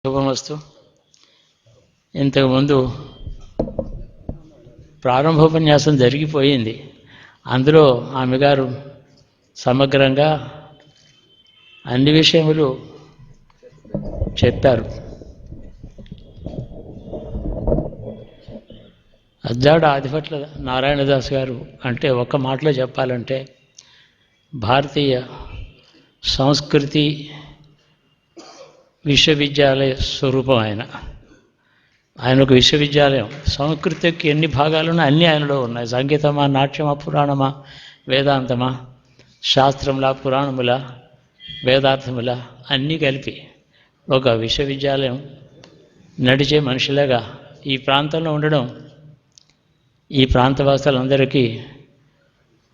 శుభమస్తు. ఇంతకుముందు ప్రారంభోపన్యాసం జరిగిపోయింది. అందులో ఆమె గారు సమగ్రంగా అన్ని విషయములు చెప్పారు. అజ్జాడ ఆదిభట్ల నారాయణదాస్ గారు అంటే ఒక్క మాటలో చెప్పాలంటే భారతీయ సంస్కృతి విశ్వవిద్యాలయ స్వరూపం. ఆయన ఒక విశ్వవిద్యాలయం. సంస్కృతికి ఎన్ని భాగాలున్నా అన్నీ ఆయనలో ఉన్నాయి. సంగీతమా, నాట్యమా, పురాణమా, వేదాంతమా, శాస్త్రములా, పురాణములా, వేదార్థములా అన్నీ కలిపి ఒక విశ్వవిద్యాలయం నడిచే మనిషిలాగా ఈ ప్రాంతంలో ఉండడం, ఈ ప్రాంతవాసులందరికీ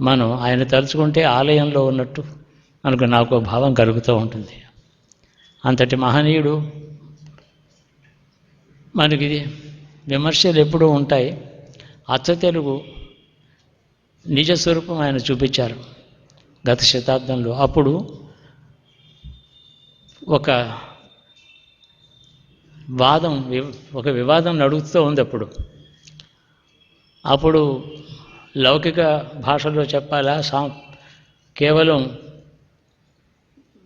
మనం ఆయన తలుచుకుంటే ఆలయంలో ఉన్నట్టు నాకు భావం కలుగుతూ ఉంటుంది. అంతటి మహనీయుడు. మనకి విమర్శలు ఎప్పుడూ ఉంటాయి. అచ్చ తెలుగు నిజ స్వరూపం ఆయన చూపించారు గత శతాబ్దంలో. అప్పుడు ఒక వివాదం నడుస్తూ ఉంది. అప్పుడు లౌకిక భాషలో చెప్పాలా, కేవలం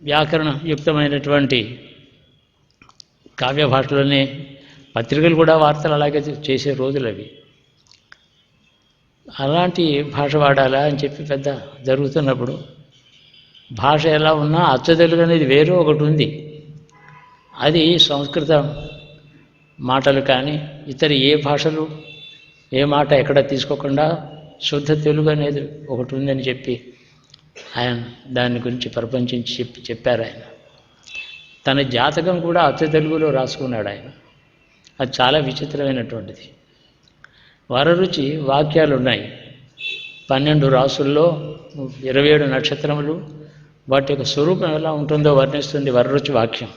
వ్యాకరణయుక్తమైనటువంటి కావ్య భాషలోనే పత్రికలు కూడా వార్తలు అలాగే చేసే రోజులు అవి. అలాంటి భాష వాడాలా అని చెప్పి పెద్ద జరుగుతున్నప్పుడు, భాష ఎలా ఉన్నా అచ్చ తెలుగు అనేది వేరే ఒకటి ఉంది. అది సంస్కృత మాటలు కానీ ఇతర ఏ భాషలు ఏ మాట ఎక్కడ తీసుకోకుండా శుద్ధ తెలుగు అనేది ఒకటి ఉందని చెప్పి ఆయన దాని గురించి ప్రపంచించి చెప్పారు. ఆయన తన జాతకం కూడా అచ్చ తెలుగులో రాసుకున్నాడు ఆయన. అది చాలా విచిత్రమైనటువంటిది. వరరుచి వాక్యాలు ఉన్నాయి. 12 రాసుల్లో 27 నక్షత్రములు, వాటి యొక్క స్వరూపం ఎలా ఉంటుందో వర్ణిస్తుంది వరరుచి వాక్యం.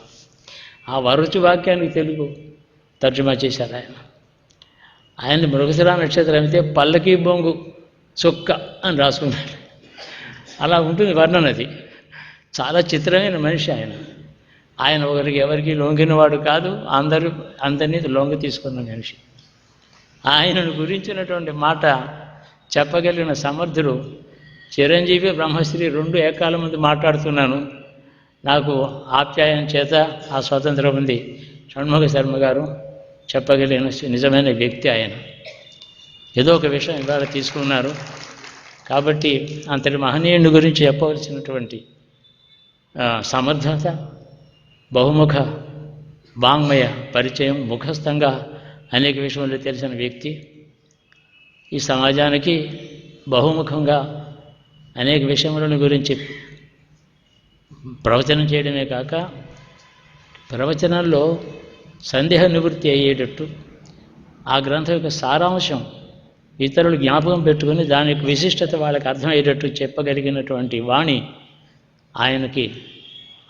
ఆ వరరుచి వాక్యానికి తెలుగు తర్జుమా చేశారు ఆయన. ఆయన మృగశిర నక్షత్రం అయితే పల్లకి బొంగు చొక్క అని రాసుకున్నాడు. అలా ఉంటుంది వర్ణనది. చాలా చిత్రమైన మనిషి ఆయన ఎవరికి లొంగినవాడు కాదు. అందరినీ లొంగి తీసుకున్న మనిషి. ఆయనను గురించినటువంటి మాట చెప్పగలిగిన సమర్థుడు చిరంజీవి, బ్రహ్మశ్రీ 2 ఏకాల ముందు మాట్లాడుతున్నాను. నాకు ఆప్యాయం చేత ఆ స్వాతంత్రం ఉంది. షణ్ముఖ శర్మ గారు చెప్పగలిగిన నిజమైన వ్యక్తి ఆయన. ఏదో ఒక విషయం ఇవాళ తీసుకున్నారు కాబట్టి అంతటి మహనీయుని గురించి చెప్పవలసినటువంటి సమర్థత, బహుముఖ వాంగ్మయ పరిచయం, ముఖస్థంగా అనేక విషయంలో తెలిసిన వ్యక్తి. ఈ సమాజానికి బహుముఖంగా అనేక విషయములను గురించి ప్రవచనం చేయడమే కాక ప్రవచనాల్లో సందేహ నివృత్తి అయ్యేటట్టు ఆ గ్రంథం యొక్క సారాంశం ఇతరులు జ్ఞాపకం పెట్టుకుని దాని యొక్క విశిష్టత వాళ్ళకి అర్థమయ్యేటట్టు చెప్పగలిగినటువంటి వాణి ఆయనకి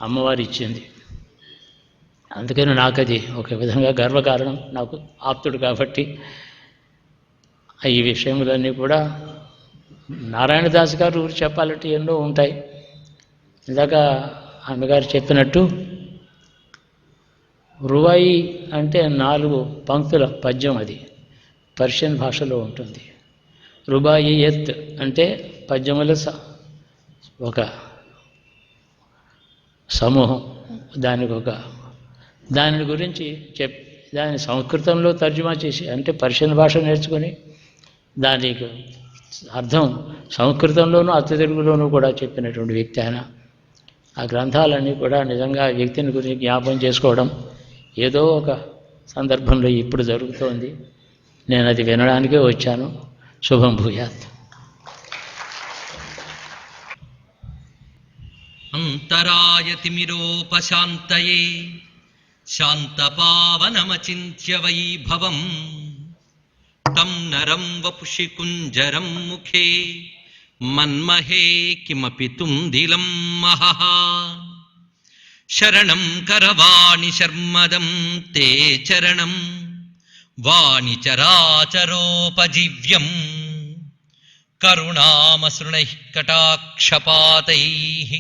అమ్మవారి ఇచ్చింది. అందుకని నాకు అది ఒక విధంగా గర్వకారణం. నాకు ఆప్తుడు కాబట్టి ఈ విషయములన్నీ కూడా నారాయణదాస్ గారు చెప్పాలంటే ఎన్నో ఉంటాయి. ఇందాక అమ్మగారు చెప్పినట్టు రువాయి అంటే 4 పంక్తుల పద్యం. అది పర్షియన్ భాషలో ఉంటుంది. రుబాయియత్ అంటే పద్యముల ఒక సమూహం. దాని గురించి దాని సంస్కృతంలో తర్జుమా చేసి, అంటే పర్షియన్ భాష నేర్చుకొని దానికి అర్థం సంస్కృతంలోనూ అచ్చ తెలుగులోనూ కూడా చెప్పినటువంటి వ్యక్తి ఆయన. ఆ గ్రంథాలన్నీ కూడా నిజంగా వ్యక్తిని గురించి జ్ఞాపకం చేసుకోవడం ఏదో ఒక సందర్భంలో ఇప్పుడు జరుగుతోంది. నేను అది వినడానికే వచ్చాను. శుభం భూయాత్. అంతరాయతిమిరోపశాంతయే శాంతపావనమచింత్య వైభవం తం నరం వపుషి కుంజరం ముఖే మన్మహే కిమపి తుందిలం మహః శరణం కరవాణి శర్మదం తే చరణం వాణి చరాచరోపజీవ్యం కరుణామసృణైః కటాక్షపాతైః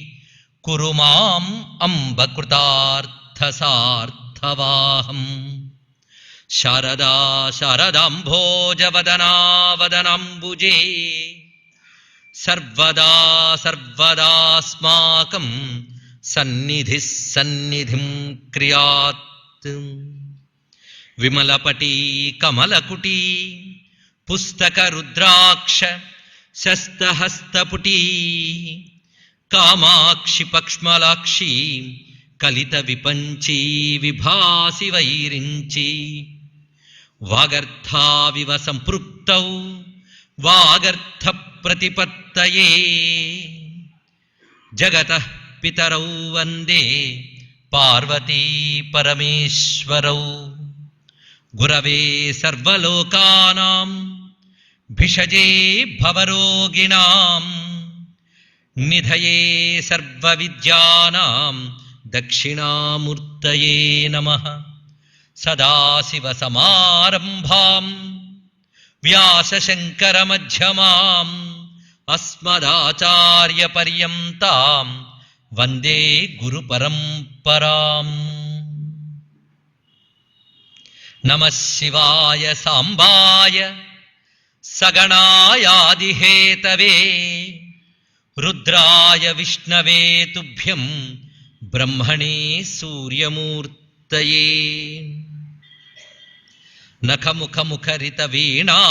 కురు మాం అంబ కృతార్థసార్థం. సముద్భవాహం. శారదా శారదాంభోజవదనా వదనాంబుజే సర్వదా సర్వదాస్మాకం సన్నిధిః సన్నిధిం క్రియాత్. విమలపటీ కమలకుటీ పుస్తక రుద్రాక్ష శస్తహస్తపుటీ కామాక్షి పక్ష్మలాక్షి కలిత విపంచీ విభాసి వైరించి వాగర్థావివ సంపృక్తౌ వాగర్థ ప్రతిపత్తయే జగతః పితరౌ వందే పార్వతీ పరమేశ్వరౌ. గురవే సర్వలోకానాం భిషజే భవరోగిణాం నిధయే సర్వవిద్యానాం దక్షిణామూర్తయే నమః. సదాశివసమారంభాం వ్యాసశంకరమధ్యమాం అస్మదాచార్యపర్యంతాం వందే గురుపరంపరాం. నమః శివాయ సాంబాయ సగణాయాదిహేతవే రుద్రాయ విష్ణవే తుభ్యం బ్రహ్మణే సూర్యమూర్తయే. నఖముఖముఖరిత వీణానాదరసాస్వాద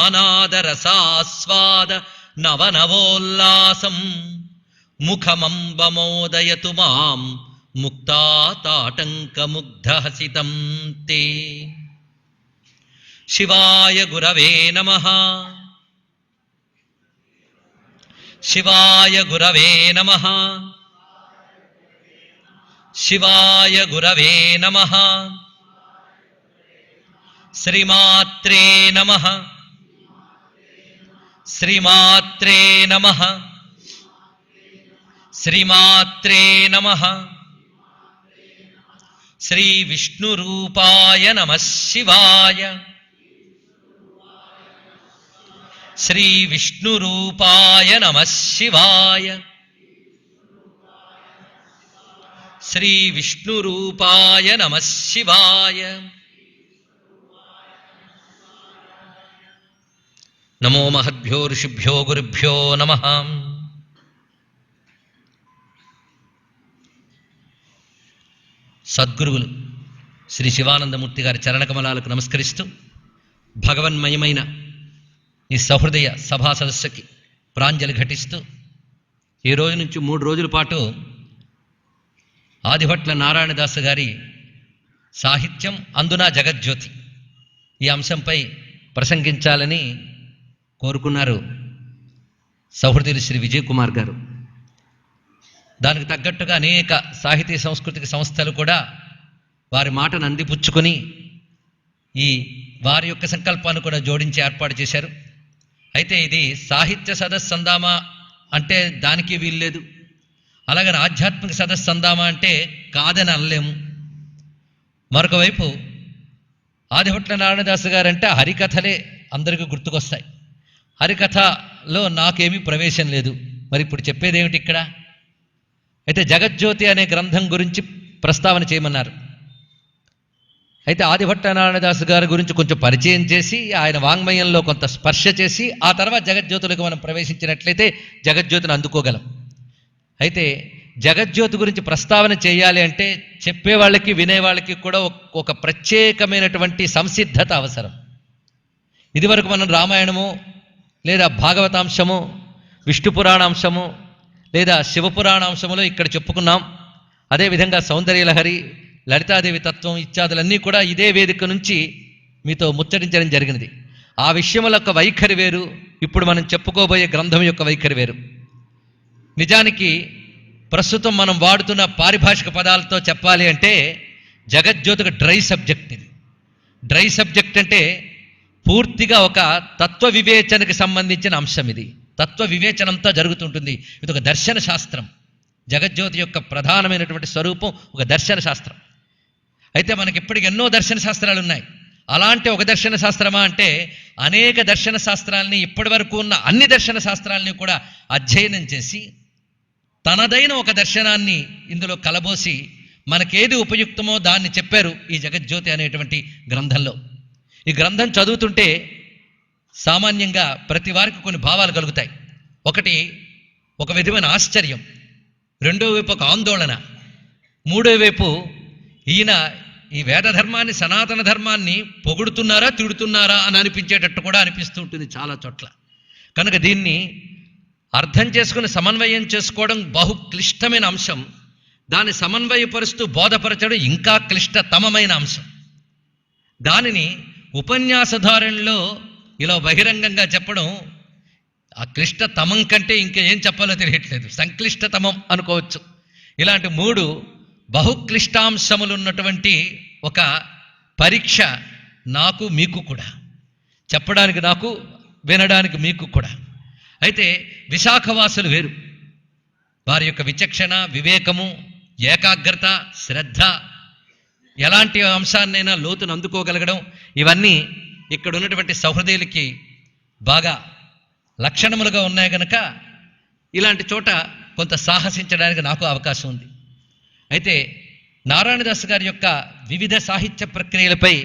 నవనవోల్లాసం ముఖమంబమోదయతు మాం ముక్తాతాటంకముగ్ధహసితం తే. శివాయ గురవే నమః. శివాయ గురవే నమః. శివాయ గురవే నమః. శ్రీమాత్రే నమః. శ్రీమాత్రే నమః. శ్రీమాత్రే నమః. శ్రీ విష్ణురూపాయ నమః శివాయ. శ్రీ విష్ణురూపాయ నమః శివాయ. శ్రీ విష్ణురూపాయ నమః శివాయ. నమో మహద్భ్యో ఋషిభ్యో గురుభ్యో నమః. సద్గురువులు శ్రీ శివానందమూర్తి గారి చరణకమలాలకు నమస్కరిస్తూ భగవన్మయమైన ఈ సహృదయ సభా సదస్సుకి ప్రాంజలి ఘటిస్తూ ఈ రోజు నుంచి 3 రోజుల పాటు ఆదిభట్ల నారాయణదాసు గారి సాహిత్యం అందున జగజ్యోతి ఈ అంశంపై ప్రసంగించాలని కోరుకున్నారు సహృదయులు శ్రీ విజయ్ కుమార్ గారు. దానికి తగ్గట్టుగా అనేక సాహితీ సాంస్కృతిక సంస్థలు కూడా వారి మాటను అందిపుచ్చుకొని ఈ వారి యొక్క సంకల్పాన్ని కూడా జోడించి ఏర్పాటు చేశారు. అయితే ఇది సాహిత్య సదస్సు అందామా అంటే దానికి వీల్లేదు, అలాగని ఆధ్యాత్మిక సదస్సు అందామా అంటే కాదని అనలేము. మరొక వైపు ఆదిభట్ల నారాయణదాసు గారంటే హరికథలే అందరికీ గుర్తుకొస్తాయి. హరికథలో నాకేమీ ప్రవేశం లేదు. మరి ఇప్పుడు చెప్పేదేమిటి ఇక్కడ? అయితే జగజ్యోతి అనే గ్రంథం గురించి ప్రస్తావన చేయమన్నారు. అయితే ఆదిభట్ల నారాయణదాసు గారి గురించి కొంచెం పరిచయం చేసి ఆయన వాంగ్మయంలో కొంత స్పర్శ చేసి ఆ తర్వాత జగజ్యోతులకు మనం ప్రవేశించినట్లయితే జగజ్యోతిని అందుకోగలం. అయితే జగజ్యోతి గురించి ప్రస్తావన చేయాలి అంటే చెప్పేవాళ్ళకి వినేవాళ్ళకి కూడా ఒక ప్రత్యేకమైనటువంటి సంసిద్ధత అవసరం. ఇదివరకు మనం రామాయణము లేదా భాగవతాంశము, విష్ణు పురాణాంశము లేదా శివపురాణాంశములో ఇక్కడ చెప్పుకున్నాం. అదేవిధంగా సౌందర్యలహరి, లలితాదేవి తత్వం ఇత్యాదులన్నీ కూడా ఇదే వేదిక నుంచి మీతో ముచ్చటించడం జరిగినది. ఆ విషయముల యొక్క వైఖరి వేరు, ఇప్పుడు మనం చెప్పుకోబోయే గ్రంథం యొక్క వైఖరి వేరు. నిజానికి ప్రస్తుతం మనం వాడుతున్న పారిభాషిక పదాలతో చెప్పాలి అంటే జగజ్యోతికి డ్రై సబ్జెక్ట్ ఇది. డ్రై సబ్జెక్ట్ అంటే పూర్తిగా ఒక తత్వ వివేచనకి సంబంధించిన అంశం. ఇది తత్వ వివేచనంతో జరుగుతుంటుంది. ఇది ఒక దర్శన శాస్త్రం. జగజ్యోతి యొక్క ప్రధానమైనటువంటి స్వరూపం ఒక దర్శన శాస్త్రం. అయితే మనకి ఇప్పటికి ఎన్నో దర్శన శాస్త్రాలు ఉన్నాయి. అలాంటి ఒక దర్శన శాస్త్రమా అంటే అనేక దర్శన శాస్త్రాలని, ఇప్పటి వరకు ఉన్న అన్ని దర్శన శాస్త్రాలని కూడా అధ్యయనం చేసి తనదైన ఒక దర్శనాన్ని ఇందులో కలబోసి మనకేది ఉపయుక్తమో దాన్ని చెప్పారు ఈ జగజ్యోతి అనేటువంటి గ్రంథంలో. ఈ గ్రంథం చదువుతుంటే సామాన్యంగా ప్రతి వారికి కొన్ని భావాలు కలుగుతాయి. ఒకటి, ఒక విధమైన ఆశ్చర్యం. రెండో వైపు ఒక ఆందోళన. మూడో వైపు ఈయన ఈ వేద ధర్మాన్ని, సనాతన ధర్మాన్ని పొగుడుతున్నారా తిడుతున్నారా అని అనిపించేటట్టు కూడా అనిపిస్తూ ఉంటుంది చాలా చోట్ల. కనుక దీన్ని అర్థం చేసుకుని సమన్వయం చేసుకోవడం బహు క్లిష్టమైన అంశం. దాన్ని సమన్వయపరుస్తూ బోధపరచడం ఇంకా క్లిష్టతమమైన అంశం. దానిని ఉపన్యాసధారణలో ఇలా బహిరంగంగా చెప్పడం ఆ క్లిష్టతమం కంటే ఇంకా ఏం చెప్పాలో తెలియట్లేదు, సంక్లిష్టతమం అనుకోవచ్చు. ఇలాంటి 3 బహుక్లిష్టాంశములు ఉన్నటువంటి ఒక పరీక్ష నాకు మీకు కూడా, చెప్పడానికి నాకు, వినడానికి మీకు కూడా. అయితే విశాఖవాసులు వేరు. వారి యొక్క విచక్షణ, వివేకము, ఏకాగ్రత, శ్రద్ధ, ఎలాంటి అంశాన్నైనా లోతును అందుకోగలగడం, ఇవన్నీ ఇక్కడ ఉన్నటువంటి సహృదయులకి బాగా లక్షణములుగా ఉన్నాయి కనుక ఇలాంటి చోట కొంత సాహసించడానికి నాకు అవకాశం ఉంది. అయితే నారాయణదాస్ గారి యొక్క వివిధ సాహిత్య ప్రక్రియలపై,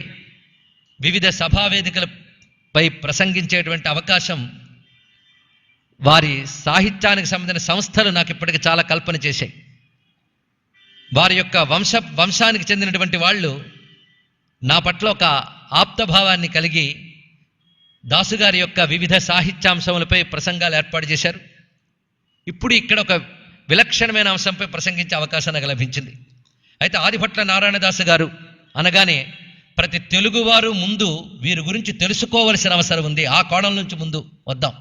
వివిధ సభావేదికలపై ప్రసంగించేటువంటి అవకాశం వారి సాహిత్యానికి సంబంధించిన సంస్థలు నాకు ఇప్పటికి చాలా కల్పన చేశాయి. వారి యొక్క వంశానికి చెందినటువంటి వాళ్ళు నా పట్ల ఒక ఆప్తభావాన్ని కలిగి దాసుగారి యొక్క వివిధ సాహిత్యాంశములపై ప్రసంగాలు ఏర్పాటు చేశారు. ఇప్పుడు ఇక్కడ ఒక విలక్షణమైన అంశంపై ప్రసంగించే అవకాశం నాకు లభించింది. అయితే ఆదిభట్ల నారాయణదాసు గారు అనగానే ప్రతి తెలుగువారు ముందు వీరి గురించి తెలుసుకోవలసిన అవసరం ఉంది. ఆ కోణం నుంచి ముందు వద్దాం.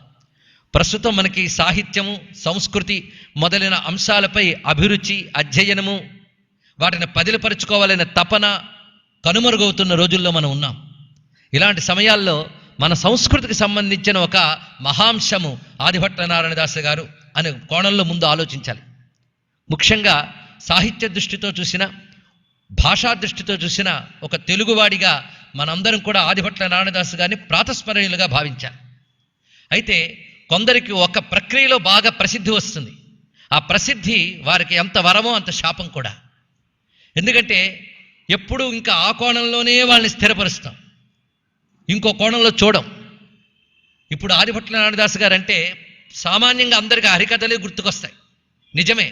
ప్రస్తుతం మనకి సాహిత్యము, సంస్కృతి మొదలైన అంశాలపై అభిరుచి, అధ్యయనము, వాటిని పదిలపరుచుకోవాలనే తపన కనుమరుగవుతున్న రోజుల్లో మనం ఉన్నాం. ఇలాంటి సమయాల్లో మన సంస్కృతికి సంబంధించిన ఒక మహాంశము ఆదిభట్ల నారాయణదాసు గారు అనే కోణంలో ముందు ఆలోచించాలి. ముఖ్యంగా సాహిత్య దృష్టితో చూసిన, భాషా దృష్టితో చూసిన ఒక తెలుగువాడిగా మనందరం కూడా ఆదిభట్ల నారాయణదాసు గారిని ప్రాతస్మరణీయులుగా భావించాలి. అయితే కొందరికి ఒక ప్రక్రియలో బాగా ప్రసిద్ధి వస్తుంది. ఆ ప్రసిద్ధి వారికి ఎంత వరమో అంత శాపం కూడా. ఎందుకంటే ఎప్పుడు ఇంకా ఆ కోణంలోనే వాళ్ళని స్థిరపరుస్తాం, ఇంకో కోణంలో చూడం. ఇప్పుడు ఆదిభట్ల నారాయణదాసు గారు అంటే సామాన్యంగా అందరికీ హరికథలే గుర్తుకొస్తాయి. నిజమే,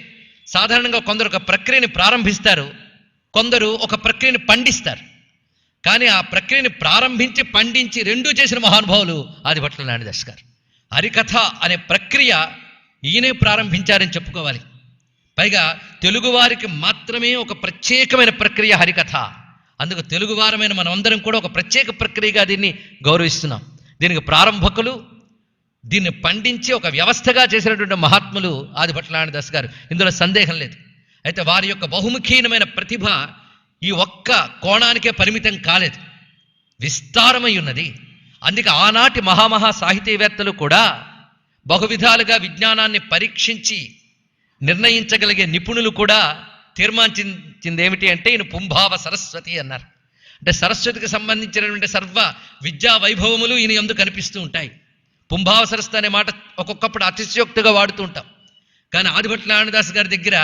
సాధారణంగా కొందరు ఒక ప్రక్రియని ప్రారంభిస్తారు, కొందరు ఒక ప్రక్రియని పండిస్తారు. కానీ ఆ ప్రక్రియని ప్రారంభించి పండించి రెండూ చేసిన మహానుభావులు ఆదిభట్ల నారాయణదాసు గారు. హరికథ అనే ప్రక్రియ ఈయనే ప్రారంభించారని చెప్పుకోవాలి. పైగా తెలుగువారికి మాత్రమే ఒక ప్రత్యేకమైన ప్రక్రియ హరికథ. అందుకు తెలుగువారమైన మనం అందరం కూడా ఒక ప్రత్యేక ప్రక్రియగా దీన్ని గౌరవిస్తున్నాం. దీనికి ప్రారంభకులు, దీన్ని పండించి ఒక వ్యవస్థగా చేసినటువంటి మహాత్ములు ఆదిభట్ల నారాయణదాసు గారు, ఇందులో సందేహం లేదు. అయితే వారి యొక్క బహుముఖీనమైన ప్రతిభ ఈ ఒక్క కోణానికే పరిమితం కాలేదు, విస్తారమై ఉన్నది. అందుకే ఆనాటి మహామహా సాహితీవేత్తలు కూడా బహువిధాలుగా విజ్ఞానాన్ని పరీక్షించి నిర్ణయించగలిగే నిపుణులు కూడా తీర్మానించింది ఏమిటి అంటే ఈయన పుంభావ సరస్వతి అన్నారు. అంటే సరస్వతికి సంబంధించినటువంటి సర్వ విద్యా వైభవములు ఈయన యందు కనిపిస్తూ ఉంటాయి. పుంభావ సరస్వతి అనే మాట ఒక్కొక్కప్పుడు అతిశయోక్తిగా వాడుతూ ఉంటాం. కానీ ఆదిభట్ల నారాయణదాసు గారి దగ్గర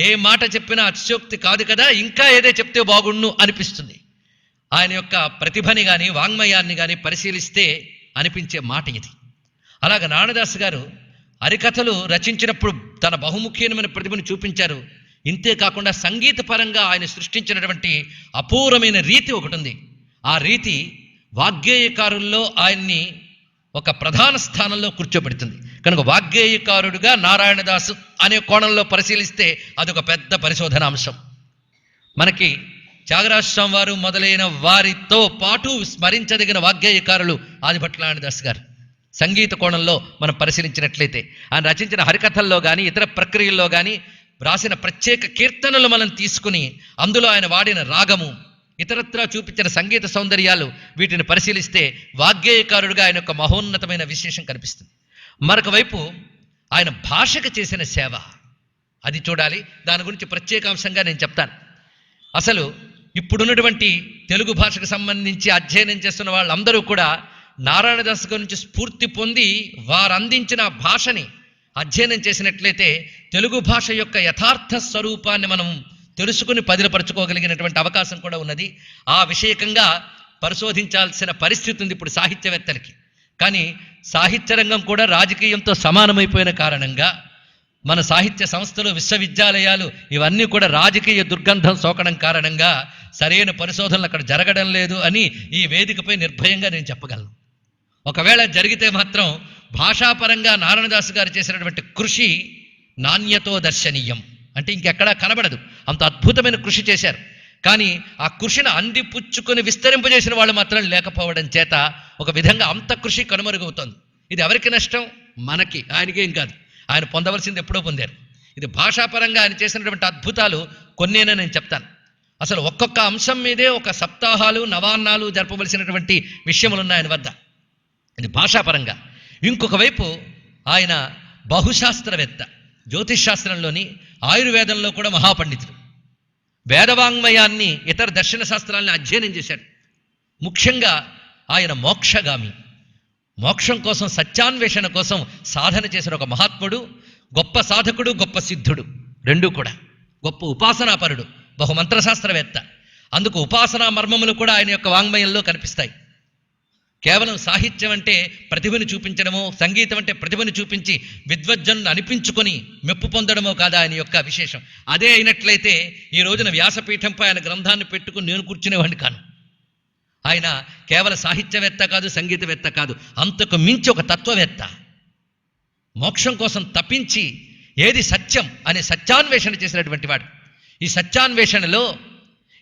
ఏ మాట చెప్పినా అతిశయోక్తి కాదు కదా, ఇంకా ఏదే చెప్తే బాగుండు అనిపిస్తుంది. ఆయన యొక్క ప్రతిభని కానీ వాంగ్మయాన్ని కానీ పరిశీలిస్తే అనిపించే మాట ఇది. అలాగే నారాయణదాసు గారు హరికథలు రచించినప్పుడు తన బహుముఖ్యమైన ప్రతిభను చూపించారు. ఇంతే కాకుండా సంగీత పరంగా ఆయన సృష్టించినటువంటి అపూర్వమైన రీతి ఒకటి ఉంది. ఆ రీతి వాగ్గేయకారుల్లో ఆయన్ని ఒక ప్రధాన స్థానంలో కూర్చోబెడుతుంది. కనుక వాగ్గేయకారుడుగా నారాయణదాసు అనే కోణంలో పరిశీలిస్తే అదొక పెద్ద పరిశోధనాంశం. మనకి త్యాగరాజస్వామి వారు మొదలైన వారితో పాటు స్మరించదగిన వాగ్గేయకారులు ఆదిభట్ల నారాయణదాసు గారు. సంగీత కోణంలో మనం పరిశీలించినట్లయితే ఆయన రచించిన హరికథల్లో కానీ ఇతర ప్రక్రియల్లో కానీ రాసిన ప్రత్యేక కీర్తనలు మనం తీసుకుని అందులో ఆయన వాడిన రాగము, ఇతరత్రా చూపించిన సంగీత సౌందర్యాలు, వీటిని పరిశీలిస్తే వాగ్గేయకారుడిగా ఆయన యొక్క మహోన్నతమైన విశేషం కనిపిస్తుంది. మరొక వైపు ఆయన భాషకు చేసిన సేవ, అది చూడాలి. దాని గురించి ప్రత్యేకాంశంగా నేను చెప్తాను. అసలు ఇప్పుడున్నటువంటి తెలుగు భాషకు సంబంధించి అధ్యయనం చేస్తున్న వాళ్ళందరూ కూడా నారాయణదాసు గారి నుంచి స్ఫూర్తి పొంది వారు అందించిన భాషని అధ్యయనం చేసినట్లయితే తెలుగు భాష యొక్క యథార్థ స్వరూపాన్ని మనం తెలుసుకుని పదిలపరచుకోగలిగినటువంటి అవకాశం కూడా ఉన్నది. ఆ విషయకంగా పరిశోధించాల్సిన పరిస్థితి ఉంది ఇప్పుడు సాహిత్యవేత్తలకి. కానీ సాహిత్య రంగం కూడా రాజకీయంతో సమానమైపోయిన కారణంగా మన సాహిత్య సంస్థలు, విశ్వవిద్యాలయాలు ఇవన్నీ కూడా రాజకీయ దుర్గంధం సోకడం కారణంగా సరైన పరిశోధనలు అక్కడ జరగడం లేదు అని ఈ వేదికపై నిర్భయంగా నేను చెప్పగలను. ఒకవేళ జరిగితే మాత్రం భాషాపరంగా నారాయణదాసు గారు చేసినటువంటి కృషి నాణ్యతో దర్శనీయం, అంటే ఇంకెక్కడా కనబడదు. అంత అద్భుతమైన కృషి చేశారు. కానీ ఆ కృషిని అందిపుచ్చుకొని విస్తరింపజేసిన వాళ్ళు మాత్రం లేకపోవడం చేత ఒక విధంగా అంత కృషి కనుమరుగవుతోంది. ఇది ఎవరికి నష్టం? మనకి. ఆయనకేం కాదు, ఆయన పొందవలసింది ఎప్పుడో పొందారు. ఇది భాషాపరంగా ఆయన చేసినటువంటి అద్భుతాలు కొన్నేనా నేను చెప్తాను. అసలు ఒక్కొక్క అంశం మీదే ఒక సప్తాహాలు, నవాన్నాలు జరపవలసినటువంటి విషయములు ఉన్నాయి ఆయన వద్ద. ఇది భాషాపరంగా. ఇంకొక వైపు ఆయన బహుశాస్త్రవేత్త, జ్యోతిష్ శాస్త్రంలోని, ఆయుర్వేదంలో కూడా మహాపండితుడు. వేదవాంగ్మయాన్ని, ఇతర దర్శన శాస్త్రాలను అధ్యయనం చేశాడు. ముఖ్యంగా ఆయన మోక్షగామి, మోక్షం కోసం, సత్యాన్వేషణ కోసం సాధన చేసిన ఒక మహాత్ముడు, గొప్ప సాధకుడు, గొప్ప సిద్ధుడు, రెండూ కూడా. గొప్ప ఉపాసనాపరుడు, బహుమంత్రశాస్త్రవేత్త. అందుకు ఉపాసనా మర్మములు కూడా ఆయన యొక్క వాంగ్మయంలో కనిపిస్తాయి. కేవలం సాహిత్యం అంటే ప్రతిభను చూపించడమో, సంగీతం అంటే ప్రతిభను చూపించి విద్వజ్జనులను అనిపించుకొని మెప్పు పొందడమో కాదు ఆయన యొక్క విశేషం. అదే అయినట్లయితే ఈ రోజున వ్యాసపీఠంపై ఆయన గ్రంథాన్ని పెట్టుకుని నేను కూర్చునేవాడిని కాను. ఆయన కేవల సాహిత్యవేత్త కాదు, సంగీతవేత్త కాదు, అంతకు మించి ఒక తత్వవేత్త. మోక్షం కోసం తప్పించి ఏది సత్యం అనే సత్యాన్వేషణ చేసినటువంటి వాడు. ఈ సత్యాన్వేషణలో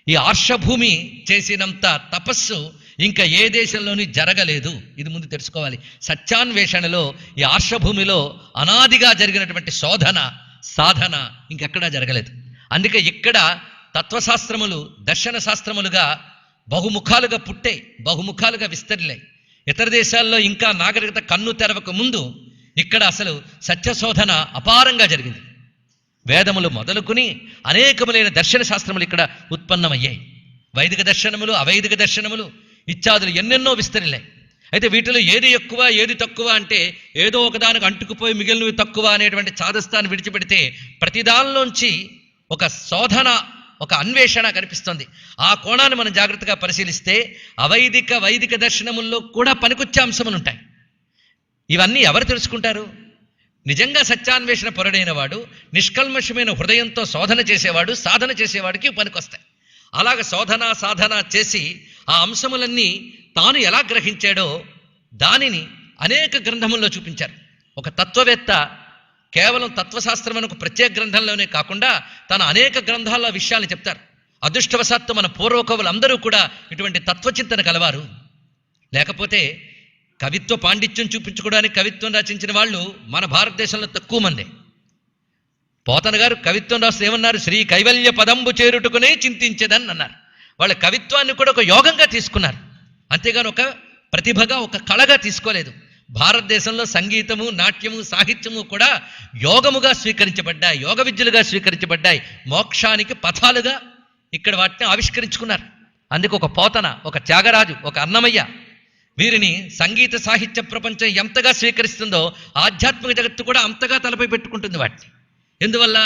ఈ ఆర్షభూమి చేసినంత తపస్సు ఇంకా ఏ దేశంలోని జరగలేదు. ఇది ముందు తెలుసుకోవాలి. సత్యాన్వేషణలో ఈ ఆర్షభూమిలో అనాదిగా జరిగినటువంటి శోధన, సాధన ఇంకెక్కడా జరగలేదు. అందుకే ఇక్కడ తత్వశాస్త్రములు దర్శన శాస్త్రములుగా బహుముఖాలుగా పుట్టాయి, బహుముఖాలుగా విస్తరిల్లాయి. ఇతర దేశాల్లో ఇంకా నాగరికత కన్ను తెరవక ముందు ఇక్కడ అసలు సత్యశోధన అపారంగా జరిగింది. వేదములు మొదలుకుని అనేకములైన దర్శన శాస్త్రములు ఇక్కడ ఉత్పన్నమయ్యాయి. వైదిక దర్శనములు, అవైదిక దర్శనములు ఇత్యాదులు ఎన్నెన్నో విస్తరిల్లాయి. అయితే వీటిలో ఏది ఎక్కువ, ఏది తక్కువ అంటే ఏదో ఒకదానికి అంటుకుపోయి మిగిలినవి తక్కువ అనేటువంటి చాదస్తాన్ని విడిచిపెడితే ప్రతిదానిలోంచి ఒక శోధన, ఒక అన్వేషణ కనిపిస్తుంది. ఆ కోణాన్ని మనం జాగ్రత్తగా పరిశీలిస్తే అవైదిక, వైదిక దర్శనముల్లో కూడా పనికొచ్చే అంశములు ఉంటాయి. ఇవన్నీ ఎవరు తెలుసుకుంటారు? నిజంగా సత్యాన్వేషణ పరుడైన వాడు, నిష్కల్మషమైన హృదయంతో శోధన చేసేవాడు, సాధన చేసేవాడికి పనికొస్తాయి. అలాగ శోధన, సాధన చేసి ఆ అంశములన్నీ తాను ఎలా గ్రహించాడో దానిని అనేక గ్రంథముల్లో చూపించారు. ఒక తత్వవేత్త కేవలం తత్వశాస్త్రం ఒక ప్రత్యేక గ్రంథంలోనే కాకుండా తన అనేక గ్రంథాల్లో విషయాలు చెప్తారు. అదృష్టవశాత్తు మన పూర్వకవులు అందరూ కూడా ఇటువంటి తత్వచింతన కలవారు. లేకపోతే కవిత్వ పాండిత్యం చూపించుకోవడానికి కవిత్వం రచించిన వాళ్ళు మన భారతదేశంలో తక్కువ మందే. పోతన గారు కవిత్వం రాస్తే ఏమన్నారు? శ్రీ కైవల్య పదంబు చేరుటకునే చింతించేదని అన్నారు. వాళ్ళ కవిత్వాన్ని కూడా ఒక యోగంగా తీసుకున్నారు, అంతేగాని ఒక ప్రతిభగా, ఒక కళగా తీసుకోలేదు. భారతదేశంలో సంగీతము, నాట్యము, సాహిత్యము కూడా యోగముగా స్వీకరించబడ్డాయి, యోగ విద్యలుగా స్వీకరించబడ్డాయి. మోక్షానికి పథాలుగా ఇక్కడ వాటిని ఆవిష్కరించుకున్నారు. అందుకు ఒక పోతన, ఒక త్యాగరాజు, ఒక అన్నమయ్య, వీరిని సంగీత సాహిత్య ప్రపంచం ఎంతగా స్వీకరిస్తుందో ఆధ్యాత్మిక జగత్తు కూడా అంతగా తలపై పెట్టుకుంటుంది వాటిని. ఎందువల్ల?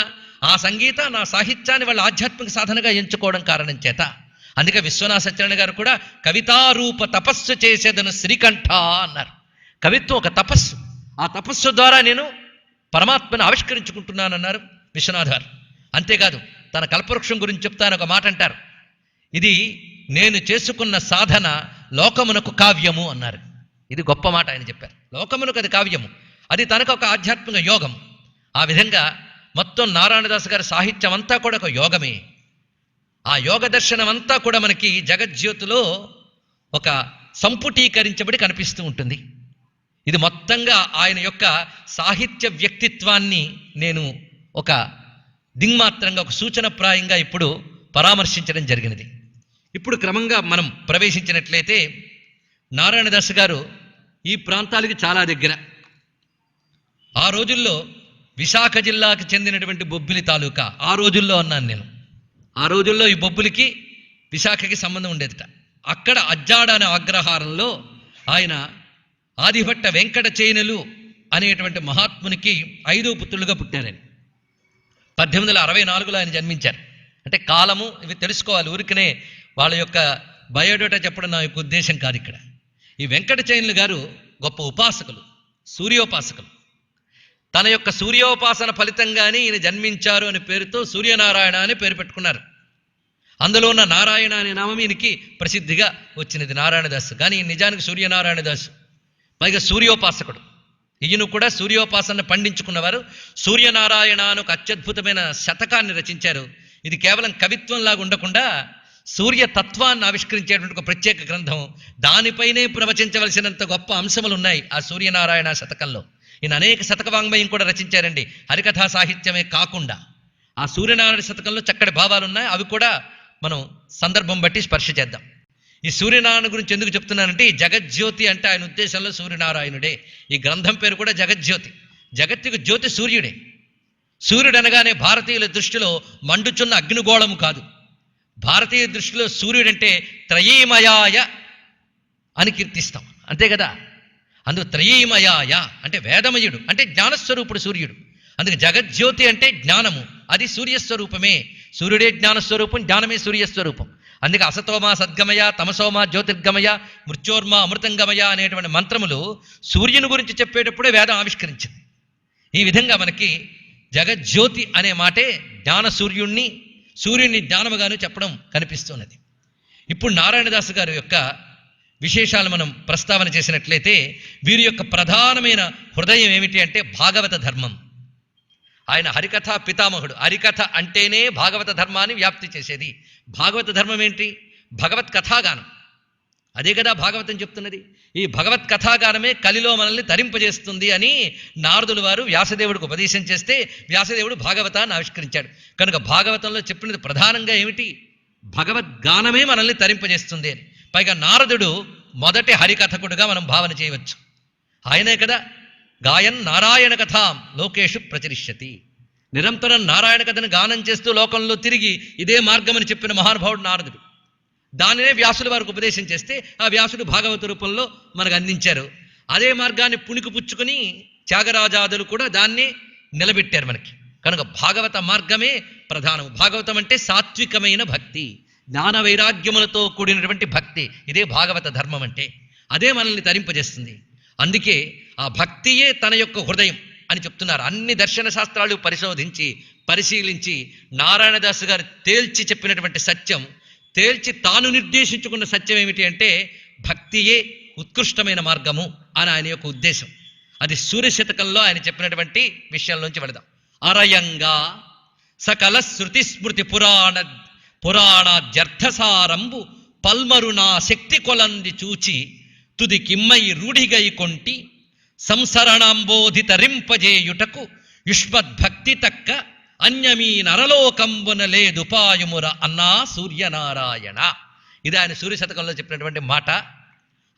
ఆ సంగీత, నా సాహిత్యాన్ని వాళ్ళ ఆధ్యాత్మిక సాధనగా ఎంచుకోవడం కారణం చేత. అందుకే విశ్వనాథ సత్యనారాయణ గారు కూడా కవితారూప తపస్సు చేసేదను శ్రీకంఠ అన్నారు. కవిత్వం ఒక తపస్సు, ఆ తపస్సు ద్వారా నేను పరమాత్మను ఆవిష్కరించుకుంటున్నానన్నారు విశ్వనాథ్ గారు. అంతేకాదు తన కల్పవృక్షం గురించి చెప్తాను ఒక మాట అంటారు, ఇది నేను చేసుకున్న సాధన లోకమునకు కావ్యము అన్నారు. ఇది గొప్ప మాట ఆయన చెప్పారు. లోకమునకు అది కావ్యము, అది తనకు ఒక ఆధ్యాత్మిక యోగం. ఆ విధంగా మొత్తం నారాయణదాసు గారి సాహిత్యం అంతా కూడా ఒక యోగమే. ఆ యోగ దర్శనం అంతా కూడా మనకి జగజ్యోతిలో ఒక సంపుటీకరించబడి కనిపిస్తూ ఉంటుంది. ఇది మొత్తంగా ఆయన యొక్క సాహిత్య వ్యక్తిత్వాన్ని నేను ఒక దింగ్మాత్రంగా, ఒక సూచనప్రాయంగా ఇప్పుడు పరామర్శించడం జరిగినది. ఇప్పుడు క్రమంగా మనం ప్రవేశించినట్లయితే నారాయణదాసు గారు ఈ ప్రాంతాలకి చాలా దగ్గర. ఆ రోజుల్లో విశాఖ జిల్లాకు చెందినటువంటి బొబ్బిలి తాలూకా, ఆ రోజుల్లో అన్నాను నేను, ఆ రోజుల్లో ఈ బొబ్బిలికి విశాఖకి సంబంధం ఉండేదిట. అక్కడ అజ్జాడ అనే అగ్రహారంలో ఆయన ఆదిభట్ట వెంకట చేనులు అనేటువంటి మహాత్మునికి 5వ పుత్రులుగా పుట్టారని. 1864లో ఆయన జన్మించారు. అంటే కాలము ఇవి తెలుసుకోవాలి. ఊరికనే వాళ్ళ యొక్క బయోడేటా చెప్పడం నా యొక్క ఉద్దేశం కాదు ఇక్కడ. ఈ వెంకట చైన్లు గారు గొప్ప ఉపాసకులు, సూర్యోపాసకులు. తన యొక్క సూర్యోపాసన ఫలితంగానే ఈయన జన్మించారు అనే పేరుతో సూర్యనారాయణ అని పేరు పెట్టుకున్నారు. అందులో ఉన్న నారాయణ అనే నామం ఈయనకి ప్రసిద్ధిగా వచ్చినది, నారాయణదాసు. కానీ ఈయన నిజానికి సూర్యనారాయణదాసు, పైగా సూర్యోపాసకుడు. ఈయన కూడా సూర్యోపాసన పండించుకున్నవారు. సూర్యనారాయణ అని ఒక అత్యద్భుతమైన శతకాన్ని రచించారు. ఇది కేవలం కవిత్వంలాగా ఉండకుండా సూర్యతత్వాన్ని ఆవిష్కరించేటువంటి ఒక ప్రత్యేక గ్రంథం. దానిపైనే ప్రవచించవలసినంత గొప్ప అంశములు ఉన్నాయి ఆ సూర్యనారాయణ శతకంలో. ఈయన అనేక శతక వాంగ్మయం కూడా రచించారండి, హరికథా సాహిత్యమే కాకుండా. ఆ సూర్యనారాయణ శతకంలో చక్కటి భావాలు ఉన్నాయి. అవి కూడా మనం సందర్భం బట్టి స్పర్శ చేద్దాం. ఈ సూర్యనారాయణ గురించి ఎందుకు చెప్తున్నానంటే, ఈ జగజ్యోతి అంటే ఆయన ఉద్దేశంలో సూర్యనారాయణుడే. ఈ గ్రంథం పేరు కూడా జగజ్యోతి. జగత్తుకు జ్యోతి సూర్యుడే. సూర్యుడు అనగానే భారతీయుల దృష్టిలో మండుచున్న అగ్నిగోళము కాదు. భారతీయ దృష్టిలో సూర్యుడంటే త్రయీమయాయ అని కీర్తిస్తాం, అంతే కదా. అందుకు త్రయీమయాయ అంటే వేదమయుడు, అంటే జ్ఞానస్వరూపుడు సూర్యుడు. అందుకే జగజ్యోతి అంటే జ్ఞానము, అది సూర్యస్వరూపమే. సూర్యుడే జ్ఞానస్వరూపం, జ్ఞానమే సూర్యస్వరూపం. అందుకే అసతోమా సద్గమయ, తమసోమా జ్యోతిర్గమయ, మృత్యోర్మా అమృతంగమయ అనేటువంటి మంత్రములు సూర్యుని గురించి చెప్పేటప్పుడే వేదం ఆవిష్కరించింది. ఈ విధంగా మనకి జగజ్యోతి అనే మాటే జ్ఞాన సూర్యుణ్ణి జ్ఞానముగాను చెప్పడం కనిపిస్తున్నది. ఇప్పుడు నారాయణదాసు గారి యొక్క విశేషాలు మనం ప్రస్తావన చేసినట్లయితే, వీరి యొక్క ప్రధానమైన హృదయం ఏమిటి అంటే భాగవత ధర్మం. ఆయన హరికథ పితామహుడు. హరికథ అంటేనే భాగవత ధర్మాన్ని వ్యాప్తి చేసేది. భాగవత ధర్మం ఏంటి? భగవత్ కథాగానం. అదే కదా భాగవతం చెప్తున్నది. ఈ భగవత్ కథాగానమే కలిలో మనల్ని తరింపజేస్తుంది అని నారదుల వారు వ్యాసదేవుడికి ఉపదేశం చేస్తే వ్యాసదేవుడు భాగవతాన్ని ఆవిష్కరించాడు. కనుక భాగవతంలో చెప్పినది ప్రధానంగా ఏమిటి? భగవద్గానమే మనల్ని తరింపజేస్తుంది అని. పైగా నారదుడు మొదటి హరికథకుడుగా మనం భావన చేయవచ్చు. ఆయనే కదా గాయన్ నారాయణ కథాం లోకేషు ప్రచరిష్యతి. నిరంతరం నారాయణ కథను గానం చేస్తూ లోకంలో తిరిగి ఇదే మార్గమని చెప్పిన మహానుభావుడు నారదుడు. దానినే వ్యాసుల వారికి ఉపదేశం చేస్తే ఆ వ్యాసుడు భాగవత రూపంలో మనకు అందించారు. అదే మార్గాన్ని పుణికిపుచ్చుకుని త్యాగరాజాదులు కూడా దాన్ని నిలబెట్టారు మనకి. కనుక భాగవత మార్గమే ప్రధానం. భాగవతం అంటే సాత్వికమైన భక్తి, జ్ఞాన వైరాగ్యములతో కూడినటువంటి భక్తి. ఇదే భాగవత ధర్మం అంటే. అదే మనల్ని తరింపజేస్తుంది. అందుకే ఆ భక్తియే తన యొక్క హృదయం అని చెప్తున్నారు. అన్ని దర్శన శాస్త్రాలు పరిశీలించి నారాయణదాసు గారు తేల్చి చెప్పినటువంటి సత్యం, తేల్చి తాను నిర్దేశించుకున్న సత్యం ఏమిటి అంటే భక్తియే ఉత్కృష్టమైన మార్గము అని ఆయన యొక్క ఉద్దేశం. అది సూర్యశతకంలో ఆయన చెప్పినటువంటి విషయంలోంచి వెళదాం. అరయంగా సకల శృతి స్మృతి పురాణాద్యర్థసారంబు పల్మరు నా శక్తి కొలంది చూచి తుది కిమ్మై రూఢిగై కొంటి సంసరణంబోధిత రింపజేయుటకు యుష్మద్భక్తి తక్క అన్యమీ నరలోకంబున లేదుపాయముర అన్నా సూర్యనారాయణ. ఇది ఆయన సూర్యశతకంలో చెప్పినటువంటి మాట.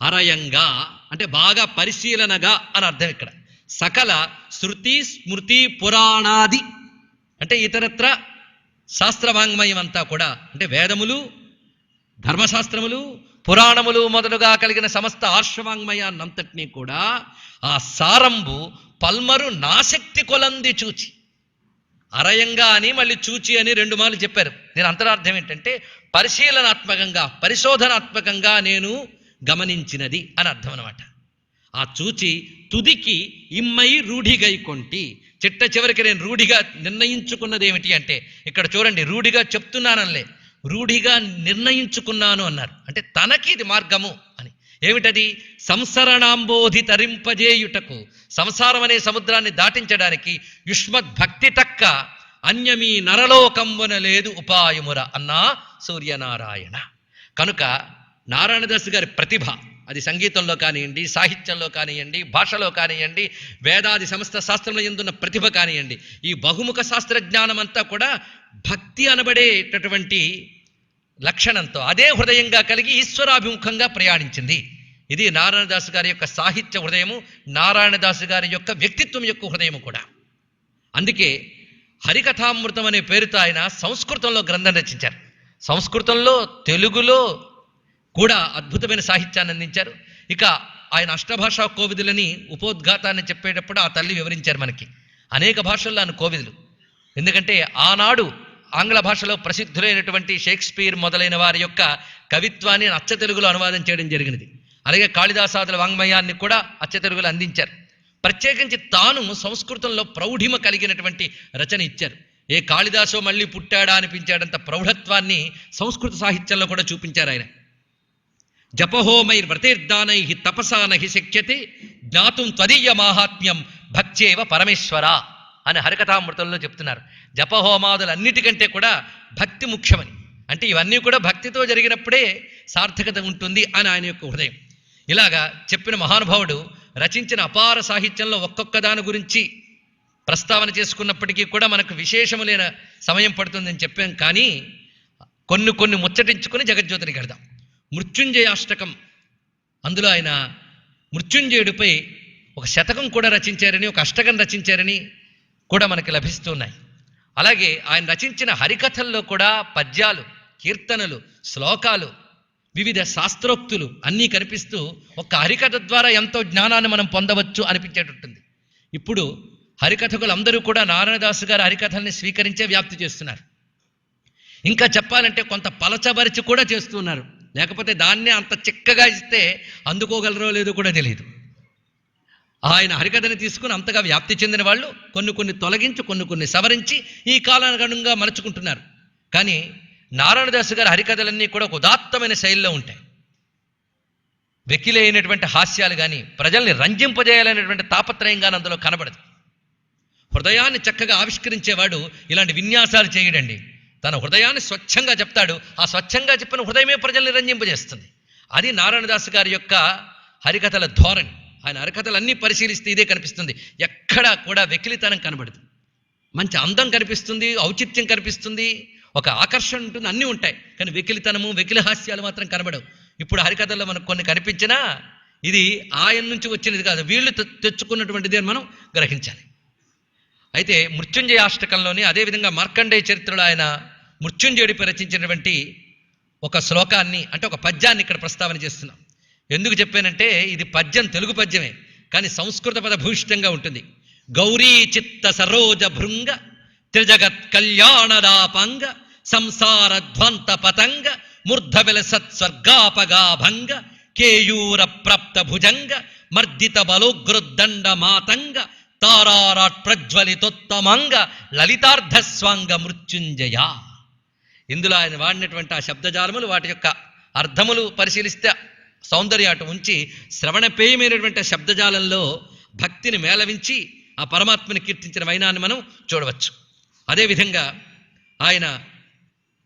అరయంగా అంటే బాగా పరిశీలనగా అని అర్థం. ఇక్కడ సకల శృతి స్మృతి పురాణాది అంటే ఇతరత్ర శాస్త్రవాంగ్మయం అంతా కూడా, అంటే వేదములు, ధర్మశాస్త్రములు, పురాణములు మొదలుగా కలిగిన సమస్త ఆర్షవాంగ్మయాన్నంతటినీ కూడా ఆ సారంబు పల్మరు నాశక్తి కొలంది చూచి. అరయంగా అని మళ్ళీ చూచి అని 2 మార్లు చెప్పారు. దీని అంతరార్థం ఏంటంటే పరిశీలనాత్మకంగా, పరిశోధనాత్మకంగా నేను గమనించినది అని అర్థం అనమాట. ఆ చూచి తుదికి ఇమ్మై రూఢిగై కొంటి. చిట్ట చివరికి నేను రూఢిగా నిర్ణయించుకున్నది ఏమిటి అంటే, ఇక్కడ చూడండి, రూఢిగా చెప్తున్నానలే, రూఢిగా నిర్ణయించుకున్నాను అన్నారు. అంటే తనకి ఇది మార్గము అని. ఏమిటది? సంసరణాంబోధి తరింపజేయుటకు, సంసారం అనే సముద్రాన్ని దాటించడానికి యుష్మద్భక్తి తక్క అన్యమీ నరలోకంబున లేదు ఉపాయముర అన్నా సూర్యనారాయణ. కనుక నారాయణదాసు గారి ప్రతిభ, అది సంగీతంలో కానివ్వండి, సాహిత్యంలో కానివ్వండి, భాషలో కానివ్వండి, వేదాది సమస్త శాస్త్రంలో ఎందున్న ప్రతిభ కానివ్వండి, ఈ బహుముఖ శాస్త్రజ్ఞానం అంతా కూడా భక్తి అనబడేటటువంటి లక్షణంతో అదే హృదయంగా కలిగి ఈశ్వరాభిముఖంగా ప్రయాణించింది. ఇది నారాయణదాసు గారి యొక్క సాహిత్య హృదయము, నారాయణదాసు గారి యొక్క వ్యక్తిత్వం యొక్క హృదయము కూడా. అందుకే హరికథామృతం అనే పేరుతో ఆయన సంస్కృతంలో గ్రంథం రచించారు. సంస్కృతంలో, తెలుగులో కూడా అద్భుతమైన సాహిత్యాన్ని అందించారు. ఇక ఆయన అష్టభాషా కోవిదులని ఉపోద్ఘాతాన్ని చెప్పేటప్పుడు ఆ తల్లి వివరించారు మనకి. అనేక భాషల్లో ఆయన కోవిదులు. ఎందుకంటే ఆనాడు ఆంగ్ల భాషలో ప్రసిద్ధులైనటువంటి షేక్స్పియర్ మొదలైన వారి యొక్క కవిత్వాన్ని అచ్చ తెలుగులో అనువాదం చేయడం జరిగినది. అలాగే కాళిదాసాదుల వాంగ్మయాన్ని కూడా అచ్చ తెలుగులో అందించారు. ప్రత్యేకించి తాను సంస్కృతంలో ప్రౌఢిమ కలిగినటువంటి రచన ఇచ్చారు. ఏ కాళిదాసో మళ్ళీ పుట్టాడా అనిపించాడంత ప్రౌఢత్వాన్ని సంస్కృత సాహిత్యంలో కూడా చూపించారు ఆయన. జపహోమైర్ వ్రతైర్దానై తపసా నహి శక్యతే జ్ఞాతుం త్వదీయ మాహాత్మ్యం భక్త్యేవ పరమేశ్వర అని హరికథామృతంలో చెప్తున్నారు. జపహోమాదులన్నిటికంటే కూడా భక్తి ముఖ్యమని, అంటే ఇవన్నీ కూడా భక్తితో జరిగినప్పుడే సార్థకత ఉంటుంది అని ఆయన యొక్క హృదయం. ఇలాగా చెప్పిన మహానుభావుడు రచించిన అపార సాహిత్యంలో ఒక్కొక్క దాని గురించి ప్రస్తావన చేసుకున్నప్పటికీ కూడా మనకు విశేషములైన సమయం పడుతుందని చెప్పాం. కానీ కొన్ని ముచ్చటించుకొని జగజ్యోతిని కడదాం. మృత్యుంజయాష్టకం, అందులో ఆయన మృత్యుంజయుడిపై ఒక శతకం కూడా రచించారని, ఒక అష్టకం రచించారని కూడా మనకి లభిస్తున్నాయి. అలాగే ఆయన రచించిన హరికథల్లో కూడా పద్యాలు, కీర్తనలు, శ్లోకాలు, వివిధ శాస్త్రోక్తులు అన్నీ కనిపిస్తూ ఒక హరికథ ద్వారా ఎంతో జ్ఞానాన్ని మనం పొందవచ్చు అనిపించేటట్టుంది. ఇప్పుడు హరికథకులు అందరూ కూడా నారాయణదాసు గారి హరికథల్ని స్వీకరించే వ్యాప్తి చేస్తున్నారు. ఇంకా చెప్పాలంటే కొంత పలచబరిచి కూడా చేస్తున్నారు. లేకపోతే దాన్నే అంత చిక్కగా ఇస్తే అందుకోగలరో లేదో కూడా తెలియదు. ఆయన హరికథని తీసుకుని అంతగా వ్యాప్తి చెందిన వాళ్ళు కొన్ని తొలగించి కొన్ని సవరించి ఈ కాలానుగుణంగా మలుచుకుంటున్నారు. కానీ నారాయణదాసు గారి హరికథలన్నీ కూడా ఒక ఉదాత్తమైన శైలిలో ఉంటాయి. వెకిలైనటువంటి హాస్యాలు కానీ, ప్రజల్ని రంజింపజేయాలనేటువంటి తాపత్రయం కానీ అందులో కనబడదు. హృదయాన్ని చక్కగా ఆవిష్కరించేవాడు ఇలాంటి విన్యాసాలు చేయడండి. తన హృదయాన్ని స్వచ్ఛంగా చెప్తాడు. ఆ స్వచ్ఛంగా చెప్పిన హృదయమే ప్రజల్ని రంజింపజేస్తుంది. అది నారాయణదాసు గారి యొక్క హరికథల ధోరణి. ఆయన హరికథలన్నీ పరిశీలిస్తే ఇదే కనిపిస్తుంది. ఎక్కడా కూడా వెకిలితనం కనబడదు. మంచి అందం కనిపిస్తుంది, ఔచిత్యం కనిపిస్తుంది, ఒక ఆకర్షణ ఉంటుంది, అన్నీ ఉంటాయి. కానీ వెకిలితనము, వెకిలి హాస్యాలు మాత్రం కనబడవు. ఇప్పుడు హరికథల్లో మనకు కొన్ని కనిపించినా ఇది ఆయన నుంచి వచ్చినది కాదు, వీళ్ళు తెచ్చుకున్నటువంటిది అని మనం గ్రహించాలి. అయితే మృత్యుంజయాష్టకంలోని, అదేవిధంగా మార్కండేయ చరిత్రలో ఆయన మృత్యుంజయుడిపై రచించినటువంటి ఒక శ్లోకాన్ని, అంటే ఒక పద్యాన్ని ఇక్కడ ప్రస్తావన చేస్తున్నాం. ఎందుకు చెప్పానంటే ఇది పద్యం తెలుగు పద్యమే, కానీ సంస్కృత పదభూషితంగా ఉంటుంది. గౌరీ చిత్త సరోజ భృంగ త్రిజగత్ కళ్యాణదాపంగ సంసార ధ్వంత పతంగ మూర్ధ విలసత్ స్వర్గాపగాభంగ కేయూర ప్రాప్త భుజంగ మర్దిత బలోగ్రుద్దండ మాతంగ తారారాట్ ప్రజ్వలితోత్తమంగ లలితార్ధస్వాంగ మృత్యుంజయ. ఇందులో ఆయన వాడినటువంటి ఆ శబ్దజాలములు, వాటి యొక్క అర్థములు పరిశీలిస్తే సౌందర్యం అటు ఉంచి శ్రవణపేయమైనటువంటి శబ్దజాలంలో భక్తిని మేళవించి ఆ పరమాత్మని కీర్తించిన వైనాన్ని మనం చూడవచ్చు. అదేవిధంగా ఆయన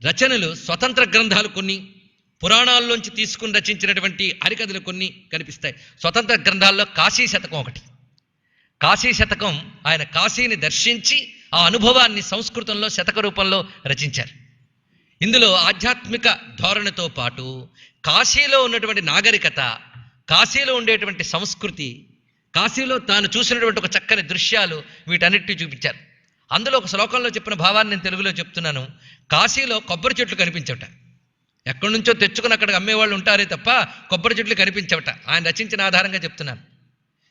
రచనలు స్వతంత్ర గ్రంథాలు కొన్ని, పురాణాల్లోంచి తీసుకుని రచించినటువంటి హరికథలు కొన్ని కనిపిస్తాయి. స్వతంత్ర గ్రంథాల్లో కాశీ శతకం ఒకటి. కాశీ శతకం ఆయన కాశీని దర్శించి ఆ అనుభవాన్ని సంస్కృతంలో శతక రూపంలో రచించారు. ఇందులో ఆధ్యాత్మిక ధోరణితో పాటు కాశీలో ఉన్నటువంటి నాగరికత, కాశీలో ఉండేటువంటి సంస్కృతి, కాశీలో తాను చూసినటువంటి ఒక చక్కని దృశ్యాలు, వీటన్నిటిని చూపించారు. అందులో ఒక శ్లోకంలో చెప్పిన భావాన్ని నేను తెలుగులో చెప్తున్నాను. కాశీలో కొబ్బరి చెట్లు కనిపించవట. ఎక్కడి నుంచో తెచ్చుకుని అక్కడికి అమ్మేవాళ్ళు ఉంటారే తప్ప కొబ్బరి చెట్లు కనిపించవట. ఆయన రచించిన ఆధారంగా చెప్తున్నాను.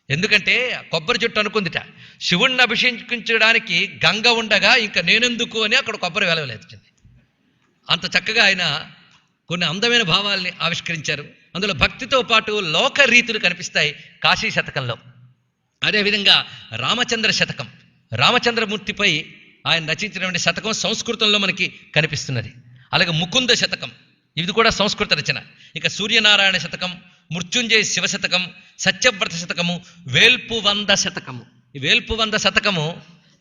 ఎందుకంటే కొబ్బరి చెట్టు అనుకుందిట, శివుణ్ణి అభిషేకించడానికి గంగ ఉండగా ఇంకా నేనెందుకు అని అక్కడ కొబ్బరి వెలవలేదు. అంత చక్కగా ఆయన కొన్ని అందమైన భావాల్ని ఆవిష్కరించారు. అందులో భక్తితో పాటు లోక రీతులు కనిపిస్తాయి కాశీ శతకంలో. అదేవిధంగా రామచంద్ర శతకం, రామచంద్రమూర్తిపై ఆయన రచించినటువంటి శతకం సంస్కృతంలో మనకి కనిపిస్తున్నది. అలాగే ముకుంద శతకం, ఇది కూడా సంస్కృత రచన. ఇక సూర్యనారాయణ శతకం, మృత్యుంజయ శివశతకం, సత్యవ్రత శతకము, వేల్పువంద శతకము. ఈ వేల్పువంద శతకము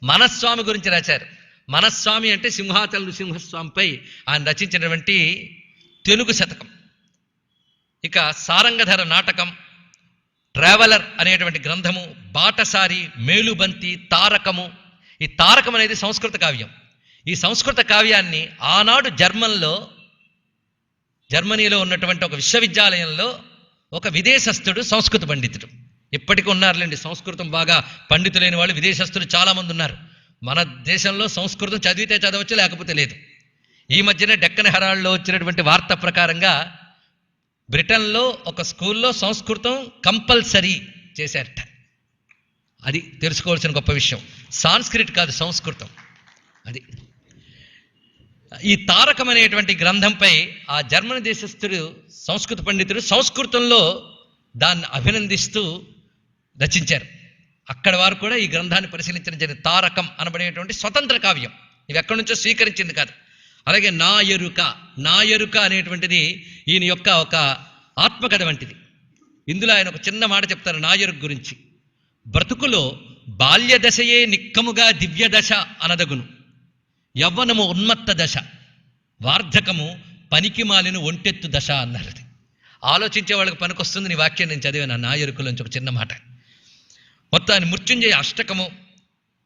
మనస్వామి గురించి రాశారు. మనస్వామి అంటే సింహాచల నృసింహస్వామిపై ఆయన రచించినటువంటి తెలుగు శతకం. ఇక సారంగధర నాటకం, ట్రావెలర్ అనేటువంటి గ్రంథము, బాటసారి, మేలుబంతి, తారకము. ఈ తారకం అనేది సంస్కృత కావ్యం. ఈ సంస్కృత కావ్యాన్ని ఆనాడు జర్మనీలో ఉన్నటువంటి ఒక విశ్వవిద్యాలయంలో ఒక విదేశస్థుడు, సంస్కృత పండితుడు, ఇప్పటికీ ఉన్నారులేండి సంస్కృతం బాగా పండితులైన వాళ్ళు విదేశస్థులు చాలామంది ఉన్నారు. మన దేశంలో సంస్కృతం చదివితే చదవచ్చు, లేకపోతే లేదు. ఈ మధ్యనే డెక్కన్ హెరాల్డ్లో వచ్చినటువంటి వార్త ప్రకారంగా బ్రిటన్లో ఒక స్కూల్లో సంస్కృతం కంపల్సరీ చేశారట. అది తెలుసుకోవాల్సిన గొప్ప విషయం. సాంస్క్రిట్ కాదు, సంస్కృతం. అది ఈ తారకం అనేటువంటి గ్రంథంపై ఆ జర్మన్ దేశస్థుడు సంస్కృత పండితుడు సంస్కృతంలో దాన్ని అభినందిస్తూ రచించారు. అక్కడ వారు కూడా ఈ గ్రంథాన్ని పరిశీలించడం జరిగింది. తారకం అనబడేటువంటి స్వతంత్ర కావ్యం, ఇవి ఎక్కడి నుంచో స్వీకరించింది కాదు. అలాగే నా ఎరుక అనేటువంటిది ఈయన యొక్క ఒక ఆత్మకథ వంటిది. ఇందులో ఆయన ఒక చిన్న మాట చెప్తారు నా ఎరుక గురించి. బ్రతుకులో బాల్యదశయే నిక్కముగా దివ్యదశ అనదగును, యవ్వనము ఉన్మత్త దశ, వార్ధకము పనికి మాలిన ఒంటెత్తు దశ అన్నారు. అది ఆలోచించే వాళ్ళకి పనికొస్తుంది. నీ వాక్యం నేను చదివాను నా ఎరుకలోంచి ఒక చిన్న మాట. మొత్తాన్ని మృత్యుంజయ అష్టకము,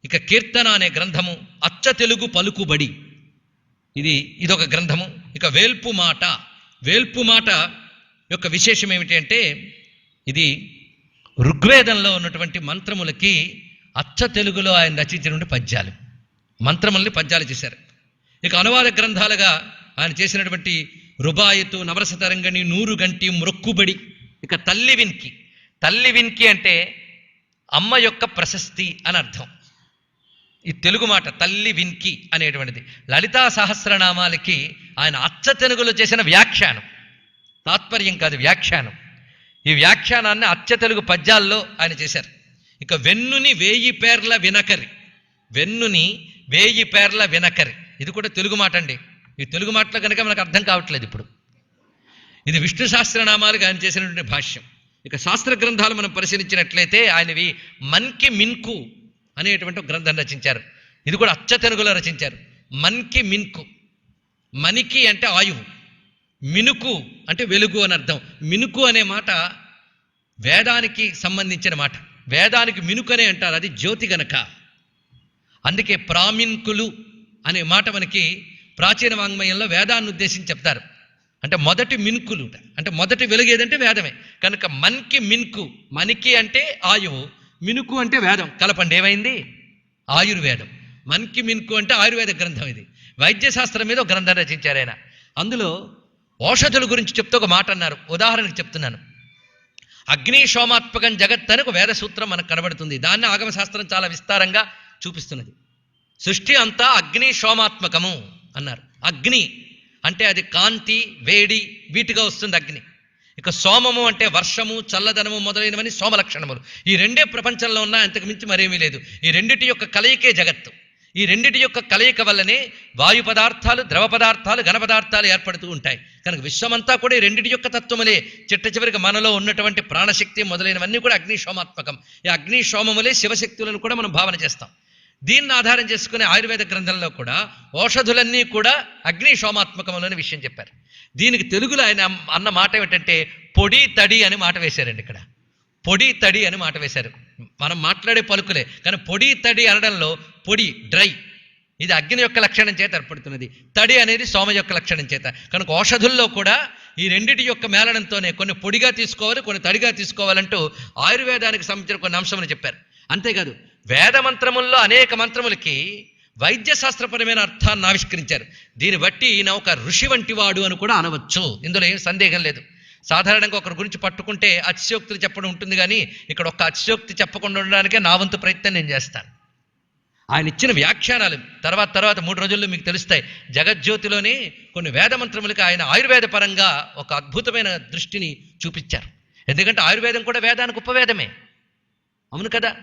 ఇక కీర్తన అనే గ్రంథము, అచ్చ తెలుగు పలుకుబడి ఇదొక గ్రంథము. ఇక వేల్పు మాట యొక్క విశేషం ఏమిటి అంటే ఇది ఋగ్వేదంలో ఉన్నటువంటి మంత్రములకి అచ్చ తెలుగులో ఆయన రచించినటువంటి పద్యాలు, మంత్రముల్ని పద్యాలు చేశారు. ఇక అనువాద గ్రంథాలుగా ఆయన చేసినటువంటి రుబాయితు, నవరస తరంగిణి, నూరు గంటి, మ్రొక్కుబడి. ఇక తల్లి విన్కి అంటే అమ్మ యొక్క ప్రశస్తి అని అర్థం. ఈ తెలుగు మాట తల్లి విన్కి అనేటువంటిది. లలితా సహస్రనామాలకి ఆయన అచ్చ తెలుగులో చేసిన వ్యాఖ్యానం, తాత్పర్యం కాదు వ్యాఖ్యానం. ఈ వ్యాఖ్యానాన్ని అచ్చ తెలుగు పద్యాల్లో ఆయన చేశారు. ఇక వెన్నుని వేయి పేర్ల వినకరి, ఇది కూడా తెలుగు మాట అండి. ఈ తెలుగు మాటలో కనుక మనకు అర్థం కావట్లేదు ఇప్పుడు. ఇది విష్ణు సహస్రనామాలకు ఆయన చేసినటువంటి భాష్యం. ఇక శాస్త్ర గ్రంథాలు మనం పరిశీలించినట్లయితే ఆయనవి మన్కి మిన్కు అనేటువంటి ఒక గ్రంథం రచించారు. ఇది కూడా అచ్చ తెలుగులో రచించారు. మన్కి మిన్కు, మనికి అంటే ఆయువు, మినుకు అంటే వెలుగు అని అర్థం. మినుకు అనే మాట వేదానికి సంబంధించిన మాట. వేదానికి మినుకనే అంటారు, అది జ్యోతి గనక. అందుకే ప్రామిన్కులు అనే మాట మనకి ప్రాచీన వాంగ్మయంలో వేదాన్ని ఉద్దేశించి చెప్తారు. అంటే మొదటి మిన్కులు అంటే మొదటి వెలుగు ఏదంటే వేదమే కనుక మన్కి మిన్కు, మనికి అంటే ఆయువు, మినుకు అంటే వేదం. కలపండి ఏమైంది? ఆయుర్వేదం. మన్కి మిన్కు అంటే ఆయుర్వేద గ్రంథం. ఇది వైద్యశాస్త్రం మీద ఒక గ్రంథం రచించారు ఆయన. అందులో ఔషధుల గురించి చెప్తూ ఒక మాట అన్నారు. ఉదాహరణకు చెప్తున్నాను. అగ్ని సోమాత్మకం జగత్ అని ఒక వేద సూత్రం మనకు కనబడుతుంది. దాన్ని ఆగమశాస్త్రం చాలా విస్తారంగా చూపిస్తున్నది. సృష్టి అంతా అగ్ని సోమాత్మకము అన్నారు. అగ్ని అంటే అది కాంతి, వేడి వీటిగా వస్తుంది అగ్ని. ఇక సోమము అంటే వర్షము, చల్లదనము మొదలైనవని సోమలక్షణములు. ఈ రెండే ప్రపంచంలో ఉన్నా, అంతకు మించి మరేమీ లేదు. ఈ రెండిటి యొక్క కలయికే జగత్తు. ఈ రెండిటి యొక్క కలయిక వల్లనే వాయు పదార్థాలు, ద్రవ పదార్థాలు, ఘన పదార్థాలు ఏర్పడుతూ ఉంటాయి. కనుక విశ్వమంతా కూడా ఈ రెండిటి యొక్క తత్వములే. చిట్ట చివరికి మనలో ఉన్నటువంటి ప్రాణశక్తి మొదలైనవన్నీ కూడా అగ్ని సోమాత్మకం. ఈ అగ్ని సోమములే శివశక్తులను కూడా మనం భావన చేస్తాం. దీన్ని ఆధారం చేసుకునే ఆయుర్వేద గ్రంథంలో కూడా ఔషధులన్నీ కూడా అగ్ని సోమాత్మకములని విషయం చెప్పారు. దీనికి తెలుగులో ఆయన అన్న మాట ఏమిటంటే పొడి తడి అని మాట వేశారండి. ఇక్కడ పొడి తడి అని మాట వేశారు. మనం మాట్లాడే పలుకులే, కానీ పొడి తడి అనడంలో పొడి డ్రై, ఇది అగ్ని యొక్క లక్షణం చేత ఏర్పడుతున్నది. తడి అనేది సోమ యొక్క లక్షణం చేత. కనుక ఔషధుల్లో కూడా ఈ రెండిటి యొక్క మేళనంతోనే కొన్ని పొడిగా తీసుకోవాలి, కొన్ని తడిగా తీసుకోవాలంటూ ఆయుర్వేదానికి సంబంధించిన కొన్ని అంశములు చెప్పారు. అంతేకాదు వేద మంత్రముల్లో అనేక మంత్రములకి వైద్య శాస్త్రపరమైన అర్థాన్ని ఆవిష్కరించారు. దీన్ని బట్టి ఈయన ఒక ఋషి వంటి వాడు అని కూడా అనవచ్చు. ఇందులో ఏం సందేహం లేదు. సాధారణంగా ఒకరి గురించి పట్టుకుంటే అతిశయోక్తులు చెప్పడం ఉంటుంది, కానీ ఇక్కడ ఒక్క అతిశయోక్తి చెప్పకుండా ఉండడానికే నా వంతు ప్రయత్నం నేను చేస్తాను. ఆయన ఇచ్చిన వ్యాఖ్యానాలు తర్వాత 3 రోజుల్లో మీకు తెలుస్తాయి. జగజ్యోతిలోనే కొన్ని వేద మంత్రములకి ఆయన ఆయుర్వేద పరంగా ఒక అద్భుతమైన దృష్టిని చూపించారు. ఎందుకంటే ఆయుర్వేదం కూడా వేదానికి ఉపవేదమే, అవును కదా.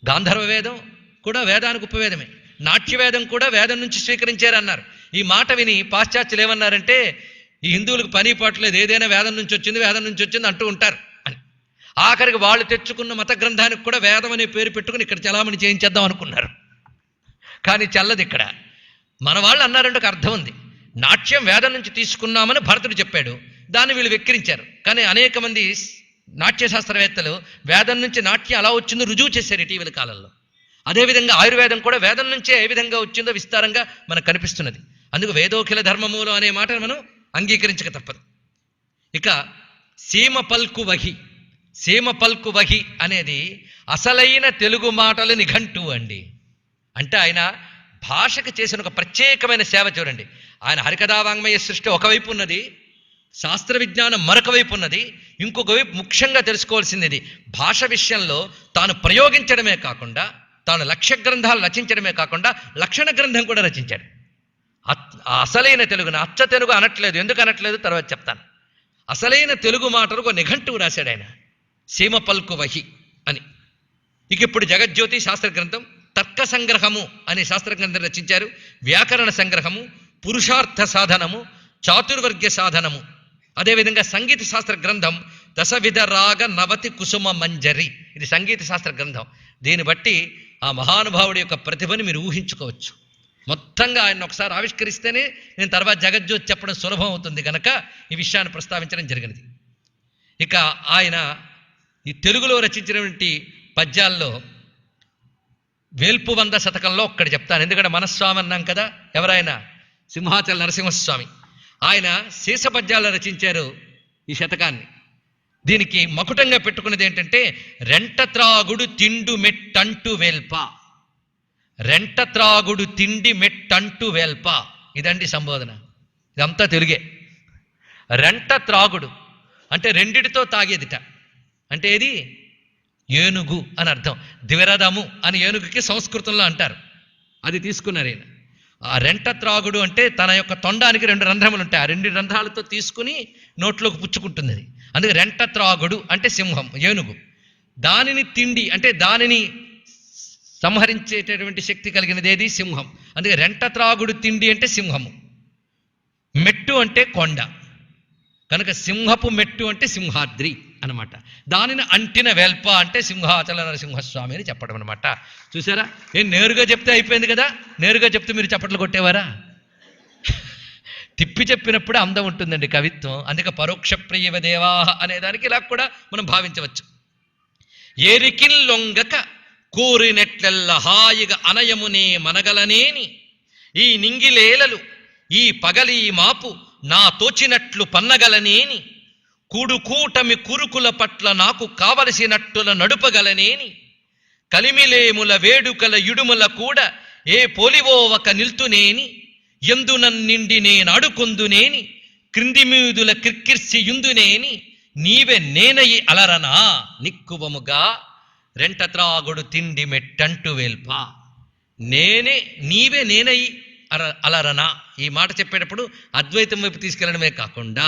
గాంధర్వ వేదం కూడా వేదానికి ఉపవేదమే. నాట్యవేదం కూడా వేదం నుంచి స్వీకరించారన్నారు. ఈ మాట విని పాశ్చాత్యులు ఏమన్నారంటే ఈ హిందువులకు పని పాటలేదు, ఏదైనా వేదం నుంచి వచ్చింది అంటూ ఉంటారు అని. ఆఖరికి వాళ్ళు తెచ్చుకున్న మత గ్రంథానికి కూడా వేదం అనే పేరు పెట్టుకుని ఇక్కడ చలామణి చేయించేద్దాం అనుకున్నారు. కానీ చల్లదు. ఇక్కడ మన వాళ్ళు అన్నారంటే ఒక అర్థం ఉంది. నాట్యం వేదం నుంచి తీసుకున్నామని భరతుడు చెప్పాడు, దాన్ని వీళ్ళు వెక్కిరించారు. కానీ అనేక మంది నాట్యశాస్త్రవేత్తలు వేదం నుంచి నాట్యం అలా వచ్చిందో రుజువు చేశారు ఇటీవల కాలంలో. అదేవిధంగా ఆయుర్వేదం కూడా వేదం నుంచే ఏ విధంగా వచ్చిందో విస్తారంగా మనకు కనిపిస్తున్నది. అందుకు వేదోఖిల ధర్మమూలం అనే మాటను మనం అంగీకరించక తప్పదు. ఇక సీమ పల్కు వహి అనేది అసలైన తెలుగు మాటల నిఘంటువు అండి. అంటే ఆయన భాషకు చేసిన ఒక ప్రత్యేకమైన సేవ చూడండి. ఆయన హరికథా వాంగ్మయ సృష్టి ఒకవైపు ఉన్నది, శాస్త్ర విజ్ఞానం మరొక వైపు ఉన్నది. ఇంకొక వైపు ముఖ్యంగా తెలుసుకోవాల్సింది భాష విషయంలో తాను ప్రయోగించడమే కాకుండా, తాను లక్ష్య గ్రంథాలు రచించడమే కాకుండా లక్షణ గ్రంథం కూడా రచించాడు. అసలైన తెలుగుని అచ్చ తెలుగు అనట్లేదు. ఎందుకు అనట్లేదు తర్వాత చెప్తాను. అసలైన తెలుగు మాటలు ఒక నిఘంటువు రాశాడు ఆయన, సీమ పల్కు వహి అని. ఇక ఇప్పుడు జగజ్యోతి శాస్త్ర గ్రంథం, తర్క సంగ్రహము అనే శాస్త్ర గ్రంథం రచించారు. వ్యాకరణ సంగ్రహము, పురుషార్థ సాధనము, చాతుర్వర్గ్య సాధనము. అదేవిధంగా సంగీత శాస్త్ర గ్రంథం దశవిధ రాగ నవతి కుసుమ మంజరి, ఇది సంగీత శాస్త్ర గ్రంథం. దీన్ని బట్టి ఆ మహానుభావుడి యొక్క ప్రతిభని మీరు ఊహించుకోవచ్చు. మొత్తంగా ఆయన ఒకసారి ఆవిష్కరిస్తేనే నేను తర్వాత జగజ్యోతి చెప్పడం సులభం అవుతుంది కనుక ఈ విషయాన్ని ప్రస్తావించడం జరిగినది. ఇక ఆయన ఈ తెలుగులో రచించినటువంటి పద్యాల్లో వేల్పు వంద శతకంలో ఒక్కటి చెప్తాను. ఎందుకంటే మనస్వామి అన్నాం కదా, ఎవరైనా సింహాచల నరసింహస్వామి, ఆయన శేష పద్యాల్లో రచించారు ఈ శతకాన్ని. దీనికి మకుటంగా పెట్టుకున్నది ఏంటంటే రెంట త్రాగుడు తిండు మెట్టంటు వేల్ప, రెంట త్రాగుడు తిండి మెట్టంటు వేల్ప, ఇదండి సంబోధన. ఇదంతా తెలుగే. రెంట త్రాగుడు అంటే రెండిటితో తాగేదిట, అంటే ఏది ఏనుగు అని అర్థం. దివరదము అని ఏనుగుకి సంస్కృతంలో అంటారు, అది తీసుకున్నారు ఈయన. ఆ రెంట త్రాగుడు అంటే తన యొక్క తొండానికి 2 రంధ్రములు ఉంటాయి, ఆ 2 రంధ్రాలతో తీసుకుని నోట్లోకి పుచ్చుకుంటుంది అది. అందుకే రెంట త్రాగుడు అంటే సింహం, ఏనుగు. దానిని తిండి అంటే దానిని సంహరించేటటువంటి శక్తి కలిగినది ఏది, సింహం. అందుకే రెంట త్రాగుడు తిండి అంటే సింహము. మెట్టు అంటే కొండ కనుక సింహపు మెట్టు అంటే సింహాద్రి అనమాట. దానిని అంటిన వేల్ప అంటే సింహాచల నరసింహస్వామి అని చెప్పడం అనమాట. చూసారా, ఏం నేరుగా చెప్తే అయిపోయింది కదా. నేరుగా చెప్తే మీరు చప్పట్లు కొట్టేవారా? తిప్పి చెప్పినప్పుడు అందం ఉంటుందండి కవిత్వం. అందుకే పరోక్ష ప్రియవ దేవా అనే దానికి ఇలా కూడా మనం భావించవచ్చు. ఏరికిల్ లొంగక కోరినట్లెల్ల హాయిగా అనయమునే మనగలనేని ఈ నింగిలేలలు ఈ పగలి మాపు నా తోచినట్లు పన్నగలనేని కూటమి కురుకుల పట్ల నాకు కావలసినట్టుల నడుపగలనేని కలిమిలేముల వేడుకల ఇడుముల కూడా ఏ పోలివో ఒక నిల్తునేని ఎందునన్నిండి నేనాడుకొందునేని క్రింది మీదుల కిర్కిర్సి యుందునేని నీవే నేనయి అలరనా నిక్కువముగా రెంట త్రాగుడు తిండి మెట్టంటు వేల్ప. నీవే నేనయి అలరనా. ఈ మాట చెప్పేటప్పుడు అద్వైతం వైపు తీసుకెళ్లడమే కాకుండా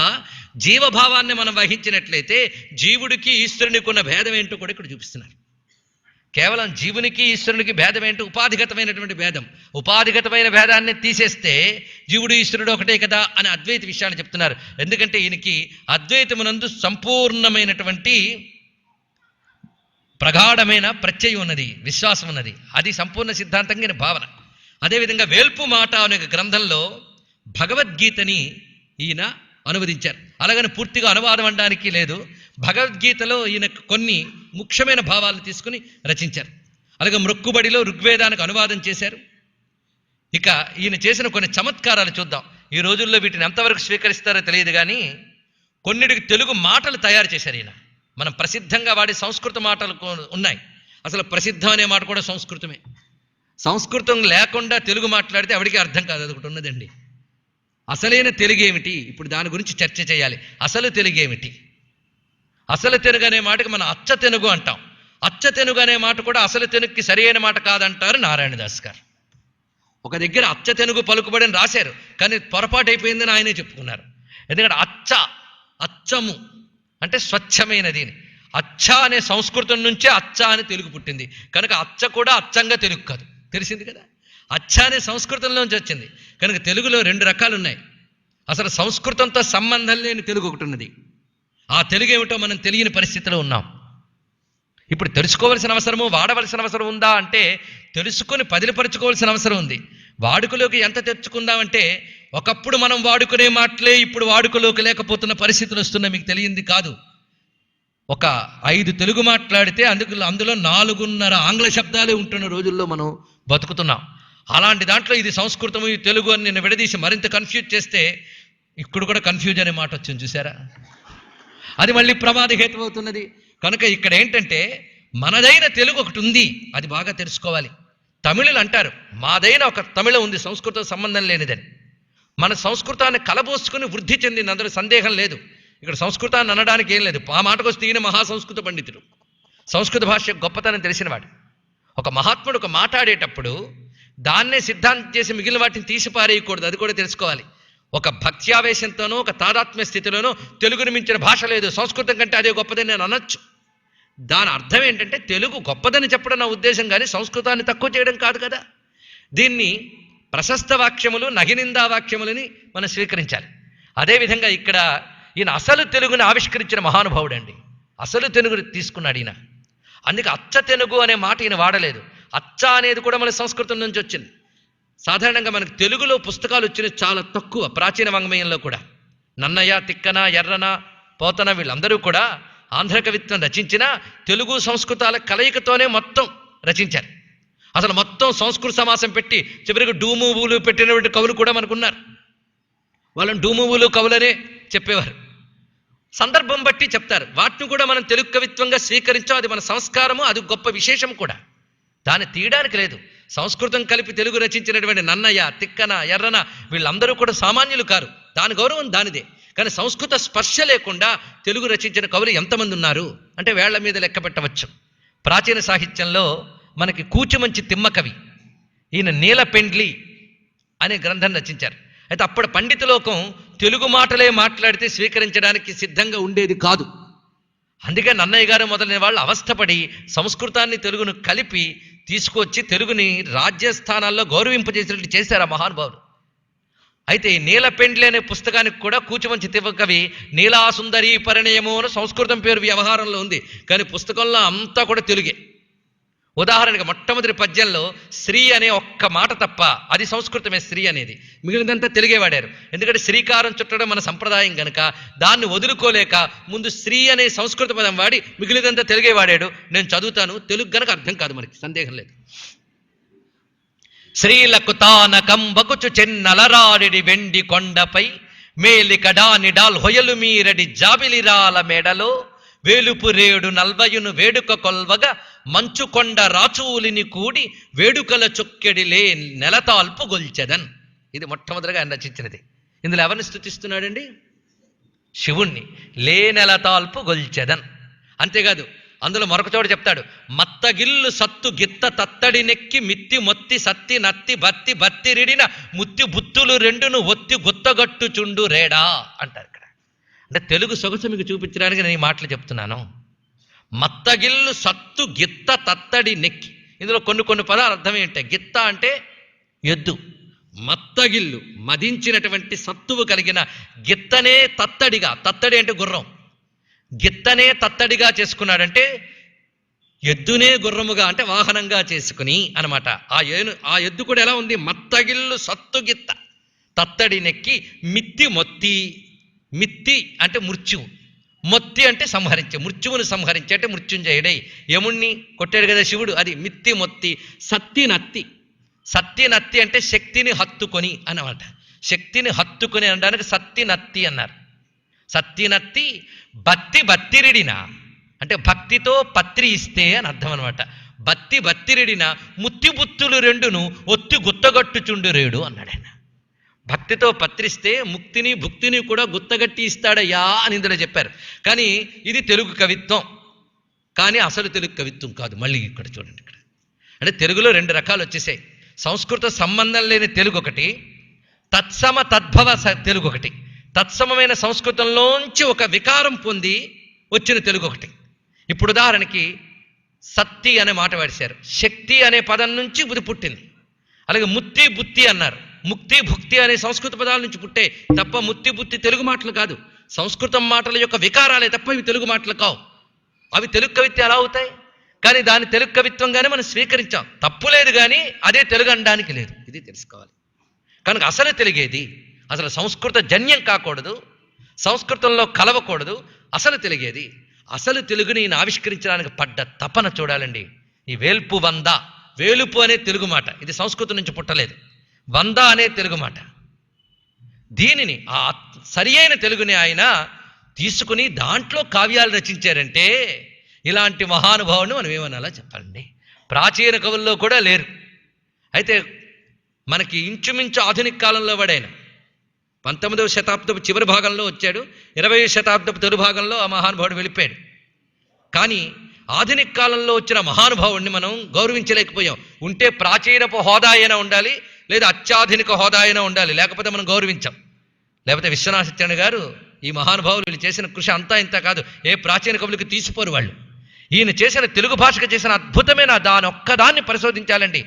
జీవభావాన్ని మనం వహించినట్లయితే జీవుడికి ఈశ్వరునికి ఉన్న భేదం ఏంటో కూడా ఇక్కడ చూపిస్తున్నారు. కేవలం జీవునికి ఈశ్వరునికి భేదం ఏంటో ఉపాధిగతమైనటువంటి భేదం. ఉపాధిగతమైన భేదాన్ని తీసేస్తే జీవుడు ఈశ్వరుడు ఒకటే కదా అని అద్వైత విషయాన్ని చెప్తున్నారు. ఎందుకంటే ఈయనకి అద్వైతమునందు సంపూర్ణమైనటువంటి ప్రగాఢమైన ప్రత్యయం ఉన్నది, విశ్వాసం ఉన్నది. అది సంపూర్ణ సిద్ధాంతంగా ఈయన భావన. అదేవిధంగా వేల్పు మాట అనే గ్రంథంలో భగవద్గీతని ఈయన అనువదించారు. అలాగని పూర్తిగా అనువాదం అనడానికి లేదు. భగవద్గీతలో ఈయన కొన్ని ముఖ్యమైన భావాలను తీసుకుని రచించారు. అలాగే మొక్కుబడిలో ఋగ్వేదానికి అనువాదం చేశారు. ఇక ఈయన చేసిన కొన్ని చమత్కారాలు చూద్దాం. ఈ రోజుల్లో వీటిని ఎంతవరకు స్వీకరిస్తారో తెలియదు కానీ కొన్నిటికి తెలుగు మాటలు తయారు చేశారు ఈయన. మనం ప్రసిద్ధంగా వాడే సంస్కృత మాటలు ఉన్నాయి. అసలు ప్రసిద్ధం అనే మాట కూడా సంస్కృతమే. సంస్కృతం లేకుండా తెలుగు మాట్లాడితే ఎవరికి అర్థం కాదు, అది ఒకటి ఉన్నదండి. అసలైన తెలుగు ఏమిటి, ఇప్పుడు దాని గురించి చర్చ చేయాలి. అసలు తెలుగు ఏమిటి? అసలు తెలుగు అనే మాటకి మనం అచ్చ తెలుగు అంటాం. అచ్చ తెలుగు అనే మాట కూడా అసలు తెలుగుకి సరైన మాట కాదంటారు నారాయణదాస్ గారు. ఒక దగ్గర అచ్చ తెలుగు పలుకుబడిని రాశారు, కానీ పొరపాటు అయిపోయిందని ఆయనే చెప్పుకున్నారు. ఎందుకంటే అచ్చము అంటే స్వచ్ఛమైనది. అచ్చ అనే సంస్కృతం నుంచే అచ్చ అని తెలుగు పుట్టింది కనుక అచ్చ కూడా అచ్చంగా తెలుగు కాదు, తెలిసింది కదా. అచ్చ అనే సంస్కృతంలోంచి వచ్చింది కనుక తెలుగులో 2 రకాలు ఉన్నాయి. అసలు సంస్కృతంతో సంబంధం లేని తెలుగు ఒకటి ఉన్నది. ఆ తెలుగు ఏమిటో మనం తెలియని పరిస్థితిలో ఉన్నాం. ఇప్పుడు తెలుసుకోవాల్సిన అవసరము, వాడవలసిన అవసరం ఉందా అంటే తెలుసుకొని పదిలిపరుచుకోవాల్సిన అవసరం ఉంది. వాడుకలోకి ఎంత తెచ్చుకుందామంటే ఒకప్పుడు మనం వాడుకునే మాటలే ఇప్పుడు వాడుకలోకి లేకపోతున్న పరిస్థితులు వస్తున్నాయి. మీకు తెలియంది కాదు. ఒక 5 తెలుగు మాట్లాడితే అందులో 4.5 ఆంగ్ల శబ్దాలే ఉంటున్న రోజుల్లో మనం బతుకుతున్నాం. అలాంటి దాంట్లో ఇది సంస్కృతము ఈ తెలుగు అని నేను విడదీసి మరింత కన్ఫ్యూజ్ చేస్తే ఇక్కడ కూడా కన్ఫ్యూజ్ అనే మాట వచ్చింది చూసారా. అది మళ్ళీ ప్రమాదహేతు అవుతున్నది. కనుక ఇక్కడ ఏంటంటే మనదైన తెలుగు ఒకటి ఉంది, అది బాగా తెలుసుకోవాలి. తమిళులు అంటారు మాదైన ఒక తమిళం ఉంది, సంస్కృతం సంబంధం లేనిదని. మన సంస్కృతాన్ని కలబోసుకుని వృద్ధి చెందింది, అందులో సందేహం లేదు. ఇక్కడ సంస్కృతాన్ని అనడానికి ఏం లేదు. ఆ మాటకు వస్తే ఈయన మహాసంస్కృత పండితుడు, సంస్కృత భాష గొప్పతనం తెలిసినవాడు. ఒక మహాత్ముడు ఒక మాట్లాడేటప్పుడు దాన్నే సిద్ధాంతం చేసి మిగిలిన వాటిని తీసి పారేయకూడదు, అది కూడా తెలుసుకోవాలి. ఒక భక్త్యావేశంతోనో ఒక తాదాత్మ్య స్థితిలోనో తెలుగుని మించిన భాష లేదు, సంస్కృతం కంటే అదే గొప్పదని నేను అనొచ్చు. దాని అర్థం ఏంటంటే తెలుగు గొప్పదని చెప్పడం నా ఉద్దేశం, కానీ సంస్కృతాన్ని తక్కువ చేయడం కాదు కదా. దీన్ని ప్రశస్త వాక్యములు నగినిందా వాక్యములని మనం స్వీకరించాలి. అదేవిధంగా ఇక్కడ ఈయన అసలు తెలుగుని ఆవిష్కరించిన మహానుభావుడు అండి. అసలు తెలుగుని తీసుకున్నాడు ఈయన. అందుకే అచ్చ తెలుగు అనే మాట ఈయన వాడలేదు. అచ్చ అనేది కూడా మన సంస్కృతం నుంచి వచ్చింది. సాధారణంగా మనకు తెలుగులో పుస్తకాలు వచ్చినవి చాలా తక్కువ, ప్రాచీన వాంగ్మయంలో కూడా. నన్నయ్య, తిక్కన, ఎర్రన, పోతన వీళ్ళందరూ కూడా ఆంధ్ర కవిత్వం రచించిన తెలుగు సంస్కృతాల కలయికతోనే మొత్తం రచించారు. అసలు మొత్తం సంస్కృత సమాసం పెట్టి చివరికి డూమువులు పెట్టినటువంటి కవులు కూడా మనకున్నారు. వాళ్ళని డూమువులు కవులనే చెప్పేవారు. సందర్భం బట్టి చెప్తారు. వాటిని కూడా మనం తెలుగు కవిత్వంగా స్వీకరించాం. అది మన సంస్కారము, అది గొప్ప విశేషం కూడా. దాన్ని తీయడానికి లేదు. సంస్కృతం కలిపి తెలుగు రచించినటువంటి నన్నయ్య, తిక్కన, ఎర్రన వీళ్ళందరూ కూడా సామాన్యులు కారు. దాని గౌరవం దానిదే. కానీ సంస్కృత స్పర్శ లేకుండా తెలుగు రచించిన కవులు ఎంతమంది ఉన్నారు అంటే వేళ్ల మీద లెక్క పెట్టవచ్చు. ప్రాచీన సాహిత్యంలో మనకి కూచిమంచి తిమ్మకవి, ఈయన నీలపెండ్లి అనే గ్రంథం రచించారు. అయితే అప్పుడు పండిత లోకం తెలుగు మాటలే మాట్లాడితే స్వీకరించడానికి సిద్ధంగా ఉండేది కాదు. అందుకే నన్నయ్య గారు మొదలైన వాళ్ళు అవస్థపడి సంస్కృతాన్ని తెలుగును కలిపి తీసుకొచ్చి తెలుగుని రాజ్యస్థానాల్లో గౌరవింపజేసినట్టు చేశారు ఆ మహానుభావులు. అయితే నీలపెండ్లి అనే పుస్తకానికి కూడా కూచిమంచి తిమ్మకవి నీలాసుందరీ పరిణయము అని సంస్కృతం పేరు వ్యవహారంలో ఉంది, కానీ పుస్తకంలో అంతా కూడా తెలుగే. ఉదాహరణకి మొట్టమొదటి పద్యంలో శ్రీ అనే ఒక్క మాట తప్ప అది సంస్కృతమే, శ్రీ అనేది. మిగిలినంతా తెలుగే వాడారు. ఎందుకంటే శ్రీకారం చుట్టడం మన సంప్రదాయం కనుక దాన్ని వదులుకోలేక ముందు శ్రీ అనే సంస్కృత పదం వాడి మిగిలినంతా తెలుగే వాడాడు. నేను చదువుతాను, తెలుగు గనక అర్థం కాదు మనకి, సందేహం లేదు. శ్రీలకు తానకంబకుచు చెన్నలరాడి వెండి కొండపై మేలికడాని డాల్ హొయలు మీరడి జాబిలిరాల మెడలో వేలుపు రేడు నల్వయును వేడుక కొల్వగా మంచుకొండ రాచూలిని కూడి వేడుకల చొక్కెడిలే నెలతాల్పు గొల్చెదన్. ఇది మొట్టమొదటిగా ఆయన రచించినది. ఇందులో ఎవరిని స్తుతిస్తున్నాడండి? శివుణ్ణి. లే నెలతాల్పు గొల్చెదన్. అంతేకాదు అందులో మరొక చోట చెప్తాడు, మత్తగిల్లు సత్తు గిత్త తత్తడి నెక్కి మిత్తి మొత్తి సత్తి నత్తి బత్తి బత్తిరిడిన ముత్తి బుత్తులు రెండును ఒత్తి గుత్తగట్టు చుండు రేడా అంటారు. ఇక్కడ అంటే తెలుగు సొగసు మీకు చూపించడానికి నేను ఈ మాటలు చెప్తున్నాను. మత్తగిల్లు సత్తు గిత్త తత్తడి నెక్కి, ఇందులో కొన్ని పదాలు అర్థం ఏంటంటే, గిత్త అంటే ఎద్దు, మత్తగిల్లు మదించినటువంటి సత్తువు కలిగిన గిత్తనే తత్తడిగా, తత్తడి అంటే గుర్రం, గిత్తనే తత్తడిగా చేసుకున్నాడంటే ఎద్దునే గుర్రముగా అంటే వాహనంగా చేసుకుని అనమాట. ఆ ఎద్దు కూడా ఎలా ఉంది? మత్తగిల్లు సత్తు గిత్త తత్తడి నెక్కి మిత్తి మొత్తి, మిత్తి అంటే మృత్యువు, మొత్తి అంటే సంహరించే, మృత్యువును సంహరించే అంటే మృత్యుంజయుడై యముణ్ణి కొట్టాడు కదా శివుడు, అది మిత్తి మొత్తి. సత్తి నత్తి, సత్తి నత్తి అంటే శక్తిని హత్తుకొని అన్నమాట. శక్తిని హత్తుకొని అనడానికి సత్తి నత్తి అన్నారు. సత్తి నత్తి బత్తి బత్తిరిడిన అంటే భక్తితో పత్రి ఇస్తే అని అర్థం అనమాట. బత్తి బత్తిరిడిన ముత్తి బుత్తులు రెండును ఒత్తి గుత్తగట్టుచుండు రేడు అన్నాడు ఆయన. భక్తితో పత్రిస్తే ముక్తిని భుక్తిని కూడా గుత్తగట్టి ఇస్తాడయ్యా అని ఇందులో చెప్పారు. కానీ ఇది తెలుగు కవిత్వం, కానీ అసలు తెలుగు కవిత్వం కాదు. మళ్ళీ ఇక్కడ చూడండి, ఇక్కడ అంటే తెలుగులో రెండు రకాలు వచ్చేసాయి. సంస్కృత సంబంధం లేని తెలుగు ఒకటి, తత్సమ తద్భవ తెలుగు ఒకటి. తత్సమమైన సంస్కృతంలోంచి ఒక వికారం పొంది వచ్చిన తెలుగు ఒకటి. ఇప్పుడు ఉదాహరణకి సత్తి అనే మాట వాడిశారు, శక్తి అనే పదం నుంచి ఇది పుట్టింది. అలాగే ముత్తి బుత్తి అన్నారు, ముక్తి భుక్తి అనే సంస్కృత పదాల నుంచి పుట్టే తప్ప ముత్తి బుత్తి తెలుగు మాటలు కాదు. సంస్కృతం మాటల యొక్క వికారాలే తప్ప ఇవి తెలుగు మాటలు కావు. అవి తెలుగు కవిత్వం ఎలా అవుతాయి? కానీ దాని తెలుగు కవిత్వంగానే మనం స్వీకరించాం, తప్పు లేదు, కానీ అదే తెలుగు అనడానికి లేదు. ఇది తెలుసుకోవాలి. కనుక అసలు తెలుగేది, అసలు సంస్కృత జన్యం కాకూడదు, సంస్కృతంలో కలవకూడదు, అసలు తెలుగేది. అసలు తెలుగుని ఆవిష్కరించడానికి పడ్డ తపన చూడాలండి. ఈ వేల్పు వంద, వేలుపు అనే తెలుగు మాట ఇది సంస్కృతం నుంచి పుట్టలేదు, వంద అనే తెలుగు మాట. దీనిని ఆ సరి అయిన తెలుగుని ఆయన తీసుకుని దాంట్లో కావ్యాలు రచించారంటే ఇలాంటి మహానుభావుని మనం ఏమనాలా చెప్పండి. ప్రాచీన కవుల్లో కూడా లేరు. అయితే మనకి ఇంచుమించు ఆధునిక కాలంలో వాడైన 19వ శతాబ్దపు చివరి భాగంలో వచ్చాడు, 20వ శతాబ్దపు తొలి భాగంలో ఆ మహానుభావుడు వెళ్ళిపోయాడు. కానీ ఆధునిక కాలంలో వచ్చిన మహానుభావుడిని మనం గౌరవించలేకపోయాం. ఉంటే ప్రాచీనపు హోదా అయినా ఉండాలి, లేదా అత్యాధునిక హోదా అయినా ఉండాలి, లేకపోతే మనం గౌరవించాం. లేకపోతే విశ్వనాథ సత్యనారాయణ గారు ఈ మహానుభావులు వీళ్ళు చేసిన కృషి అంతా ఇంత కాదు, ఏ ప్రాచీన కవులకి తీసిపోరు వాళ్ళు. ఈయన చేసిన తెలుగు భాషకు చేసిన అద్భుతమైన దాని ఒక్కదాన్ని పరిశోధించాలండి.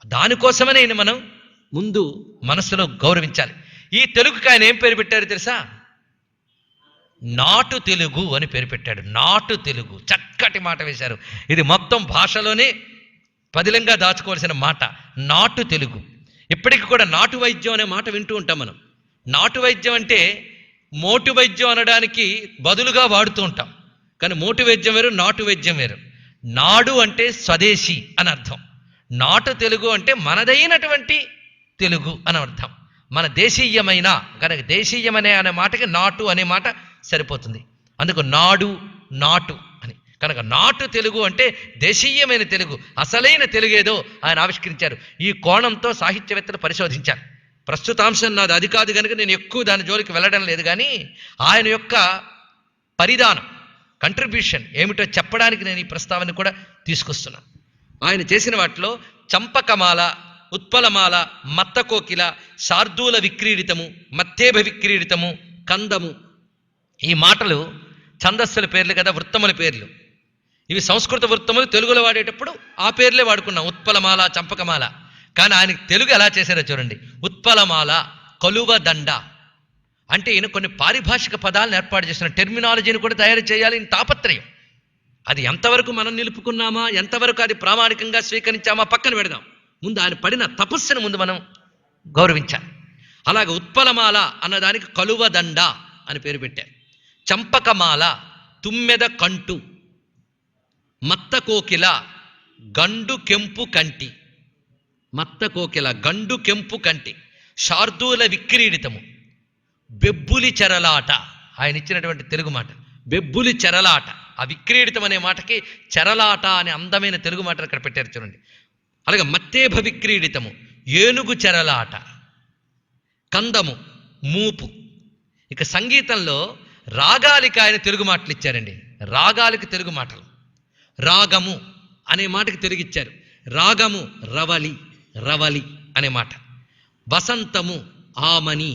దానికోసమనే ఈయన మనం ముందు మనస్సులో గౌరవించాలి. ఈ తెలుగుకి ఆయన ఏం పేరు పెట్టారు తెలుసా? నాటు తెలుగు అని పేరు పెట్టాడు. నాటు తెలుగు, చక్కటి మాట వేశారు. ఇది మొత్తం భాషలోనే పదిలంగా దాచుకోవాల్సిన మాట, నాటు తెలుగు. ఇప్పటికి కూడా నాటు వైద్యం అనే మాట వింటూ ఉంటాం మనం. నాటు వైద్యం అంటే మోటు వైద్యం అనడానికి బదులుగా వాడుతూ ఉంటాం. కానీ మోటు వైద్యం వేరు, నాటు వైద్యం వేరు. నాడు అంటే స్వదేశీ అని అర్థం, నాటు తెలుగు అంటే మనదైనటువంటి తెలుగు అని అర్థం. మన దేశీయమైన, కనుక దేశీయమనే అనే మాటకి నాటు అనే మాట సరిపోతుంది. అందుకు నాడు, నాటు అని. కనుక నాటు తెలుగు అంటే దేశీయమైన తెలుగు, అసలైన తెలుగు ఏదో ఆయన ఆవిష్కరించారు. ఈ కోణంతో సాహిత్యవేత్తలు పరిశోధించారు. ప్రస్తుతాంశం నాది అది కాదు కనుక నేను ఎక్కువ దాని జోలికి వెళ్ళడం లేదు. కానీ ఆయన యొక్క పరిధానం, కంట్రిబ్యూషన్ ఏమిటో చెప్పడానికి నేను ఈ ప్రస్తావన కూడా తీసుకొస్తున్నాను. ఆయన చేసిన వాటిలో చంపకమాల, ఉత్పలమాల, మత్తకోకిల, శార్దూల విక్రీడితము, మత్తేభ విక్రీడితము, కందము, ఈ మాటలు ఛందస్సుల పేర్లు కదా, వృత్తముల పేర్లు. ఇవి సంస్కృత వృత్తములు, తెలుగులో వాడేటప్పుడు ఆ పేర్లే వాడుకున్నాం, ఉత్పలమాల, చంపకమాల. కానీ ఆయనకి తెలుగు ఎలా చేశారో చూడండి. ఉత్పలమాల, కలువ దండ అంటే ఈయన కొన్ని పారిభాషిక పదాలను ఏర్పాటు చేసిన, టెర్మినాలజీని కూడా తయారు చేయాలి ఈయన తాపత్రయం. అది ఎంతవరకు మనం నిలుపుకున్నామా, ఎంతవరకు అది ప్రామాణికంగా స్వీకరించామా పక్కన పెడదాం. ముందు ఆయన పడిన తపస్సును ముందు మనం గౌరవించాలి. అలాగే ఉత్పలమాల అన్నదానికి కలువ దండ అని పేరు పెట్టారు. చంపకమాల, తుమ్మెద కంటు, మత్త కోకిల, గండు కెంపు కంటి. మత్త కోకిల, గండు కెంపు కంటి. శార్దూల విక్రీడితము, బెబ్బులి చెరలాట. ఆయన ఇచ్చినటువంటి తెలుగు మాట బెబ్బులి చెరలాట. ఆ విక్రీడితం అనే మాటకి చెరలాట అనే అందమైన తెలుగు మాట అక్కడ పెట్టారు చూడండి. అలాగే మత్తేభ విక్రీడితము, ఏనుగు చెరలాట. కందము, మూపు. ఇక సంగీతంలో రాగాలికి ఆయన తెలుగు మాటలు ఇచ్చారండి. రాగాలకి తెలుగు మాటలు. రాగము అనే మాటకి తెలుగు ఇచ్చారు. రాగము రవలి, రవలి అనే మాట. వసంతము, ఆమని.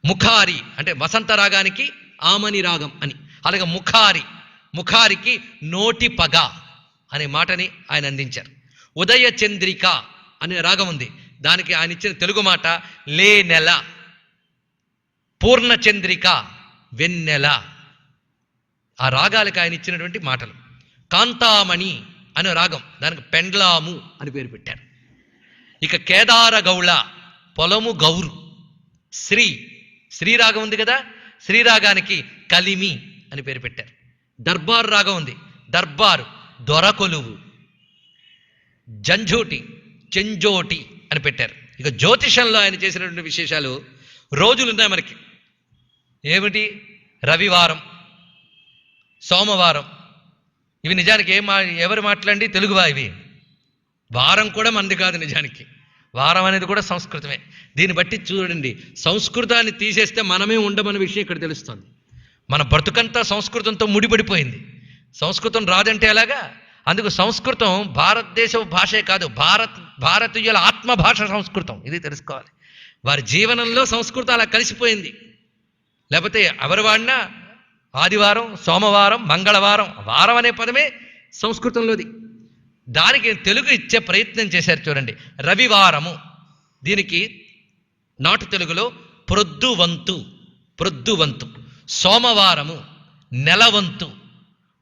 ముఖారి అంటే వసంత రాగానికి ఆమని రాగం అని. అలాగే ముఖారి, ముఖారికి నోటి పగ అనే మాటని ఆయన అందించారు. ఉదయ చంద్రిక అనే రాగం ఉంది, దానికి ఆయన ఇచ్చిన తెలుగు మాట లే నెల. పూర్ణ చంద్రిక, వెన్నెల. ఆ రాగాలకు ఆయన ఇచ్చినటువంటి మాటలు. కాంతామణి అనే రాగం, దానికి పెండ్లాము అని పేరు పెట్టారు. ఇక కేదార గౌళ, పొలము గౌరు. శ్రీ, శ్రీరాగం ఉంది కదా, శ్రీరాగానికి కలిమి అని పేరు పెట్టారు. దర్బార్ రాగం ఉంది, దర్బారు దొరకొలువు. జంఝోటి, చెంజోటి అని పెట్టారు. ఇక జ్యోతిషంలో ఆయన చేసినటువంటి విశేషాలు రోజులు ఉన్నాయి మనకి. ఏమిటి? రవివారం, సోమవారం. ఇవి నిజానికి ఎవరు మాట్లాడండి? తెలుగువా ఇవి? వారం కూడా మనది కాదు నిజానికి. వారం అనేది కూడా సంస్కృతమే. దీన్ని బట్టి చూడండి, సంస్కృతాన్ని తీసేస్తే మనమే ఉండమన్న విషయం ఇక్కడ తెలుస్తుంది. మన బ్రతుకంతా సంస్కృతంతో ముడిపడిపోయింది. సంస్కృతం రాదంటే ఎలాగా? అందుకు సంస్కృతం భారతదేశ భాషే కాదు, భారతీయుల ఆత్మభాష సంస్కృతం. ఇది తెలుసుకోవాలి. వారి జీవనంలో సంస్కృతం అలా కలిసిపోయింది. లేకపోతే ఎవరు వాడినా ఆదివారం, సోమవారం, మంగళవారం, వారం అనే పదమే సంస్కృతంలోది. దానికి తెలుగు ఇచ్చే ప్రయత్నం చేశారు చూడండి. రవివారము, దీనికి నాటు తెలుగులో ప్రొద్దువంతు, ప్రొద్దువంతు. సోమవారము నెలవంతు,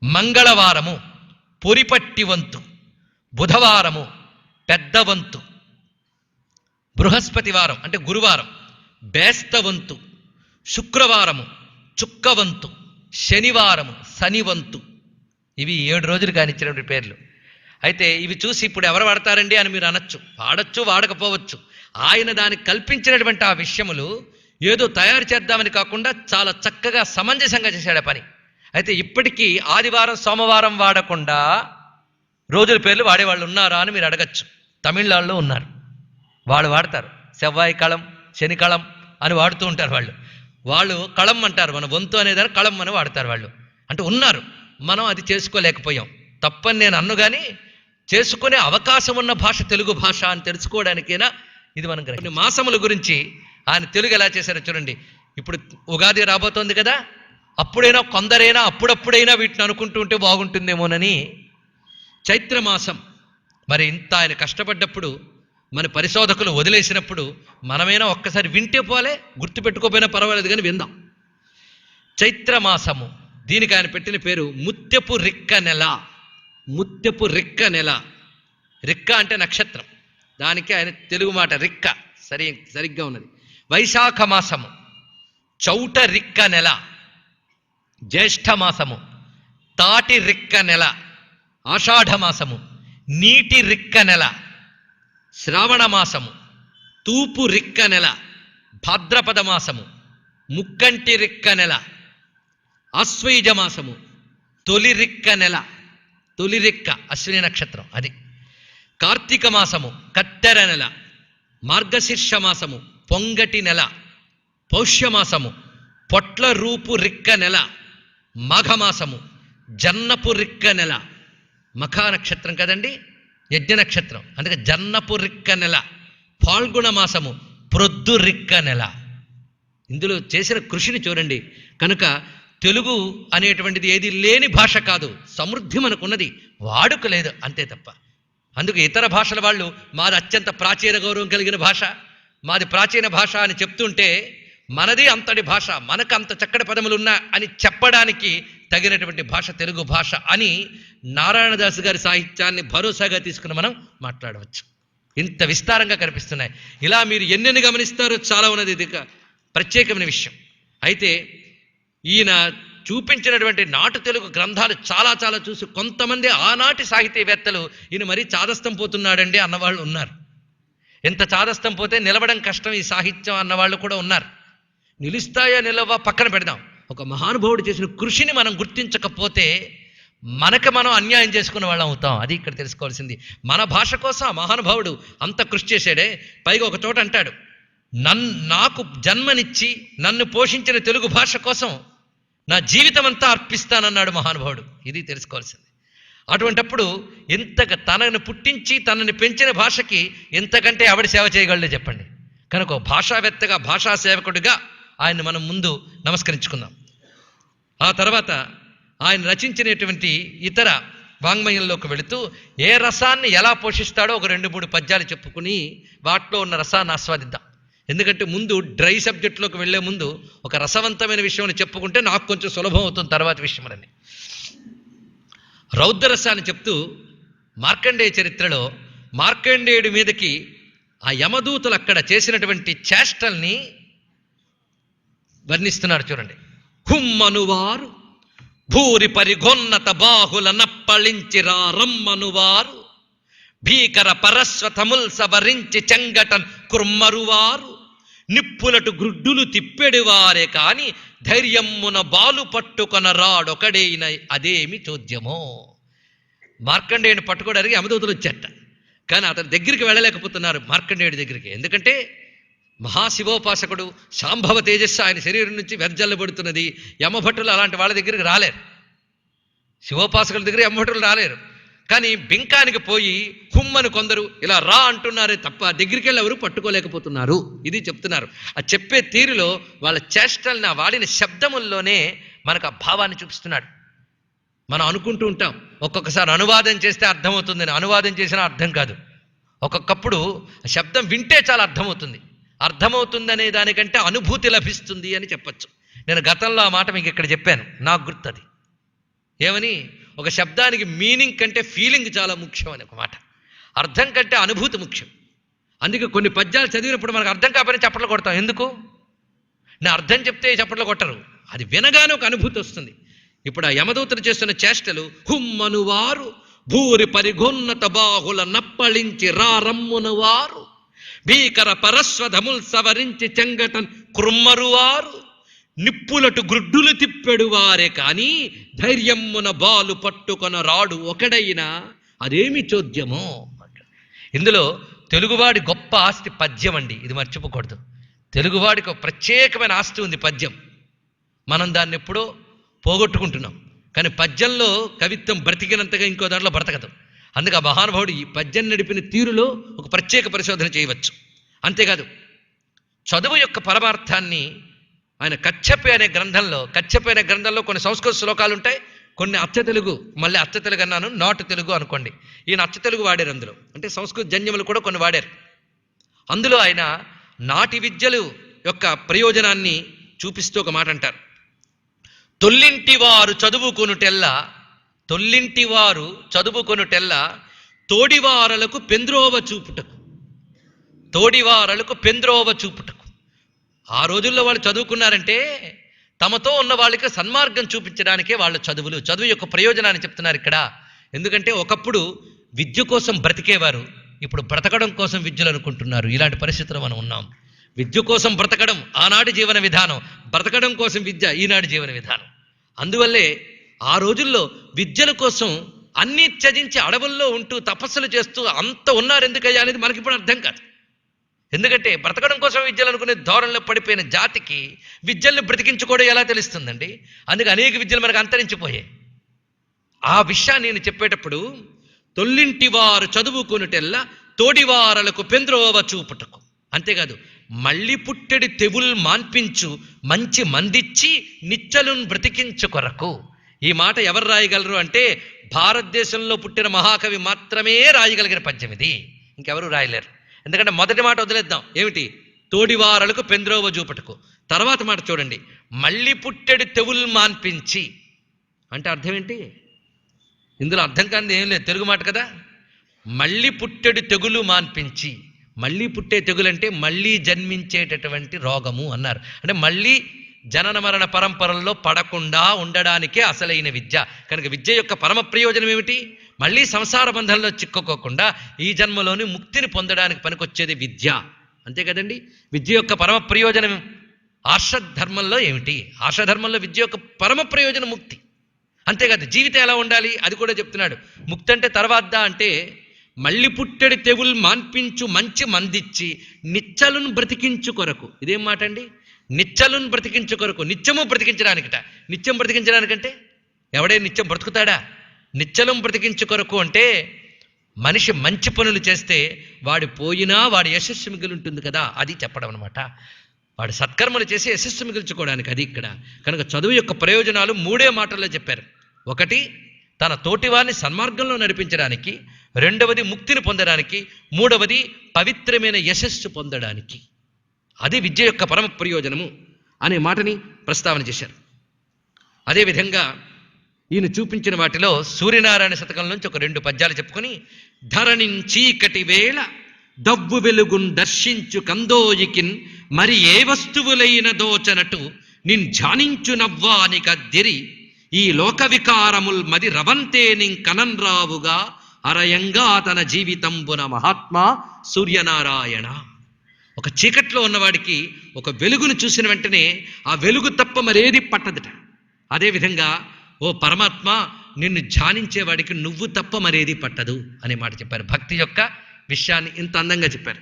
మంగళవారము పొరిపట్టివంతు, బుధవారము పెద్దవంతు, బృహస్పతివారం అంటే గురువారం బేస్తవంతు, శుక్రవారము చుక్కవంతు, శనివారము శనివంతు. ఇవి 7 రోజులు కానిచ్చినటువంటి పేర్లు. అయితే ఇవి చూసి ఇప్పుడు ఎవరు వాడతారండి అని మీరు అనొచ్చు. వాడచ్చు, వాడకపోవచ్చు. ఆయన దానికి కల్పించినటువంటి ఆ విషయములు ఏదో తయారు చేద్దామని కాకుండా చాలా చక్కగా సమంజసంగా చేశాడు ఆ పని. అయితే ఇప్పటికీ ఆదివారం, సోమవారం వాడకుండా రోజుల పేర్లు వాడేవాళ్ళు ఉన్నారా అని మీరు అడగచ్చు. తమిళనాడులో ఉన్నారు, వాళ్ళు వాడతారు. సెవ్వాయి కళం, శని కళం అని వాడుతూ ఉంటారు వాళ్ళు. కళం అంటారు, మన వంతు అనేదాన్ని కళం అని వాడతారు వాళ్ళు. అంటే ఉన్నారు. మనం అది చేసుకోలేకపోయాం. తప్పని నేను అన్ను కానీ చేసుకునే అవకాశం ఉన్న భాష తెలుగు భాష అని తెలుసుకోవడానికైనా ఇది మనం కొన్ని మాసముల గురించి ఆయన తెలుగు ఎలా చేశారో చూడండి. ఇప్పుడు ఉగాది రాబోతోంది కదా, అప్పుడైనా కొందరైనా అప్పుడప్పుడైనా వీటిని అనుకుంటూ ఉంటే బాగుంటుందేమోనని చైత్రమాసం మరి ఇంత ఆయన కష్టపడ్డప్పుడు మన పరిశోధకులు వదిలేసినప్పుడు మనమైనా ఒక్కసారి వింటే పోలే, గుర్తుపెట్టుకోపోయినా పర్వాలేదు కానీ విందాం. చైత్రమాసము, దీనికి ఆయన పెట్టిన పేరు ముత్యపు రిక్క నెల. ముత్యపు రిక్క నెల. రిక్క అంటే నక్షత్రం, దానికి ఆయన తెలుగు మాట రిక్క సరిగ్గా ఉన్నది. వైశాఖ మాసము చౌట రిక్క నెల. జ్యేష్ఠ మాసము తాటి రిక్క నెల. ఆషాఢ మాసము నీటి రిక్క నెల. శ్రావణ మాసము తూపు రిక్క నెల. భాద్రపద మాసము ముక్కంటి రిక్క నెల. ఆశ్వయుజ మాసము తొలి రిక్క నెల. తొలి రిక్క అశ్విని నక్షత్రం అది. కార్తీక మాసము కత్తెర నెల. మార్గశీర్ష మాసము పొంగటి నెల. పౌష్యమాసము పొట్ల రూపు రిక్క నెల. మాఘమాసము జన్నపు రిక్క నెల. మఖా నక్షత్రం కదండి, యజ్ఞ నక్షత్రం, అందుకే జన్నపు రిక్క నెల. ఫాల్గుణ మాసము ప్రొద్దు రిక్క నెల. ఇందులో చేసిన కృషిని చూడండి. కనుక తెలుగు అనేటువంటిది ఏది లేని భాష కాదు, సమృద్ధి మనకున్నది, వాడుక లేదు అంతే తప్ప. అందుకు ఇతర భాషల వాళ్ళు మాది అత్యంత ప్రాచీన గౌరవం కలిగిన భాష, మాది ప్రాచీన భాష అని చెప్తుంటే మనది అంతటి భాష, మనకు అంత చక్కటి పదములున్నా అని చెప్పడానికి తగినటువంటి భాష తెలుగు భాష అని నారాయణదాసు గారి సాహిత్యాన్ని భరోసాగా తీసుకుని మనం మాట్లాడవచ్చు. ఇంత విస్తారంగా కనిపిస్తున్నాయి. ఇలా మీరు ఎన్నెన్ని గమనిస్తారో చాలా ఉన్నది, ఇది ప్రత్యేకమైన విషయం. అయితే ఈయన చూపించినటువంటి నాటు తెలుగు గ్రంథాలు చాలా చాలా చూసి కొంతమంది ఆనాటి సాహితీవేత్తలు ఈయన మరీ చాదస్తం పోతున్నాడండి అన్నవాళ్ళు ఉన్నారు. ఎంత చాదస్తం పోతే నిలవడం కష్టం ఈ సాహిత్యం అన్నవాళ్ళు కూడా ఉన్నారు. నిలుస్తాయా నిలవ పక్కన పెడదాం, ఒక మహానుభావుడు చేసిన కృషిని మనం గుర్తించకపోతే మనకు మనం అన్యాయం చేసుకున్న వాళ్ళం అవుతాం. అది ఇక్కడ తెలుసుకోవాల్సింది. మన భాష కోసం ఆ మహానుభావుడు అంత కృషి చేశాడే. పైగా ఒక చోట అంటాడు, నాకు జన్మనిచ్చి నన్ను పోషించిన తెలుగు భాష కోసం నా జీవితం అంతా అర్పిస్తానన్నాడు మహానుభావుడు. ఇది తెలుసుకోవాల్సింది. అటువంటప్పుడు ఇంతగా తనను పుట్టించి తనని పెంచిన భాషకి ఇంతకంటే ఎవడి సేవ చేయగలడే చెప్పండి. కనుక భాషావేత్తగా భాషా సేవకుడిగా ఆయన మనం ముందు నమస్కరించుకుందాం. ఆ తర్వాత ఆయన రచించినటువంటి ఇతర వాంగ్మయంలోకి వెళుతూ ఏ రసాన్ని ఎలా పోషిస్తాడో ఒక 2-3 పద్యాలు చెప్పుకుని వాటిలో ఉన్న రసాన్ని ఆస్వాదిద్దాం. ఎందుకంటే ముందు డ్రై సబ్జెక్టులోకి వెళ్లే ముందు ఒక రసవంతమైన విషయం చెప్పుకుంటే నాకు కొంచెం సులభం అవుతుంది తర్వాత విషయములన్నీ. రౌద్రరసాన్ని చెప్తూ మార్కండేయ చరిత్రలో మార్కండేయుడి మీదకి ఆ యమదూతలు అక్కడ చేసినటువంటి చేష్టల్ని వర్ణిస్తున్నారు చూడండి. హుమ్మనువారు భూరి పరిగొన్నత బాహుల నప్పళించిరా రమ్మనువారు భీకర పరస్వతముల్ సవరించి చెంగటన్ కుర్మరువారు నిప్పులటు గ్రుడ్డులు తిప్పెడివారే కాని ధైర్యమ్మున బాలు పట్టుకొన రాడొకడైన అదేమి చోద్యమో. మార్కండేయుని పట్టుకోవడానికి యమదూతలు వచ్చేట, కానీ అతని దగ్గరికి వెళ్ళలేకపోతున్నారు మార్కండేయుడి దగ్గరికి. ఎందుకంటే మహాశివోపాసకుడు, శాంభవ తేజస్సు ఆయన శరీరం నుంచి వెర్జల్లబడుతున్నది. యమభటులు అలాంటి వాళ్ళ దగ్గరికి రాలేరు, శివోపాసకుల దగ్గర యమభటులు రాలేరు. కానీ బింకానికి పోయి హుమ్మను కొందరు ఇలా రా అంటున్నారే తప్ప దగ్గరికి వెళ్ళి ఎవరు పట్టుకోలేకపోతున్నారు. ఇది చెప్తున్నారు. ఆ చెప్పే తీరులో వాళ్ళ చేష్టల్ని ఆ వాడిన శబ్దముల్లోనే మనకు ఆ భావాన్ని చూపిస్తున్నాడు. మనం అనుకుంటూ ఉంటాం ఒక్కొక్కసారి అనువాదం చేస్తే అర్థమవుతుందని, అనువాదం చేసినా అర్థం కాదు. ఒక్కొక్కప్పుడు శబ్దం వింటే చాలా అర్థమవుతుంది. అర్థమవుతుందనే దానికంటే అనుభూతి లభిస్తుంది అని చెప్పచ్చు. నేను గతంలో ఆ మాట మీకు ఇక్కడ చెప్పాను, నాకు గుర్తుంది. ఏమని, ఒక శబ్దానికి మీనింగ్ కంటే ఫీలింగ్ చాలా ముఖ్యం అని ఒక మాట. అర్థం కంటే అనుభూతి ముఖ్యం. అందుకే కొన్ని పద్యాలు చదివినప్పుడు మనకు అర్థం కాకపోయినా చప్పట్లు కొడతాం. ఎందుకు? నేను అర్థం చెప్తే చప్పట్లు కొట్టరు, అది వినగానే ఒక అనుభూతి వస్తుంది. ఇప్పుడు ఆ యమదూతలు చేస్తున్న చేష్టలు హుమ్మనువారు భూరి పరిగొన్నత బాహుల నప్పళించి రారమ్మునువారు భీకర పరస్వధముల్ సవరించి చెంగటన్ కుర్మరువారు నిప్పులటు గ్రుడ్డులు తిప్పెడు వారే కానీ ధైర్యమ్మున బాలు పట్టుకొన రాడు ఒకడైనా అదేమి చోద్యమో. ఇందులో తెలుగువాడి గొప్ప ఆస్తి పద్యం అండి, ఇది మర్చిపోకూడదు. తెలుగువాడికి ఒక ప్రత్యేకమైన ఆస్తి ఉంది పద్యం. మనం దాన్ని ఎప్పుడో పోగొట్టుకుంటున్నాం. కానీ పద్యంలో కవిత్వం బ్రతికినంతగా ఇంకో దాంట్లో బ్రతకదు. అందుకే ఆ మహానుభావుడు ఈ పద్యం నడిపిన తీరులో ఒక ప్రత్యేక పరిశోధన చేయవచ్చు. అంతేకాదు చదువు యొక్క పరమార్థాన్ని ఆయన కచ్చపి అనే గ్రంథంలో కొన్ని సంస్కృత శ్లోకాలు ఉంటాయి, కొన్ని అచ్చ తెలుగు, మళ్ళీ అచ్చ తెలుగు అన్నాను, నాటు తెలుగు అనుకోండి. ఈయన అచ్చ తెలుగు వాడారు అందులో, అంటే సంస్కృత జన్యములు కూడా కొన్ని వాడారు. అందులో ఆయన నాటి విద్యలు యొక్క ప్రయోజనాన్ని చూపిస్తూ ఒక మాట అంటారు. తొల్లింటివారు చదువుకొనుటెల్లా తోడివారలకు పెంద్రోవ చూపుటకు. ఆ రోజుల్లో వాళ్ళు చదువుకున్నారంటే తమతో ఉన్న వాళ్ళకి సన్మార్గం చూపించడానికే వాళ్ళ చదువు యొక్క ప్రయోజనాన్ని చెప్తున్నారు ఇక్కడ. ఎందుకంటే ఒకప్పుడు విద్య కోసం బ్రతికేవారు, ఇప్పుడు బ్రతకడం కోసం విద్యలు అనుకుంటున్నారు. ఇలాంటి పరిస్థితుల్లో మనం ఉన్నాం. విద్య కోసం బ్రతకడం ఆనాటి జీవన విధానం, బ్రతకడం కోసం విద్య ఈనాటి జీవన విధానం. అందువల్లే ఆ రోజుల్లో విద్యల కోసం అన్నీ త్యజించి అడవుల్లో ఉంటూ తపస్సులు చేస్తూ అంత ఉన్నారు ఎందుకయ్యా అనేది మనకి ఇప్పుడు అర్థం కాదు. ఎందుకంటే బ్రతకడం కోసం విద్యలు అనుకునే ధోరణిలో పడిపోయిన జాతికి విద్యల్ని బ్రతికించుకోవడం ఎలా తెలుస్తుందండి? అందుకే అనేక విద్యలు మనకు అంతరించిపోయాయి. ఆ విషయాన్ని నేను చెప్పేటప్పుడు తొల్లింటివారు చదువుకొనుటెల్లా తోడివారలకు పెంద్రోవ చూపుటకు. అంతేకాదు మళ్ళీ పుట్టెడి తెవుల్ మాన్పించు మంచి మందిచ్చి నిచ్చలున్ బ్రతికించు కొరకు. ఈ మాట ఎవరు రాయగలరు అంటే భారతదేశంలో పుట్టిన మహాకవి మాత్రమే రాయగలిగిన పద్యం ఇది, ఇంకెవరు రాయలేరు. ఎందుకంటే మొదటి మాట వదిలేద్దాం, ఏమిటి? తోడివారలకు పెంద్రోవ చూపుటకు. తర్వాత మాట చూడండి, మళ్ళీ పుట్టెడి తెవుల్ మాన్పించి అంటే అర్థం ఏంటి? ఇందులో అర్థం కానిది ఏం లేదు, తెలుగు మాట కదా. మళ్ళీ పుట్టెడి తెగులు మాన్పించి, మళ్ళీ పుట్టే తెగులంటే మళ్ళీ జన్మించేటటువంటి రోగము అన్నారు. అంటే మళ్ళీ జనన మరణ పరంపరల్లో పడకుండా ఉండడానికే అసలైన విద్య. కనుక విద్య యొక్క పరమ ప్రయోజనం ఏమిటి? మళ్ళీ సంసార బంధంలో చిక్కుకోకుండా ఈ జన్మలోని ముక్తిని పొందడానికి పనికొచ్చేది విద్య. అంతే కదండి. విద్య యొక్క పరమ ప్రయోజనం ఆర్షధర్మంలో ఏమిటి? ఆర్షధర్మంలో విద్య యొక్క పరమ ప్రయోజనం ముక్తి. అంతేకాదు జీవితం ఎలా ఉండాలి అది కూడా చెప్తున్నాడు. ముక్తి అంటే తర్వాత అంటే మళ్ళీ పుట్టెడి తెగులు మాన్పించు మంచి మందిచ్చి నిచ్చలును బ్రతికించు కొరకు. ఇదేం మాట అండి? నిచ్చలును బ్రతికించు కొరకు, నిత్యము బ్రతికించడానికట. నిత్యం బ్రతికించడానికంటే ఎవడే నిత్యం బ్రతుకుతాడా? నిచ్చలం బ్రతికించు కొరకు అంటే మనిషి మంచి పనులు చేస్తే వాడు పోయినా వాడి యశస్సు మిగిలి ఉంటుంది కదా, అది చెప్పడం అనమాట. వాడు సత్కర్మలు చేసి యశస్సు మిగిల్చుకోవడానికి, అది ఇక్కడ. కనుక చదువు యొక్క ప్రయోజనాలు 3 మాటల్లో చెప్పారు. ఒకటి తన తోటివారిని సన్మార్గంలో నడిపించడానికి, రెండవది ముక్తిని పొందడానికి, మూడవది పవిత్రమైన యశస్సు పొందడానికి. అది విద్య యొక్క పరమ ప్రయోజనము అనే మాటని ప్రస్తావన చేశారు. అదేవిధంగా ఈయన చూపించిన వాటిలో సూర్యనారాయణ శతకం నుంచి ఒక 2 పద్యాలు చెప్పుకొని, ధరణిన్ చీకటి వేళ దవ్వు వెలుగున్ దర్శించు కందోయికిన్ మరి ఏ వస్తువులైన దోచనటు నిన్ ధ్యానించు నవ్వానికద్దిరి ఈ లోక వికారముల్ మది రవంతే నిన్ కనన్రావుగా అరయంగా తన జీవితంబున మహాత్మా సూర్యనారాయణ. ఒక చీకట్లో ఉన్నవాడికి ఒక వెలుగును చూసిన వెంటనే ఆ వెలుగు తప్ప మరేది పట్టదట. అదేవిధంగా ఓ పరమాత్మ నిన్ను ధ్యానించేవాడికి నువ్వు తప్ప మరేది పట్టదు అనే మాట చెప్పారు. భక్తి యొక్క విషయాన్ని ఇంత అందంగా చెప్పారు.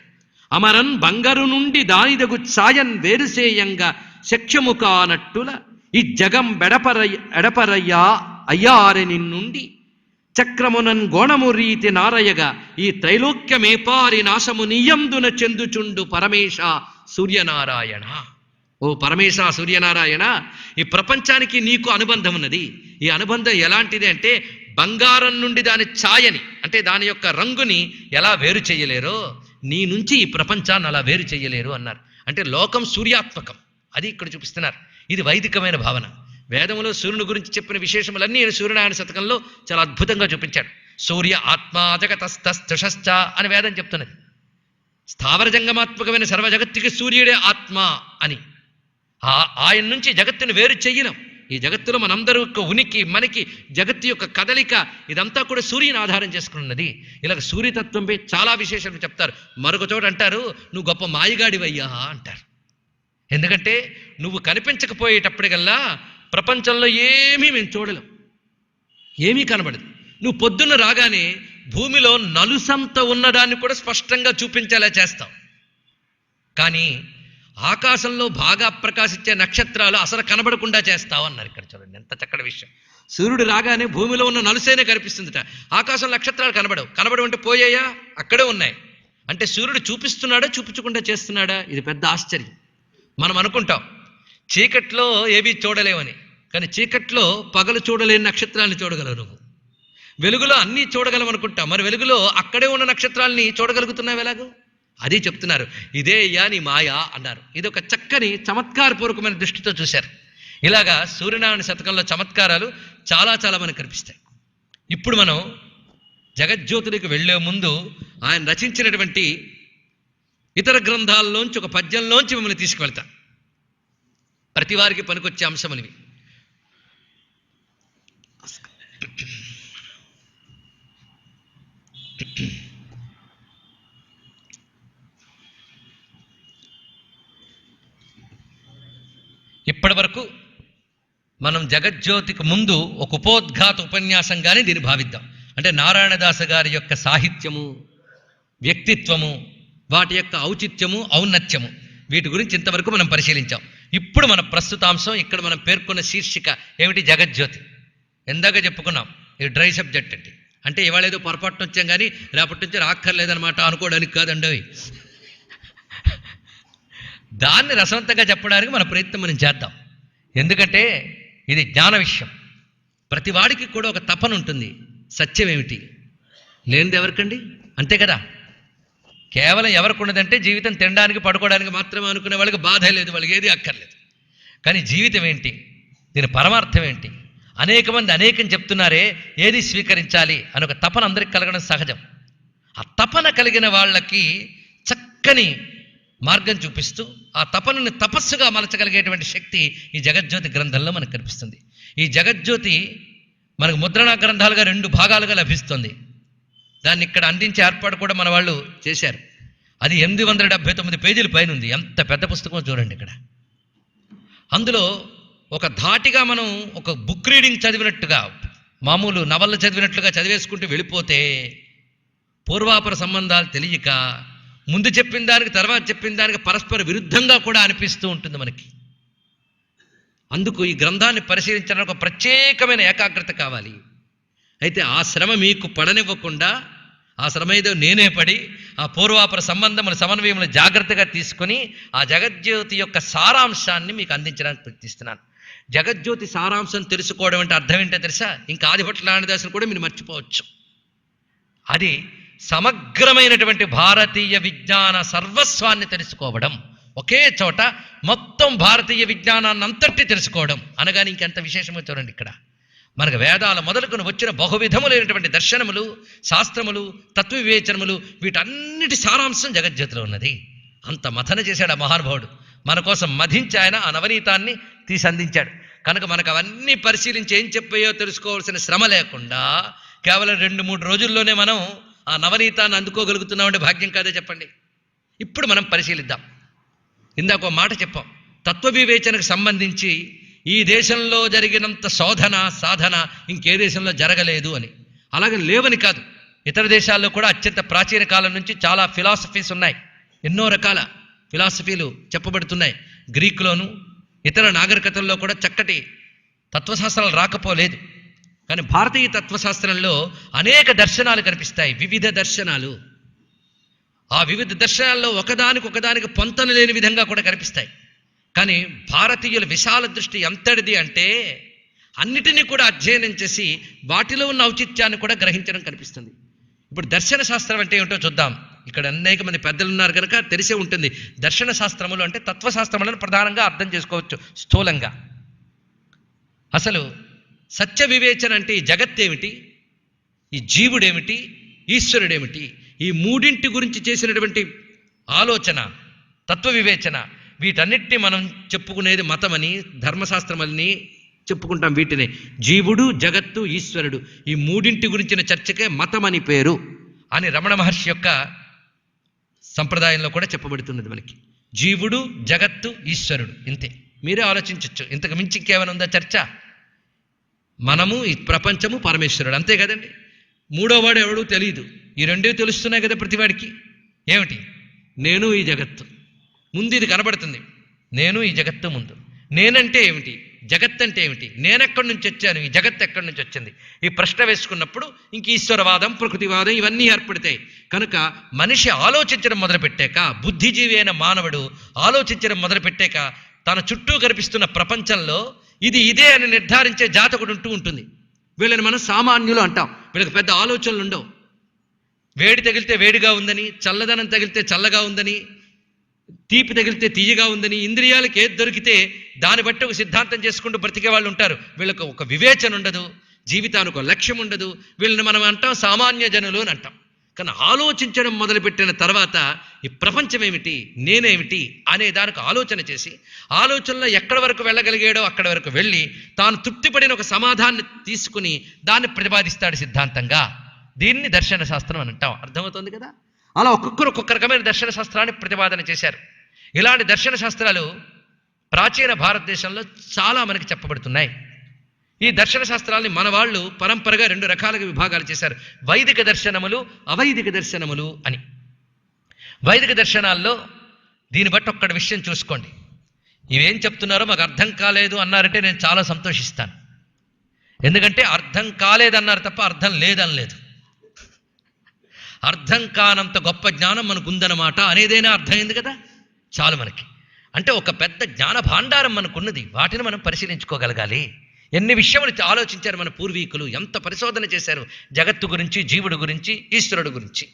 అమరన్ బంగారు నుండి దానిదగు సాయన్ వేరుసేయంగా శక్ష్యము కానట్టుల ఈ జగం ఎడపరయ్యా అయ్యారె నిన్నుండి చక్రమునన్ గోణము రీతి నారయగా ఈ త్రైలోక్యమేపారి నాశము నియందున చెందుచుండు పరమేశ సూర్యనారాయణ. ఓ పరమేశ సూర్యనారాయణ, ఈ ప్రపంచానికి నీకు అనుబంధం ఉన్నది. ఈ అనుబంధం ఎలాంటిది అంటే బంగారం నుండి దాని ఛాయని, అంటే దాని యొక్క రంగుని ఎలా వేరు చేయలేరో నీ నుంచి ఈ ప్రపంచాన్ని అలా వేరు చేయలేరు అన్నారు. అంటే లోకం సూర్యాత్మకం, అది ఇక్కడ చూపిస్తున్నారు. ఇది వైదికమైన భావన. వేదములో సూర్యుని గురించి చెప్పిన విశేషములన్నీ సూర్యనారాయణ శతకంలో చాలా అద్భుతంగా చూపించాడు. సూర్య ఆత్మా జగతస్తశ్చ అని వేదం చెప్తున్నది. స్థావర జంగమాత్మకమైన సర్వ జగత్తుకి సూర్యుడే ఆత్మ అని. ఆయన నుంచి జగత్తును వేరు చెయ్యలేం. ఈ జగత్తులో మనందరూ యొక్క ఉనికి, మనకి జగత్తు యొక్క కదలిక ఇదంతా కూడా సూర్యుని ఆధారం చేసుకున్నది. ఇలాగ సూర్యతత్వంపై చాలా విశేషాలు చెప్తారు. మరొక చోట అంటారు, నువ్వు గొప్ప మాయగాడివయ్యా అంటారు. ఎందుకంటే నువ్వు కనిపించకపోయేటప్పటికల్లా ప్రపంచంలో ఏమీ మేము చూడలేం, ఏమీ కనబడదు. నువ్వు పొద్దున్న రాగానే భూమిలో నలుసంత ఉన్నదాన్ని కూడా స్పష్టంగా చూపించేలా చేస్తావు. కానీ ఆకాశంలో బాగా ప్రకాశించే నక్షత్రాలు అసలు కనబడకుండా చేస్తావు అన్నారు. ఇక్కడ చూడండి ఎంత చక్కటి విషయం. సూర్యుడు రాగానే భూమిలో ఉన్న నలుసైనే కనిపిస్తుందిట. ఆకాశం నక్షత్రాలు కనబడవు అంటే పోయాయా? అక్కడే ఉన్నాయి. అంటే సూర్యుడు చూపిస్తున్నాడా, చూపించకుండా చేస్తున్నాడా? ఇది పెద్ద ఆశ్చర్యం. మనం అనుకుంటాం చీకట్లో ఏవి చూడలేవని, కానీ చీకట్లో పగలు చూడలేని నక్షత్రాలను చూడగలవు నువ్వు. వెలుగులో అన్నీ చూడగలవు అనుకుంటాం, మరి వెలుగులో అక్కడే ఉన్న నక్షత్రాలని చూడగలుగుతున్నావు ఎలాగో? అది చెప్తున్నారు. ఇదే అయ్యా నీ మాయా అన్నారు. ఇది ఒక చక్కని చమత్కారపూర్వకమైన దృష్టితో చూశారు. ఇలాగా సూర్యనారాయణ శతకంలో చమత్కారాలు చాలా చాలా మనకు కనిపిస్తాయి. ఇప్పుడు మనం జగజ్యోతుడికి వెళ్ళే ముందు ఆయన రచించినటువంటి ఇతర గ్రంథాల్లోంచి ఒక పద్యంలోంచి మిమ్మల్ని తీసుకువెళ్తా. ప్రతి వారికి పనికొచ్చే అంశమునివి. ఇప్పటి వరకు మనం జగజ్యోతికి ముందు ఒక ఉపోద్ఘాత ఉపన్యాసంగానే దీన్ని భావిద్దాం. అంటే నారాయణదాస గారి యొక్క సాహిత్యము, వ్యక్తిత్వము, వాటి యొక్క ఔచిత్యము, ఔన్నత్యము, వీటి గురించి ఇంతవరకు మనం పరిశీలించాం. ఇప్పుడు మన ప్రస్తుతాంశం, ఇక్కడ మనం పేర్కొన్న శీర్షిక ఏమిటి? జగజ్యోతి. ఎందాక చెప్పుకున్నాం ఇది డ్రై సబ్జెక్ట్ అంటే ఇవాళ ఏదో పొరపాటున వచ్చాం కానీ రేపటి నుంచి రాక్కర్లేదనమాట అనుకోవడానికి కాదండి. దాన్ని రసవంతంగా చెప్పడానికి మన ప్రయత్నం మనం చేద్దాం. ఎందుకంటే ఇది జ్ఞాన విషయం. ప్రతి వాడికి కూడా ఒక తపన ఉంటుంది. సత్యం ఏమిటి? లేనిది ఎవరికండి? అంతే కదా. కేవలం ఎవరికి ఉన్నదంటే జీవితం తినడానికి పడుకోవడానికి మాత్రమే అనుకునే వాళ్ళకి బాధ లేదు, వాళ్ళకి ఏది అక్కర్లేదు. కానీ జీవితం ఏంటి, దీని పరమార్థం ఏంటి? అనేక మంది అనేకం చెప్తున్నారే, ఏది స్వీకరించాలి అని ఒక తపన అందరికి కలగడం సహజం. ఆ తపన కలిగిన వాళ్ళకి చక్కని మార్గం చూపిస్తూ ఆ తపనని తపస్సుగా మలచగలిగేటువంటి శక్తి ఈ జగజ్యోతి గ్రంథంలో మనకు కనిపిస్తుంది. ఈ జగజ్యోతి మనకు ముద్రణా గ్రంథాలుగా 2 భాగాలుగా లభిస్తుంది. దాన్ని ఇక్కడ అందించే ఏర్పాటు కూడా మన వాళ్ళు చేశారు. అది 879 పేజీల పైన ఉంది. ఎంత పెద్ద పుస్తకం చూడండి. ఇక్కడ అందులో ఒక ధాటిగా మనం ఒక బుక్ రీడింగ్ చదివినట్టుగా, మామూలు నవళ్ళు చదివినట్లుగా చదివేసుకుంటూ వెళ్ళిపోతే పూర్వాపర సంబంధాలు తెలియక ముందు చెప్పిన దానికి తర్వాత చెప్పిన దానికి పరస్పర విరుద్ధంగా కూడా అనిపిస్తూ ఉంటుంది మనకి. అందుకు ఈ గ్రంథాన్ని పరిశీలించడానికి ఒక ప్రత్యేకమైన ఏకాగ్రత కావాలి. అయితే ఆ శ్రమ మీకు పడనివ్వకుండా, ఆ శ్రమ ఏదో నేనే పడి ఆ పూర్వాపర సంబంధముల సమన్వయములు జాగ్రత్తగా తీసుకొని ఆ జగజ్యోతి యొక్క సారాంశాన్ని మీకు అందించడానికి ప్రయత్నిస్తున్నాను. జగజ్యోతి సారాంశం తెలుసుకోవడం అంటే అర్థం ఏంటో తెలుసా? ఇంకా ఆదిభట్ల నారాయణదాసును కూడా మీరు మర్చిపోవచ్చు. అది సమగ్రమైనటువంటి భారతీయ విజ్ఞాన సర్వస్వాన్ని తెలుసుకోవడం, ఒకే చోట మొత్తం భారతీయ విజ్ఞానాన్ని అంతటి తెలుసుకోవడం అనగానే ఇంకెంత విశేషమో చూడండి. ఇక్కడ మనకు వేదాల మొదలుకొని వచ్చిన బహువిధములైనటువంటి దర్శనములు, శాస్త్రములు, తత్వ వివేచనములు, వీటన్నిటి సారాంశం జగజ్యోతిలో ఉన్నది. అంత మథన చేశాడు ఆ మహానుభావుడు. మన కోసం మధించి ఆయన ఆ నవనీతాన్ని తీసి అందించాడు. కనుక మనకు అవన్నీ పరిశీలించి ఏం చెప్పాయో తెలుసుకోవాల్సిన శ్రమ లేకుండా కేవలం 2-3 రోజుల్లోనే మనం ఆ నవనీతాన్ని అందుకోగలుగుతున్నామంటే భాగ్యం కాదే చెప్పండి. ఇప్పుడు మనం పరిశీలిద్దాం. ఇందాక ఒక మాట చెప్పాం, తత్వ వివేచనకు సంబంధించి ఈ దేశంలో జరిగినంత సాధన ఇంకే దేశంలో జరగలేదు అని. అలాగే లేవని కాదు, ఇతర దేశాల్లో కూడా అత్యంత ప్రాచీన కాలం నుంచి చాలా ఫిలాసఫీస్ ఉన్నాయి. ఎన్నో రకాల ఫిలాసఫీలు చెప్పబడుతున్నాయి. గ్రీకులోను ఇతర నాగరికతల్లో కూడా చక్కటి తత్వశాస్త్రాలు రాకపోలేదు. కానీ భారతీయ తత్వశాస్త్రంలో అనేక దర్శనాలు కనిపిస్తాయి, వివిధ దర్శనాలు. ఆ వివిధ దర్శనాల్లో ఒకదానికి పొంతన లేని విధంగా కూడా కనిపిస్తాయి. కానీ భారతీయుల విశాల దృష్టి ఎంతటిది అంటే అన్నిటినీ కూడా అధ్యయనం చేసి వాటిలో ఉన్న ఔచిత్యాన్ని కూడా గ్రహించడం కనిపిస్తుంది. ఇప్పుడు దర్శన శాస్త్రం అంటే ఏమిటో చూద్దాం. ఇక్కడ అనేక మంది పెద్దలు ఉన్నారు కనుక తెలిసే ఉంటుంది. దర్శన శాస్త్రములు అంటే తత్వశాస్త్రములను ప్రధానంగా అర్థం చేసుకోవచ్చు స్థూలంగా. అసలు సత్య వివేచన అంటే ఈ జగత్తేమిటి, ఈ జీవుడేమిటి, ఈశ్వరుడేమిటి, ఈ మూడింటి గురించి చేసినటువంటి ఆలోచన, తత్వ వివేచన, వీటన్నిటిని మనం చెప్పుకునేది మతమని, ధర్మశాస్త్రమని చెప్పుకుంటాం. వీటిని జీవుడు, జగత్తు, ఈశ్వరుడు, ఈ మూడింటి గురించిన చర్చకే మతం అని పేరు అని రమణ మహర్షి యొక్క సంప్రదాయంలో కూడా చెప్పబడుతున్నది మనకి. జీవుడు, జగత్తు, ఈశ్వరుడు, ఇంతే. మీరే ఆలోచించవచ్చు, ఇంతకు మించి ఇంకేమైనా ఉందా చర్చ? మనము, ఈ ప్రపంచము, పరమేశ్వరుడు, అంతే కదండి. మూడోవాడు ఎవడు తెలియదు. ఈ రెండే తెలుస్తున్నాయి కదా ప్రతివాడికి. ఏమిటి? నేను, ఈ జగత్తు. ముందు ఇది కనబడుతుంది, నేను, ఈ జగత్తు ముందు. నేనంటే ఏమిటి? జగత్ అంటే ఏమిటి, నేనెక్కడి నుంచి వచ్చాను, ఈ జగత్ ఎక్కడి నుంచి వచ్చింది, ఈ ప్రశ్న వేసుకున్నప్పుడు ఇంక ఈశ్వరవాదం, ప్రకృతివాదం ఇవన్నీ ఏర్పడతాయి. కనుక మనిషి ఆలోచించడం మొదలుపెట్టాక, బుద్ధిజీవి అయిన మానవుడు ఆలోచించడం మొదలుపెట్టాక తన చుట్టూ కనిపిస్తున్న ప్రపంచంలో ఇది ఇదే అని నిర్ధారించే జాతకుడు ఉంటుంది. వీళ్ళని మనం సామాన్యులు అంటాం. వీళ్ళకి పెద్ద ఆలోచనలు ఉండవు. వేడి తగిలితే వేడిగా ఉందని, చల్లదనం తగిలితే చల్లగా ఉందని, తీపి తగిలితే తీయగా ఉందని, ఇంద్రియాలకు ఏది దొరికితే దాన్ని బట్టి ఒక సిద్ధాంతం చేసుకుంటూ బ్రతికే వాళ్ళు ఉంటారు. వీళ్ళకు ఒక వివేచన ఉండదు, జీవితానికి ఒక లక్ష్యం ఉండదు. వీళ్ళని మనం అంటాం సామాన్య జనులు అని అంటాం. కానీ ఆలోచించడం మొదలుపెట్టిన తర్వాత ఈ ప్రపంచం ఏమిటి, నేనేమిటి అనే దానికి ఆలోచన చేసి, ఆలోచనలో ఎక్కడి వరకు వెళ్ళగలిగాడో అక్కడి వరకు వెళ్ళి తాను తృప్తిపడిన ఒక సమాధానాన్ని తీసుకుని దాన్ని ప్రతిపాదిస్తాడు సిద్ధాంతంగా. దీన్ని దర్శన శాస్త్రం అని అంటాం. అర్థమవుతుంది కదా? అలా ఒక్కొక్క రకమైన దర్శన శాస్త్రాన్ని ప్రతిపాదన చేశారు. ఇలాంటి దర్శన శాస్త్రాలు ప్రాచీన భారతదేశంలో చాలా మనకి చెప్పబడుతున్నాయి. ఈ దర్శన శాస్త్రాల్ని మన వాళ్ళు పరంపరగా 2 రకాలుగా విభాగాలు చేశారు. వైదిక దర్శనములు, అవైదిక దర్శనములు అని. వైదిక దర్శనాల్లో దీన్ని బట్టి ఒక్కటి విషయం చూసుకోండి. ఇవేం చెప్తున్నారో మాకు అర్థం కాలేదు అన్నారంటే నేను చాలా సంతోషిస్తాను. ఎందుకంటే అర్థం కాలేదన్నారు తప్ప అర్థం లేదనలేదు. అర్థం కానంత గొప్ప జ్ఞానం మనకు ఉందన్నమాట అనేదైనా అర్థమైంది కదా చాలు మనకి. అంటే ఒక పెద్ద జ్ఞాన భాండారం మనకున్నది, వాటిని మనం పరిశీలించుకోగలగాలి. ఎన్ని విషయములు ఆలోచించారు మన పూర్వీకులు, ఎంత పరిశోధన చేశారు జగత్తు గురించి, జీవుడు గురించి, ఈశ్వరుడు గురించి.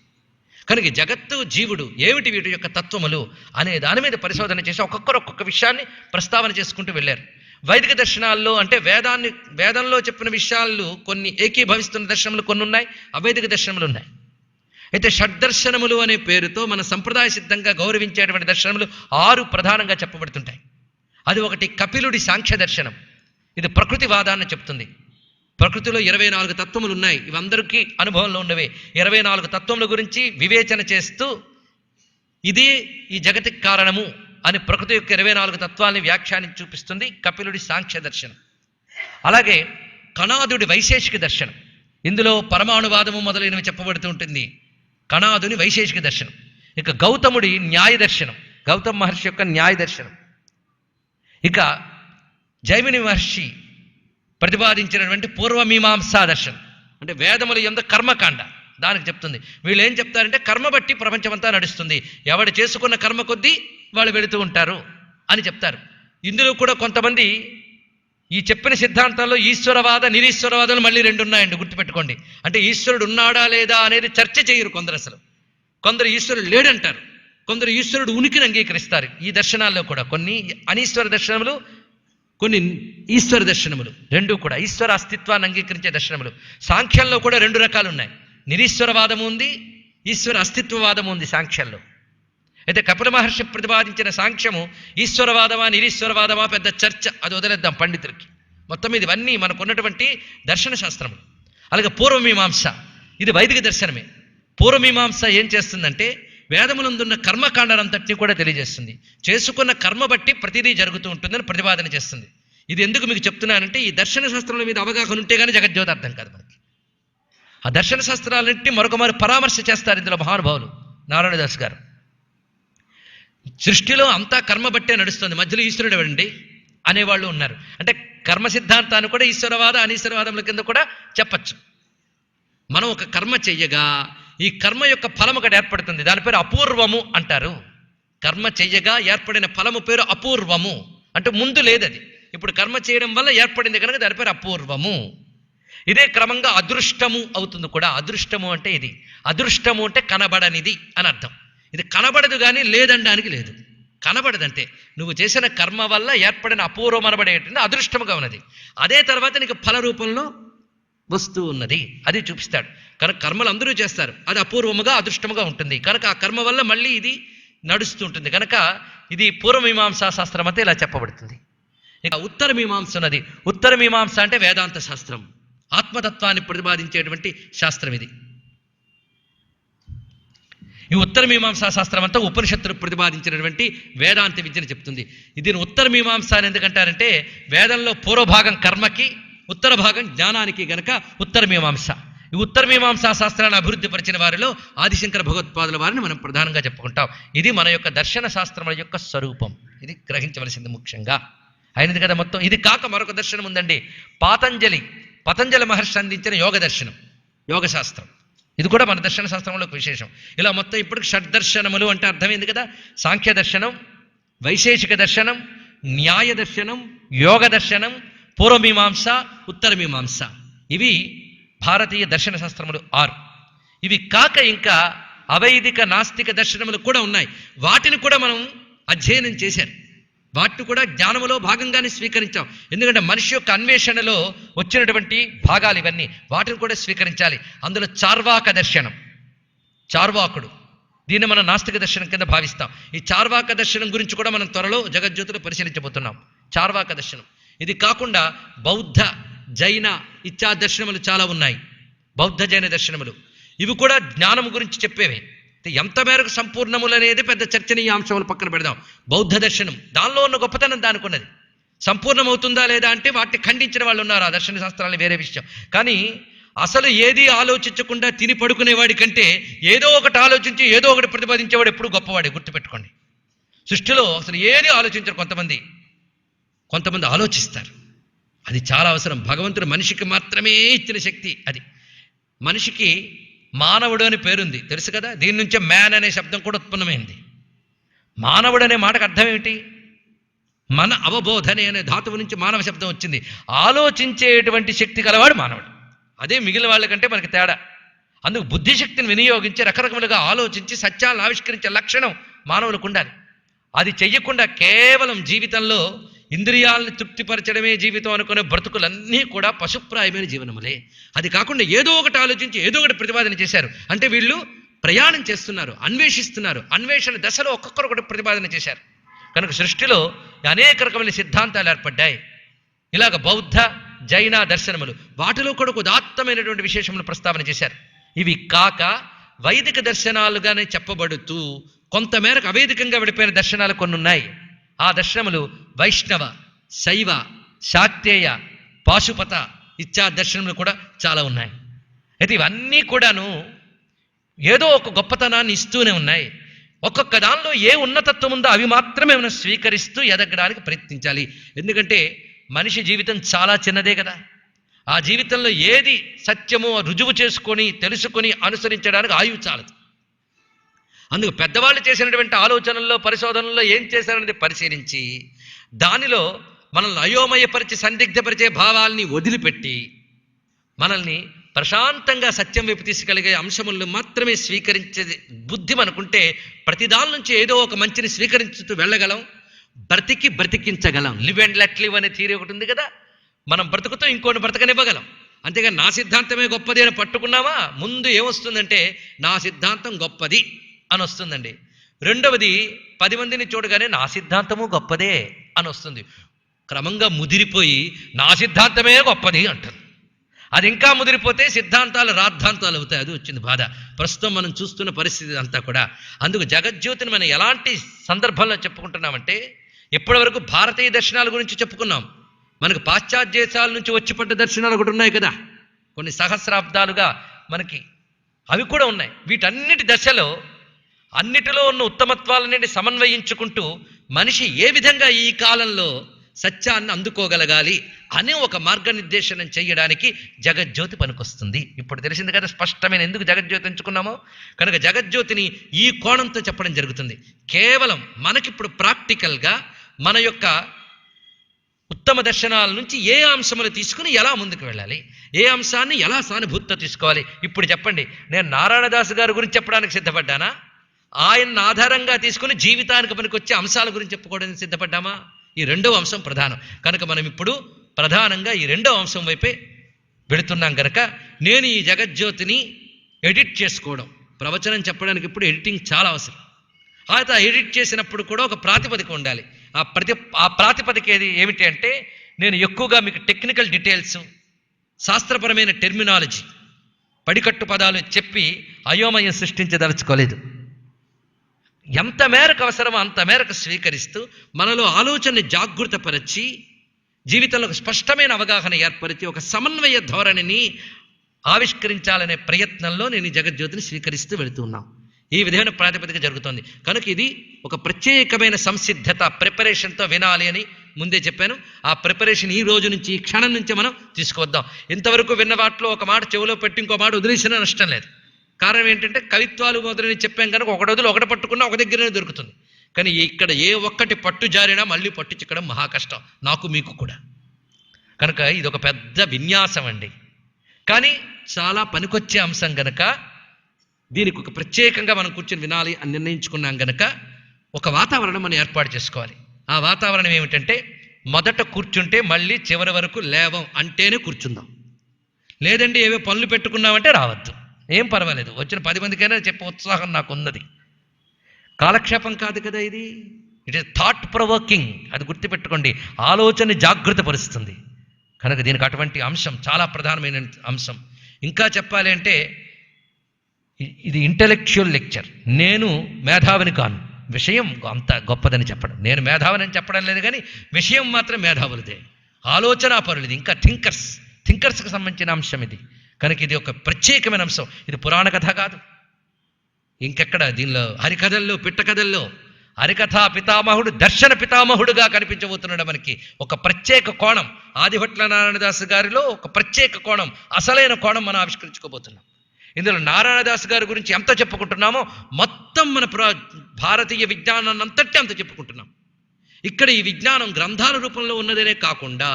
కనుక జగత్తు, జీవుడు ఏమిటి, వీటి యొక్క తత్వములు అనే దాని మీద పరిశోధన చేసి ఒక్కొక్క విషయాన్ని ప్రస్తావన చేసుకుంటూ వెళ్ళారు. వైదిక దర్శనాల్లో అంటే వేదంలో చెప్పిన విషయాలు కొన్ని ఏకీభవిస్తున్న దర్శనములు కొన్ని ఉన్నాయి, అవైదిక దర్శనములు ఉన్నాయి. అయితే షడ్దర్శనములు అనే పేరుతో మన సంప్రదాయ సిద్ధంగా గౌరవించేటువంటి దర్శనములు 6 ప్రధానంగా చెప్పబడుతుంటాయి. అది ఒకటి కపిలుడి సాంఖ్య దర్శనం. ఇది ప్రకృతివాదాన్ని చెప్తుంది. ప్రకృతిలో 24 తత్వములు ఉన్నాయి. ఇవందరికీ అనుభవంలో ఉన్నవే. 24 తత్వముల గురించి వివేచన చేస్తూ ఇది ఈ జగతికి కారణము అని ప్రకృతి యొక్క 24 తత్వాల్ని వ్యాఖ్యానించి చూపిస్తుంది కపిలుడి సాంఖ్య దర్శనం. అలాగే కణాదుడి వైశేషిక దర్శనం. ఇందులో పరమాణువాదము మొదలైనవి చెప్పబడుతూ ఉంటుంది. కణాదుని వైశేషిక దర్శనం. ఇక గౌతముడి న్యాయ దర్శనం, గౌతమ మహర్షి యొక్క న్యాయ దర్శనం. ఇక జైమిని మహర్షి ప్రతిపాదించినటువంటి పూర్వమీమాంసా దర్శనం, అంటే వేదముల యందు కర్మకాండ దానికి చెప్తుంది. వీళ్ళు ఏం చెప్తారంటే కర్మ బట్టి ప్రపంచమంతా నడుస్తుంది, ఎవడు చేసుకున్న కర్మ కొద్దీ వాళ్ళు వెళుతూ ఉంటారు అని చెప్తారు. ఇందులో కూడా కొంతమంది ఈ చెప్పిన సిద్ధాంతాల్లో ఈశ్వరవాద, నిరీశ్వరవాదాలు మళ్ళీ 2 ఉన్నాయండి, గుర్తుపెట్టుకోండి. అంటే ఈశ్వరుడు ఉన్నాడా లేదా అనేది చర్చ చేయరు కొందరు. అసలు కొందరు ఈశ్వరుడు లేడంటారు, కొందరు ఈశ్వరుడు ఉనికిని అంగీకరిస్తారు. ఈ దర్శనాల్లో కూడా కొన్ని అనీశ్వర దర్శనములు, కొన్ని ఈశ్వర దర్శనములు, 2 కూడా ఈశ్వర అస్తిత్వాన్ని అంగీకరించే దర్శనములు. సాంఖ్యంలో కూడా 2 రకాలు ఉన్నాయి. నిరీశ్వరవాదము ఉంది, ఈశ్వర అస్తిత్వవాదము ఉంది సాంఖ్యంలో. అయితే కపిల మహర్షి ప్రతిపాదించిన సాంఖ్యము ఈశ్వరవాదమా నిరీశ్వరవాదమా పెద్ద చర్చ, అది వదిలేద్దాం పండితులకి. మొత్తం మీద ఇవన్నీ మనకున్నటువంటి దర్శన శాస్త్రములు. అలాగే పూర్వమీమాంస, ఇది వైదిక దర్శనమే. పూర్వమీమాంస ఏం చేస్తుందంటే వేదములందున్న కర్మకాండనంతటినీ కూడా తెలియజేస్తుంది. చేసుకున్న కర్మ బట్టి ప్రతిదీ జరుగుతూ ఉంటుందని ప్రతిపాదన చేస్తుంది. ఇది ఎందుకు మీకు చెప్తున్నానంటే ఈ దర్శన శాస్త్రాల మీద అవగాహన ఉంటే కానీ జగజ్యోతి అర్థం కాదు మనకి. ఆ దర్శన శాస్త్రాలన్నింటినీ మరొక పరామర్శ చేస్తారు ఇందులో మహానుభావులు. నారాయణదాస్ గారు సృష్టిలో అంతా కర్మ బట్టే నడుస్తుంది, మధ్యలో ఈశ్వరుడు ఎవడండి అనేవాళ్ళు ఉన్నారు. అంటే కర్మ సిద్ధాంతాన్ని కూడా ఈశ్వరవాద అనీశ్వరవాదముల కింద కూడా చెప్పచ్చు. మనం ఒక కర్మ చెయ్యగా ఈ కర్మ యొక్క ఫలం ఒకటి ఏర్పడుతుంది, దాని పేరు అపూర్వము అంటారు. కర్మ చెయ్యగా ఏర్పడిన ఫలము పేరు అపూర్వము, అంటే ముందు లేదది. ఇప్పుడు కర్మ చేయడం వల్ల ఏర్పడింది కనుక దాని పేరు అపూర్వము. ఇదే క్రమంగా అదృష్టము అవుతుంది కూడా. అదృష్టము అంటే ఇది, అదృష్టము అంటే కనబడనిది అని అర్థం. ఇది కనబడదు కానీ లేదనడానికి లేదు. కనబడదంటే నువ్వు చేసిన కర్మ వల్ల ఏర్పడిన అపూర్వం అనబడేటువంటి అదృష్టముగా ఉన్నది. అదే తర్వాత నీకు ఫల రూపంలో వస్తూ ఉన్నది, అది చూపిస్తాడు. కనుక కర్మలు అందరూ చేస్తారు, అది అపూర్వముగా అదృష్టముగా ఉంటుంది. కనుక ఆ కర్మ వల్ల మళ్ళీ ఇది నడుస్తూ ఉంటుంది. కనుక ఇది పూర్వమీమాంసా శాస్త్రం అంతా ఇలా చెప్పబడుతుంది. ఇక ఉత్తర మీమాంస ఉన్నది. ఉత్తర మీమాంస అంటే వేదాంత శాస్త్రం, ఆత్మతత్వాన్ని ప్రతిపాదించేటువంటి శాస్త్రం ఇది. ఈ ఉత్తర మీమాంసా శాస్త్రం అంతా ఉపనిషత్తులు ప్రతిపాదించినటువంటి వేదాంత విద్యను చెప్తుంది. దీని ఉత్తర మీమాంస అని ఎందుకంటారంటే వేదంలో పూర్వభాగం కర్మకి, ఉత్తర భాగం జ్ఞానానికి గనక ఉత్తర మీమాంస. ఈ ఉత్తర మీమాంసా శాస్త్రాన్ని అభివృద్ధి పరిచిన వారిలో ఆదిశంకర భగవత్పాదుల వారిని మనం ప్రధానంగా చెప్పుకుంటాం. ఇది మన యొక్క దర్శన శాస్త్రముల యొక్క స్వరూపం, ఇది గ్రహించవలసింది ముఖ్యంగా. అయినది కదా మొత్తం. ఇది కాక మరొక దర్శనం ఉందండి, పతంజలి మహర్షి అందించిన యోగ దర్శనం, యోగ శాస్త్రం. ఇది కూడా మన దర్శన శాస్త్రంలో ఒక విశేషం. ఇలా మొత్తం ఇప్పటికి షడ్దర్శనములు అంటే అర్థమైంది కదా. సాంఖ్య దర్శనం, వైశేషిక దర్శనం, న్యాయ దర్శనం, యోగ దర్శనం, పూర్వమీమాంస, ఉత్తర మీమాంస, ఇవి భారతీయ దర్శన శాస్త్రములు 6. ఇవి కాక ఇంకా అవైదిక నాస్తిక దర్శనములు కూడా ఉన్నాయి. వాటిని కూడా మనం అధ్యయనం చేశారు, వాటిని కూడా జ్ఞానములో భాగంగానే స్వీకరించాం. ఎందుకంటే మనిషి యొక్క అన్వేషణలో వచ్చినటువంటి భాగాలు ఇవన్నీ, వాటిని కూడా స్వీకరించాలి. అందులో చార్వాక దర్శనం, చార్వాకుడు, దీన్ని మనం నాస్తిక దర్శనం కింద భావిస్తాం. ఈ చార్వాక దర్శనం గురించి కూడా మనం త్వరలో జగజ్యోతిలో పరిశీలించబోతున్నాం. చార్వాక దర్శనం. ఇది కాకుండా బౌద్ధ, జైన ఇత్యా దర్శనములు చాలా ఉన్నాయి. బౌద్ధ జైన దర్శనములు ఇవి కూడా జ్ఞానం గురించి చెప్పేవే. ఎంత మేరకు సంపూర్ణములు అనేది పెద్ద చర్చనీయాంశములు పక్కన పెడదాం. బౌద్ధ దర్శనం దానిలో ఉన్న గొప్పతనం దానికి ఉన్నది. సంపూర్ణమవుతుందా లేదా అంటే వాటిని ఖండించిన వాళ్ళు ఉన్నారు, ఆ దర్శన శాస్త్రాలు వేరే విషయం. కానీ అసలు ఏది ఆలోచించకుండా తిని పడుకునేవాడి కంటే ఏదో ఒకటి ఆలోచించి ఏదో ఒకటి ప్రతిపాదించేవాడు ఎప్పుడు గొప్పవాడే, గుర్తుపెట్టుకోండి. సృష్టిలో అసలు ఏది ఆలోచించరు, కొంతమంది ఆలోచిస్తారు. అది చాలా అవసరం. భగవంతుడు మనిషికి మాత్రమే ఇచ్చిన శక్తి అది. మనిషికి మానవుడు అని పేరుంది, తెలుసు కదా. దీని నుంచే మ్యాన్ అనే శబ్దం కూడా ఉత్పన్నమైంది. మానవుడు అనే మాటకు అర్థం ఏమిటి? మన అవబోధనే అనే ధాతువు నుంచి మానవ శబ్దం వచ్చింది. ఆలోచించేటువంటి శక్తి కలవాడు మానవుడు. అదే మిగిలిన వాళ్ళకంటే మనకి తేడా. అందుకు బుద్ధిశక్తిని వినియోగించి రకరకములుగా ఆలోచించి సత్యాలను ఆవిష్కరించే లక్షణం మానవులకు ఉండాలి. అది చెయ్యకుండా కేవలం జీవితంలో ఇంద్రియాలను తృప్తిపరచడమే జీవితం అనుకునే బ్రతుకులన్నీ కూడా పశుప్రాయమైన జీవనములే. అది కాకుండా ఏదో ఒకటి ఆలోచించి ఏదో ఒకటి ప్రతిపాదన చేశారు అంటే వీళ్ళు ప్రయాణం చేస్తున్నారు, అన్వేషిస్తున్నారు. అన్వేషణ దశలో ఒక్కొక్కరు ఒకటి ప్రతిపాదన చేశారు. కనుక సృష్టిలో అనేక రకమైన సిద్ధాంతాలు ఏర్పడ్డాయి. ఇలాగ బౌద్ధ, జైన దర్శనములు, వాటిలో కూడా ఉదాత్తమైనటువంటి విశేషములు ప్రస్తావన చేశారు. ఇవి కాక వైదిక దర్శనాలుగానే చెప్పబడుతూ కొంతమేరకు అవేదికంగా విడిపోయిన దర్శనాలు కొన్ని ఉన్నాయి. ఆ దర్శనములు వైష్ణవ, శైవ, శాక్తేయ, పాశుపత ఇత్యా దర్శనములు కూడా చాలా ఉన్నాయి. అయితే ఇవన్నీ కూడాను ఏదో ఒక గొప్పతనాన్ని ఇస్తూనే ఉన్నాయి. ఒక్కొక్క దానిలో ఏ ఉన్నతత్వం ఉందో అవి మాత్రమే మనం స్వీకరిస్తూ ఎదగడానికి ప్రయత్నించాలి. ఎందుకంటే మనిషి జీవితం చాలా చిన్నదే కదా. ఆ జీవితంలో ఏది సత్యమో రుజువు చేసుకొని తెలుసుకొని అనుసరించడానికి ఆయువు చాలదు. అందుకు పెద్దవాళ్ళు చేసినటువంటి ఆలోచనల్లో, పరిశోధనల్లో ఏం చేశారనేది పరిశీలించి దానిలో మనల్ని అయోమయపరిచి సందిగ్ధపరిచే భావాల్ని వదిలిపెట్టి మనల్ని ప్రశాంతంగా సత్యం వైపు తీసుకెళ్ళగే అంశములను మాత్రమే స్వీకరించే బుద్ధి మనకుంటే ప్రతి దాని నుంచి ఏదో ఒక మంచిని స్వీకరించుతూ వెళ్ళగలం, బ్రతికించగలం. లివ్ అండ్ లెట్ లివ్ అనే థియరీ ఒకటి ఉంది కదా. మనం బ్రతుకుతూ ఇంకోటి బ్రతకనివ్వగలం. అంతేగాని నా సిద్ధాంతమే గొప్పది అని పట్టుకున్నావా, ముందు ఏమొస్తుందంటే నా సిద్ధాంతం గొప్పది అని వస్తుందండి. రెండవది 10 మందిని చూడగానే నా సిద్ధాంతము గొప్పదే అని వస్తుంది. క్రమంగా ముదిరిపోయి నా సిద్ధాంతమే గొప్పది అంటుంది. అది ఇంకా ముదిరిపోతే సిద్ధాంతాలు రాద్ధాంతాలు అవుతాయి. అది వచ్చింది బాధ. ప్రస్తుతం మనం చూస్తున్న పరిస్థితి అంతా కూడా. అందుకు జగజ్యోతిని మనం ఎలాంటి సందర్భంలో చెప్పుకుంటున్నామంటే, ఇప్పటి వరకు భారతీయ దర్శనాల గురించి చెప్పుకున్నాం. మనకు పాశ్చాత్య దేశాల నుంచి వచ్చిపడ్డ దర్శనాలు ఒకటి ఉన్నాయి కదా, కొన్ని సహస్రాబ్దాలుగా మనకి అవి కూడా ఉన్నాయి. వీటన్నిటి దశలో అన్నిటిలో ఉన్న ఉత్తమత్వాలన్నింటినీ సమన్వయించుకుంటూ మనిషి ఏ విధంగా ఈ కాలంలో సత్యాన్ని అందుకోగలగాలి అనే ఒక మార్గనిర్దేశనం చేయడానికి జగజ్యోతి పనికొస్తుంది. ఇప్పుడు తెలిసింది కదా స్పష్టమైన ఎందుకు జగజ్యోతి ఎంచుకున్నామో. కనుక జగజ్యోతిని ఈ కోణంతో చెప్పడం జరుగుతుంది. కేవలం మనకిప్పుడు ప్రాక్టికల్గా మన యొక్క ఉత్తమ దర్శనాల నుంచి ఏ అంశములు తీసుకుని ఎలా ముందుకు వెళ్ళాలి, ఏ అంశాన్ని ఎలా సానుభూతితో తీసుకోవాలి. ఇప్పుడు చెప్పండి, నేను నారాయణదాసు గారి గురించి చెప్పడానికి సిద్ధపడ్డానా? ఆయన్ని ఆధారంగా తీసుకుని జీవితానికి పనికొచ్చే అంశాల గురించి చెప్పుకోవడానికి సిద్ధపడ్డామా? ఈ రెండవ అంశం ప్రధానం. కనుక మనం ఇప్పుడు ప్రధానంగా ఈ రెండవ అంశం వైపే వెళుతున్నాం. కనుక నేను ఈ జగజ్యోతిని ఎడిట్ చేసుకోవడం, ప్రవచనం చెప్పడానికి ఇప్పుడు ఎడిటింగ్ చాలా అవసరం. అయితే ఎడిట్ చేసినప్పుడు కూడా ఒక ప్రాతిపదిక ఉండాలి. ఆ ప్రాతిపదిక ఏమిటి అంటే, నేను ఎక్కువగా మీకు టెక్నికల్ డీటెయిల్స్, శాస్త్రపరమైన టెర్మినాలజీ, పడికట్టు పదాలు చెప్పి అయోమయం సృష్టించదలుచుకోలేదు. ఎంత మేరకు అవసరమో అంత మేరకు స్వీకరిస్తూ మనలో ఆలోచనని జాగృతపరిచి జీవితంలో ఒక స్పష్టమైన అవగాహన ఏర్పరిచి ఒక సమన్వయ ధోరణిని ఆవిష్కరించాలనే ప్రయత్నంలో నేను ఈ జగజ్యోతిని స్వీకరిస్తూ వెళుతున్నాం. ఈ విధమైన ప్రాతిపదిక జరుగుతుంది. కనుక ఇది ఒక ప్రత్యేకమైన సంసిద్ధత, ప్రిపరేషన్తో వినాలి అని ముందే చెప్పాను. ఆ ప్రిపరేషన్ ఈ రోజు నుంచి, ఈ క్షణం నుంచి మనం తీసుకొద్దాం. ఇంతవరకు విన్న వాటిలో ఒక మాట చెవిలో పెట్టి ఇంకో మాట వదిలేసినా నష్టం లేదు. కారణం ఏంటంటే కవిత్వాలు మొదలని చెప్పాం కనుక ఒకటి వదిలి ఒకటి పట్టుకున్నా ఒక దగ్గరనే దొరుకుతుంది. కానీ ఇక్కడ ఏ ఒక్కటి పట్టు జారినా మళ్ళీ పట్టు చిక్కడం మహా కష్టం, నాకు మీకు కూడా. కనుక ఇది ఒక పెద్ద విన్యాసం అండి. కానీ చాలా పనికొచ్చే అంశం గనక దీనికి ఒక ప్రత్యేకంగా మనం కూర్చొని వినాలి అని నిర్ణయించుకున్నాం గనక ఒక వాతావరణం మనం ఏర్పాటు చేసుకోవాలి. ఆ వాతావరణం ఏమిటంటే, మొదట కూర్చుంటే మళ్ళీ చివరి వరకు లేవం అంటేనే కూర్చుందాం. లేదండి ఏవో పనులు పెట్టుకున్నామంటే రావద్దు, ఏం పర్వాలేదు, వచ్చిన 10 మందికైనా చెప్పే ఉత్సాహం నాకు ఉన్నది. కాలక్షేపం కాదు కదా ఇది, ఇట్ ఈస్ థాట్ ప్రొవోకింగ్. అది గుర్తుపెట్టుకోండి, ఆలోచన జాగృతపరుస్తుంది. కనుక దీనికి అటువంటి అంశం చాలా ప్రధానమైన అంశం. ఇంకా చెప్పాలి అంటే ఇది ఇంటెలెక్చువల్ లెక్చర్. నేను మేధావిని కాను, విషయం అంత గొప్పదని చెప్పడం. నేను మేధావిని చెప్పడం లేదు, కానీ విషయం మాత్రం మేధావులదే, ఆలోచన పరులది, ఇంకా థింకర్స్కి సంబంధించిన అంశం ఇది. కనుక ఇది ఒక ప్రత్యేకమైన అంశం. ఇది పురాణ కథ కాదు, ఇంకెక్కడ. దీనిలో హరికథల్లో, పిట్ట కథల్లో హరికథా పితామహుడు దర్శన పితామహుడుగా కనిపించబోతున్నాడు మనకి. ఒక ప్రత్యేక కోణం, ఆదిభట్ల నారాయణదాసు గారిలో ఒక ప్రత్యేక కోణం, అసలైన కోణం మనం ఆవిష్కరించుకోబోతున్నాం. ఇందులో నారాయణదాసు గారి గురించి ఎంత చెప్పుకుంటున్నామో మొత్తం మన భారతీయ విజ్ఞానాన్ని అంతటి అంత చెప్పుకుంటున్నాం. ఇక్కడ ఈ విజ్ఞానం గ్రంథాల రూపంలో ఉన్నదనే కాకుండా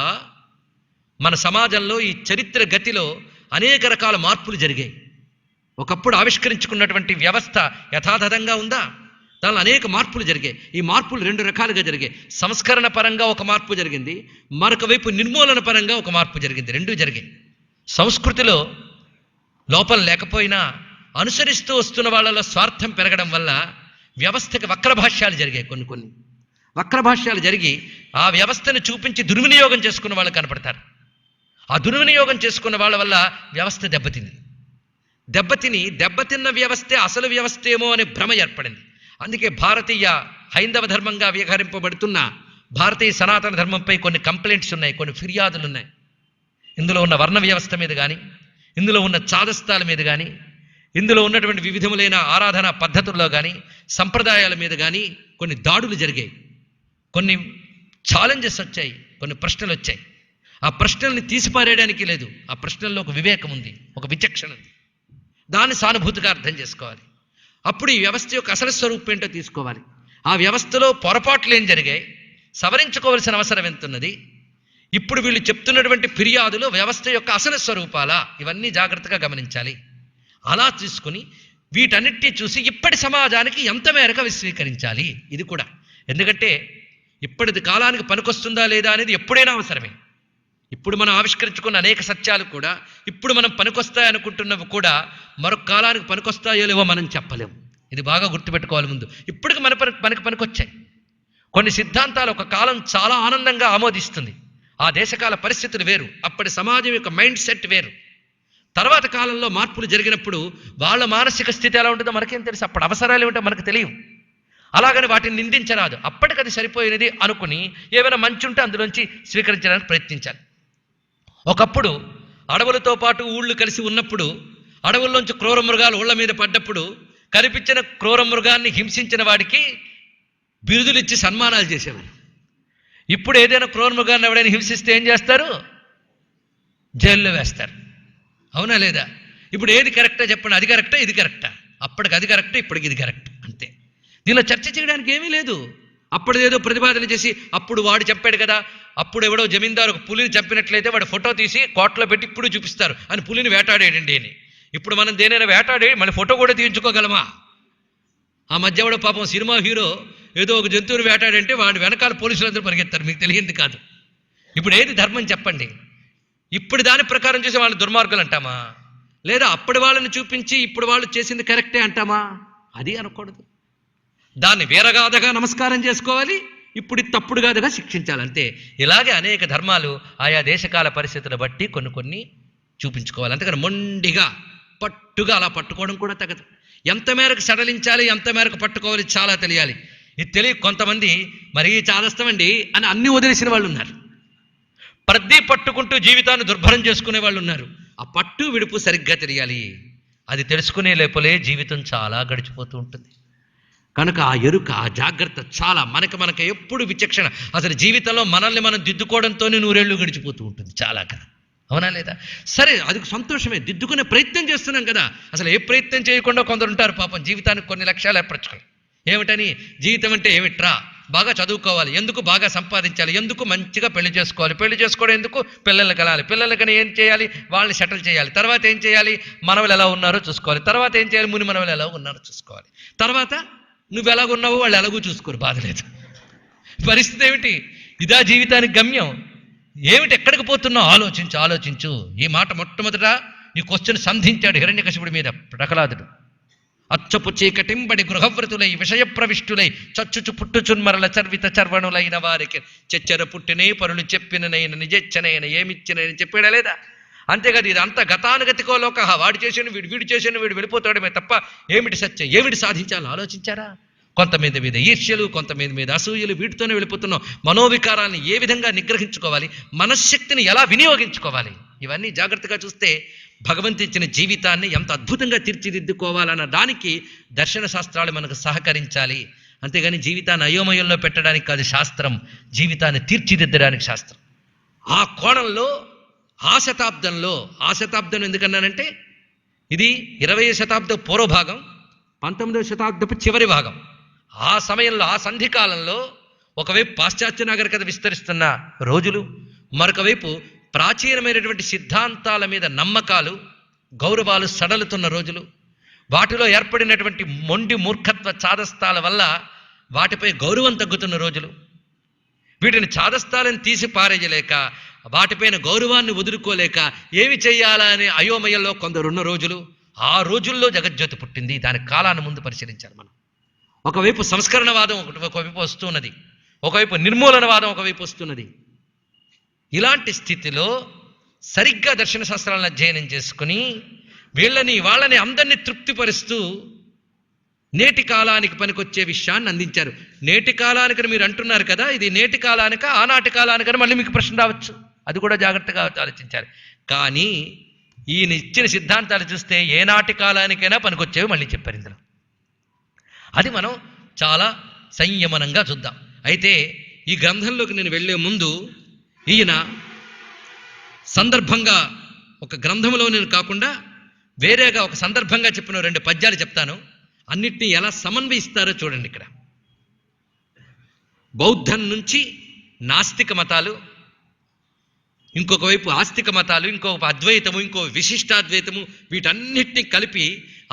మన సమాజంలో ఈ చరిత్ర గతిలో అనేక రకాల మార్పులు జరిగాయి. ఒకప్పుడు ఆవిష్కరించుకున్నటువంటి వ్యవస్థ యథాతథంగా ఉందా? దానిలో అనేక మార్పులు జరిగాయి. ఈ మార్పులు 2 రకాలుగా జరిగాయి. సంస్కరణ పరంగా ఒక మార్పు జరిగింది, మరొక వైపు నిర్మూలన పరంగా ఒక మార్పు జరిగింది. 2 జరిగాయి. సంస్కృతిలో లోపం లేకపోయినా అనుసరిస్తూ వస్తున్న వాళ్ళలో స్వార్థం పెరగడం వల్ల వ్యవస్థకి వక్రభాష్యాలు జరిగాయి. కొన్ని వక్రభాష్యాలు జరిగి ఆ వ్యవస్థను చూపించి దుర్వినియోగం చేసుకున్న వాళ్ళు కనపడతారు. ఆ దుర్వినియోగం చేసుకున్న వాళ్ళ వల్ల వ్యవస్థ దెబ్బతిన్న వ్యవస్థే అసలు వ్యవస్థ ఏమో అనే భ్రమ ఏర్పడింది. అందుకే భారతీయ హైందవ ధర్మంగా వ్యవహరింపబడుతున్న భారతీయ సనాతన ధర్మంపై కొన్ని కంప్లైంట్స్ ఉన్నాయి, కొన్ని ఫిర్యాదులు ఉన్నాయి. ఇందులో ఉన్న వర్ణ వ్యవస్థ మీద కానీ, ఇందులో ఉన్న చాదస్తాల మీద కానీ, ఇందులో ఉన్నటువంటి వివిధములైన ఆరాధనా పద్ధతుల్లో కానీ, సంప్రదాయాల మీద కానీ కొన్ని దాడులు జరిగాయి, కొన్ని ఛాలెంజెస్ వచ్చాయి, కొన్ని ప్రశ్నలు వచ్చాయి. ఆ ప్రశ్నల్ని తీసిపారేయడానికి లేదు, ఆ ప్రశ్నల్లో ఒక వివేకం ఉంది, ఒక విచక్షణ ఉంది. దాన్ని సానుభూతిగా అర్థం చేసుకోవాలి. అప్పుడు ఈ వ్యవస్థ యొక్క అసలు స్వరూపం ఏంటో తీసుకోవాలి. ఆ వ్యవస్థలో పొరపాట్లు ఏం జరిగాయి, సవరించుకోవాల్సిన అవసరం ఎంతున్నది, ఇప్పుడు వీళ్ళు చెప్తున్నటువంటి ఫిర్యాదులు వ్యవస్థ యొక్క అసలు స్వరూపాలా, ఇవన్నీ జాగ్రత్తగా గమనించాలి. అలా తీసుకుని వీటన్నిటినీ చూసి ఇప్పటి సమాజానికి ఎంత మేరకు స్వీకరించాలి ఇది కూడా. ఎందుకంటే ఇప్పటి కాలానికి పనికొస్తుందా లేదా అనేది ఎప్పుడైనా అవసరమే. ఇప్పుడు మనం ఆవిష్కరించుకున్న అనేక సత్యాలు కూడా, ఇప్పుడు మనం పనికొస్తాయనుకుంటున్నవి కూడా మరొక కాలానికి పనికొస్తాయో లేవో మనం చెప్పలేము. ఇది బాగా గుర్తుపెట్టుకోవాలి. ముందు ఇప్పటికి మనకి పనికొచ్చాయి. కొన్ని సిద్ధాంతాలు ఒక కాలం చాలా ఆనందంగా ఆమోదిస్తుంది, ఆ దేశకాల పరిస్థితులు వేరు, అప్పటి సమాజం యొక్క మైండ్ సెట్ వేరు. తర్వాత కాలంలో మార్పులు జరిగినప్పుడు వాళ్ళ మానసిక స్థితి ఎలా ఉంటుందో మనకేం తెలుసు, అప్పుడు అవసరాలు ఏమిటో మనకు తెలియవు. అలాగని వాటిని నిందించరాదు, అప్పటికది సరిపోయినది అనుకుని ఏమైనా మంచి ఉంటే అందులోంచి స్వీకరించడానికి ప్రయత్నించాలి. ఒకప్పుడు అడవులతో పాటు ఊళ్ళు కలిసి ఉన్నప్పుడు, అడవుల్లోంచి క్రూర మృగాలు ఊళ్ళ మీద పడ్డప్పుడు కనిపించిన క్రూర మృగాన్ని హింసించిన వాడికి బిరుదులు ఇచ్చి సన్మానాలు చేసేవారు. ఇప్పుడు ఏదైనా క్రూర మృగాన్ని ఎవడైనా హింసిస్తే ఏం చేస్తారు? జైల్లో వేస్తారు. అవునా లేదా? ఇప్పుడు ఏది కరెక్టా చెప్పండి, అది కరెక్టా ఇది కరెక్టా? అప్పటికి అది కరెక్టా, ఇప్పటికి ఇది కరెక్ట్, అంతే. దీనిలో చర్చ చేయడానికి ఏమీ లేదు. అప్పుడేదో ప్రతిపాదన చేసి, అప్పుడు వాడు చెప్పాడు కదా, అప్పుడు ఎవడో జమీందారు ఒక పులిని చంపినట్లయితే వాడు ఫోటో తీసి కోర్టులో పెట్టి ఇప్పుడు చూపిస్తారు అని పులిని వేటాడేయండి అని. ఇప్పుడు మనం దేనైనా వేటాడి మళ్ళీ ఫోటో కూడా తీయించుకోగలమా? ఆ మధ్య ఎవడో పాపం సినిమా హీరో ఏదో ఒక జంతువుని వేటాడంటే వాడు వెనకాల పోలీసులందరూ పరిగెత్తారు, మీకు తెలియంది కాదు. ఇప్పుడు ఏది ధర్మం చెప్పండి? ఇప్పుడు దాని ప్రకారం చేసే వాళ్ళు దుర్మార్గులు అంటామా? లేదా అప్పటి వాళ్ళని చూపించి ఇప్పుడు వాళ్ళు చేసింది కరెక్టే అంటామా? అది అనకూడదు. దాన్ని వీరగాథగా నమస్కారం చేసుకోవాలి, ఇప్పుడు తప్పుడు గాథగా శిక్షించాలి, అంతే. ఇలాగే అనేక ధర్మాలు ఆయా దేశకాల పరిస్థితులను బట్టి కొన్ని చూపించుకోవాలి. అంతేకాని మొండిగా పట్టుగా అలా పట్టుకోవడం కూడా తగదు. ఎంత మేరకు సడలించాలి, ఎంత మేరకు పట్టుకోవాలి చాలా తెలియాలి. ఇది తెలియ కొంతమంది మరీ చాదస్తమండి అని అన్ని వదిలేసిన వాళ్ళు ఉన్నారు. ప్రతి పట్టుకుంటూ జీవితాన్ని దుర్భరం చేసుకునే వాళ్ళు ఉన్నారు. ఆ పట్టు విడుపు సరిగ్గా తెలియాలి. అది తెలుసుకునే లోపలే జీవితం చాలా గడిచిపోతూ ఉంటుంది. కనుక ఆ ఎరుక, ఆ జాగ్రత్త చాలా మనకి ఎప్పుడు విచక్షణ. అసలు జీవితంలో మనల్ని మనం దిద్దుకోవడంతోనే 100 ఏళ్ళు గడిచిపోతూ ఉంటుంది చాలాగా. అవునా లేదా? సరే, అది సంతోషమే, దిద్దుకునే ప్రయత్నం చేస్తున్నాం కదా. అసలు ఏ ప్రయత్నం చేయకుండా కొందరు ఉంటారు పాపం, జీవితానికి కొన్ని లక్ష్యాలు ఏర్పరచుకొని. ఏమిటని? జీవితం అంటే ఏమిట్రా, బాగా చదువుకోవాలి, ఎందుకు బాగా సంపాదించాలి, ఎందుకు మంచిగా పెళ్లి చేసుకోవాలి, పెళ్లి చేసుకోవడం ఎందుకు, పిల్లల్ని కలాలి, పిల్లలకని ఏం చేయాలి, వాళ్ళని సెటిల్ చేయాలి, తర్వాత ఏం చేయాలి, మనవలు ఎలా ఉన్నారో చూసుకోవాలి, తర్వాత ఏం చేయాలి, ముని మనవలు ఎలా ఉన్నారో చూసుకోవాలి, తర్వాత నువ్వు ఎలాగున్నావో వాళ్ళు ఎలాగూ చూసుకోరు, బాధలేదు. పరిస్థితి ఏమిటి? ఇదా జీవితానికి గమ్యం? ఏమిటి, ఎక్కడికి పోతున్నావు? ఆలోచించు. ఈ మాట మొట్టమొదట ఈ క్వశ్చన్ సంధించాడు హిరణ్యకశిపుడి మీద ప్రహ్లాదుడు. అచ్చపు చీకటింబడి గృహవ్రతులై విషయ ప్రవిష్టులై చచ్చుచు పుట్టుచున్మరల చర్విత చర్వణులైన వారికి చెచ్చర పుట్టినే పరులు చెప్పిననైన నిజెచ్చనైన ఏమిచ్చినని చెప్పాడా లేదా? అంతేకాదు, ఇది అంత గతానుగతికో లోక, వాడు చేసాను వీడు చేసాను వీడు వెళ్ళిపోతాడమే తప్ప ఏమిటి సత్యం, ఏమిటి సాధించాలో ఆలోచించారా? కొంతమంది మీద ఈర్ష్యలు, కొంతమంది మీద అసూయలు, వీటితోనే వెళ్ళిపోతున్నాం. మనోవికారాన్ని ఏ విధంగా నిగ్రహించుకోవాలి, మనశ్శక్తిని ఎలా వినియోగించుకోవాలి, ఇవన్నీ జాగ్రత్తగా చూస్తే భగవంతు ఇచ్చిన జీవితాన్ని ఎంత అద్భుతంగా తీర్చిదిద్దుకోవాలన్న దానికి దర్శన శాస్త్రాలు మనకు సహకరించాలి. అంతేగాని జీవితాన్ని అయోమయంలో పెట్టడానికి కాదు శాస్త్రం, జీవితాన్ని తీర్చిదిద్దడానికి శాస్త్రం. ఆ కోణంలో ఆ శతాబ్దం ఎందుకన్నానంటే ఇది 20వ శతాబ్దం పూర్వభాగం, 19వ శతాబ్దపు చివరి భాగం. ఆ సమయంలో, ఆ సంధికాలంలో ఒకవైపు పాశ్చాత్య నాగరికత విస్తరిస్తున్న రోజులు, మరొకవైపు ప్రాచీనమైనటువంటి సిద్ధాంతాల మీద నమ్మకాలు, గౌరవాలు సడలుతున్న రోజులు, వాటిలో ఏర్పడినటువంటి మొండి మూర్ఖత్వ చాదస్తాల వల్ల వాటిపై గౌరవం తగ్గుతున్న రోజులు, వీటిని చాదస్తాలను తీసి పారేయలేక, వాటిపైన గౌరవాన్ని వదులుకోలేక ఏమి చేయాలా అనే అయోమయంలో కొందరున్న రోజులు. ఆ రోజుల్లో జగజ్యోతి పుట్టింది. దాని కాలాన్ని ముందు పరిశీలించాలి మనం. ఒకవైపు సంస్కరణవాదం ఒకవైపు వస్తున్నది, ఒకవైపు నిర్మూలనవాదం ఒకవైపు వస్తున్నది. ఇలాంటి స్థితిలో సరిగ్గా దర్శన శాస్త్రాలను అధ్యయనం చేసుకుని వాళ్ళని అందరినీ తృప్తిపరుస్తూ నేటి కాలానికి పనికొచ్చే విషయాన్ని అందించారు. నేటి కాలానికి మీరు అంటున్నారు కదా, ఇది నేటి కాలానిక ఆనాటి కాలానికని మళ్ళీ మీకు ప్రశ్న రావచ్చు. అది కూడా జాగ్రత్తగా ఆలోచించాలి. కానీ ఈయన ఇచ్చిన సిద్ధాంతాలు చూస్తే ఏనాటి కాలానికైనా పనికొచ్చేవి మళ్ళీ చెప్పారు ఇందులో. అది మనం చాలా సంయమనంగా చూద్దాం. అయితే ఈ గ్రంథంలోకి నేను వెళ్ళే ముందు ఈయన సందర్భంగా ఒక గ్రంథంలో నేను కాకుండా వేరేగా ఒక సందర్భంగా చెప్పిన 2 పద్యాలు చెప్తాను. అన్నిటినీ ఎలా సమన్వయిస్తారో చూడండి. ఇక్కడ బౌద్ధం నుంచి నాస్తిక మతాలు, ఇంకొక వైపు ఆస్తిక మతాలు, ఇంకొక అద్వైతము, ఇంకో విశిష్టాద్వైతము, వీటన్నిటినీ కలిపి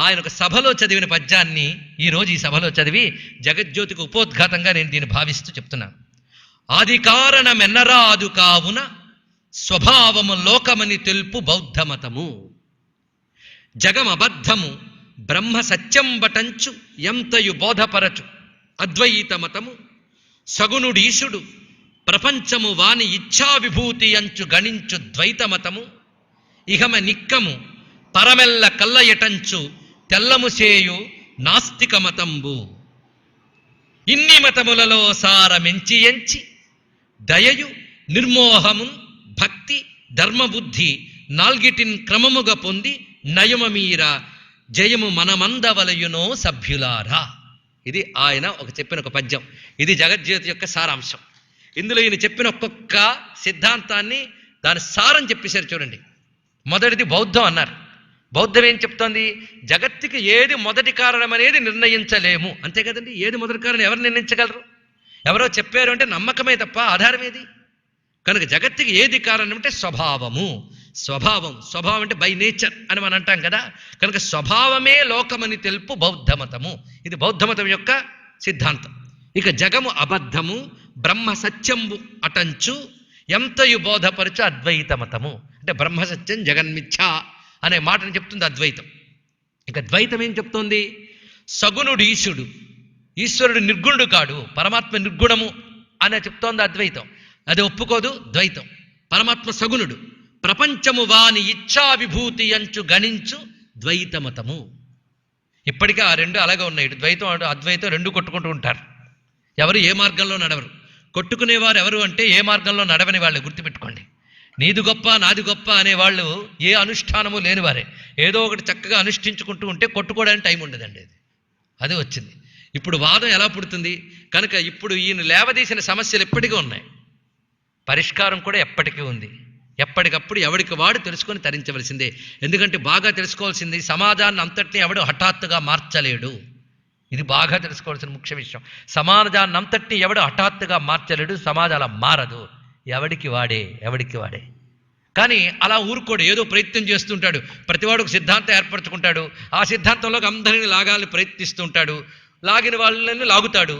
ఆయన ఒక సభలో చదివిన పద్యాన్ని ఈరోజు ఈ సభలో చదివి జగజ్యోతికి ఉపోద్ఘాతంగా నేను దీన్ని భావిస్తూ చెప్తున్నాను. ఆది కారణమెన్నరాదు కావున స్వభావము లోకమని తెలుపు బౌద్ధమతము, జగమబద్ధము బ్రహ్మ సత్యంబటంచు ఎంతయు బోధపరచు అద్వైత మతము, సగుణుడీశుడు ప్రపంచము వాని ఇచ్ఛా విభూతి అంచు గణించు ద్వైతమతము, ఇహమ నిక్కము పరమెల్ల కల్లయటంచు తెల్లము సేయు నాస్తిక మతంబు. ఇన్ని మతములలో సారమెంచి ఎంచి దయయు నిర్మోహము భక్తి ధర్మబుద్ధి నాల్గిటిన్ క్రమముగా పొంది నయమమీర జయము మనమందవలయునో సభ్యులారా. ఇది ఆయన చెప్పిన ఒక పద్యం. ఇది జగజ్యోతి యొక్క సారాంశం. ఇందులో ఈయన చెప్పిన ఒక్కొక్క సిద్ధాంతాన్ని దాని సారం చెప్పేశారు చూడండి. మొదటిది బౌద్ధం అన్నారు. బౌద్ధం ఏం చెప్తోంది? జగత్తుకి ఏది మొదటి కారణం అనేది నిర్ణయించలేము. అంతే కదండి. ఏది మొదటి కారణం ఎవరు నిర్ణయించగలరు? ఎవరో చెప్పారు అంటే నమ్మకమే తప్ప ఆధారం ఏది? కనుక జగత్తుకి ఏది కారణం అంటే స్వభావము. స్వభావం అంటే బై నేచర్ అని మనం అంటాం కదా. కనుక స్వభావమే లోకమని తెలుపు బౌద్ధమతము. ఇది బౌద్ధమతం యొక్క సిద్ధాంతం. ఇక జగము అబద్ధము బ్రహ్మ సత్యంబు అటంచు ఎంతయు బోధపరచు అద్వైత మతము. అంటే బ్రహ్మ సత్యం జగన్మిథ్య అనే మాటను చెప్తుంది అద్వైతం. ఇక ద్వైతం ఏం చెప్తోంది? సగుణుడు ఈశుడు, ఈశ్వరుడు నిర్గుణుడు కాడు, పరమాత్మ నిర్గుణము అనే చెప్తోంది అద్వైతం. అది ఒప్పుకోదు ద్వైతం. పరమాత్మ సగుణుడు, ప్రపంచము వాని ఇచ్ఛా విభూతి అంచు గణించు ద్వైతమతము. ఇప్పటికీ ఆ రెండు అలాగే ఉన్నాయి. ఇటు ద్వైతం అద్వైతం రెండు కొట్టుకుంటూ ఉంటారు. ఎవరు ఏ మార్గంలో నడవరు. కొట్టుకునేవారు ఎవరు అంటే ఏ మార్గంలో నడవని వాళ్ళు. గుర్తుపెట్టుకోండి. నీది గొప్ప నాది గొప్ప అనేవాళ్ళు ఏ అనుష్ఠానము లేనివారే. ఏదో ఒకటి చక్కగా అనుష్ఠించుకుంటూ ఉంటే కొట్టుకోవడానికి టైం ఉండదండి. అది వచ్చింది. ఇప్పుడు వాదం ఎలా పుడుతుంది కనుక ఇప్పుడు ఈయన లేవదీసిన సమస్యలు ఎప్పటికీ ఉన్నాయి, పరిష్కారం కూడా ఎప్పటికీ ఉంది. ఎప్పటికప్పుడు ఎవడికి వాడు తెలుసుకొని తరించవలసిందే. ఎందుకంటే బాగా తెలుసుకోవాల్సింది సమాజాన్ని అంతటినీ ఎవడు హఠాత్తుగా మార్చలేడు. ఇది బాగా తెలుసుకోవాల్సిన ముఖ్య విషయం. సమాజాన్ని అంతటినీ ఎవడు హఠాత్తుగా మార్చలేడు. సమాజం అలా మారదు, ఎవడికి వాడే. కానీ అలా ఊరుకోడు, ఏదో ప్రయత్నం చేస్తుంటాడు. ప్రతివాడు ఒక సిద్ధాంతం ఏర్పరచుకుంటాడు, ఆ సిద్ధాంతంలోకి అందరినీ లాగాలని ప్రయత్నిస్తూ ఉంటాడు. లాగిన వాళ్ళని లాగుతాడు,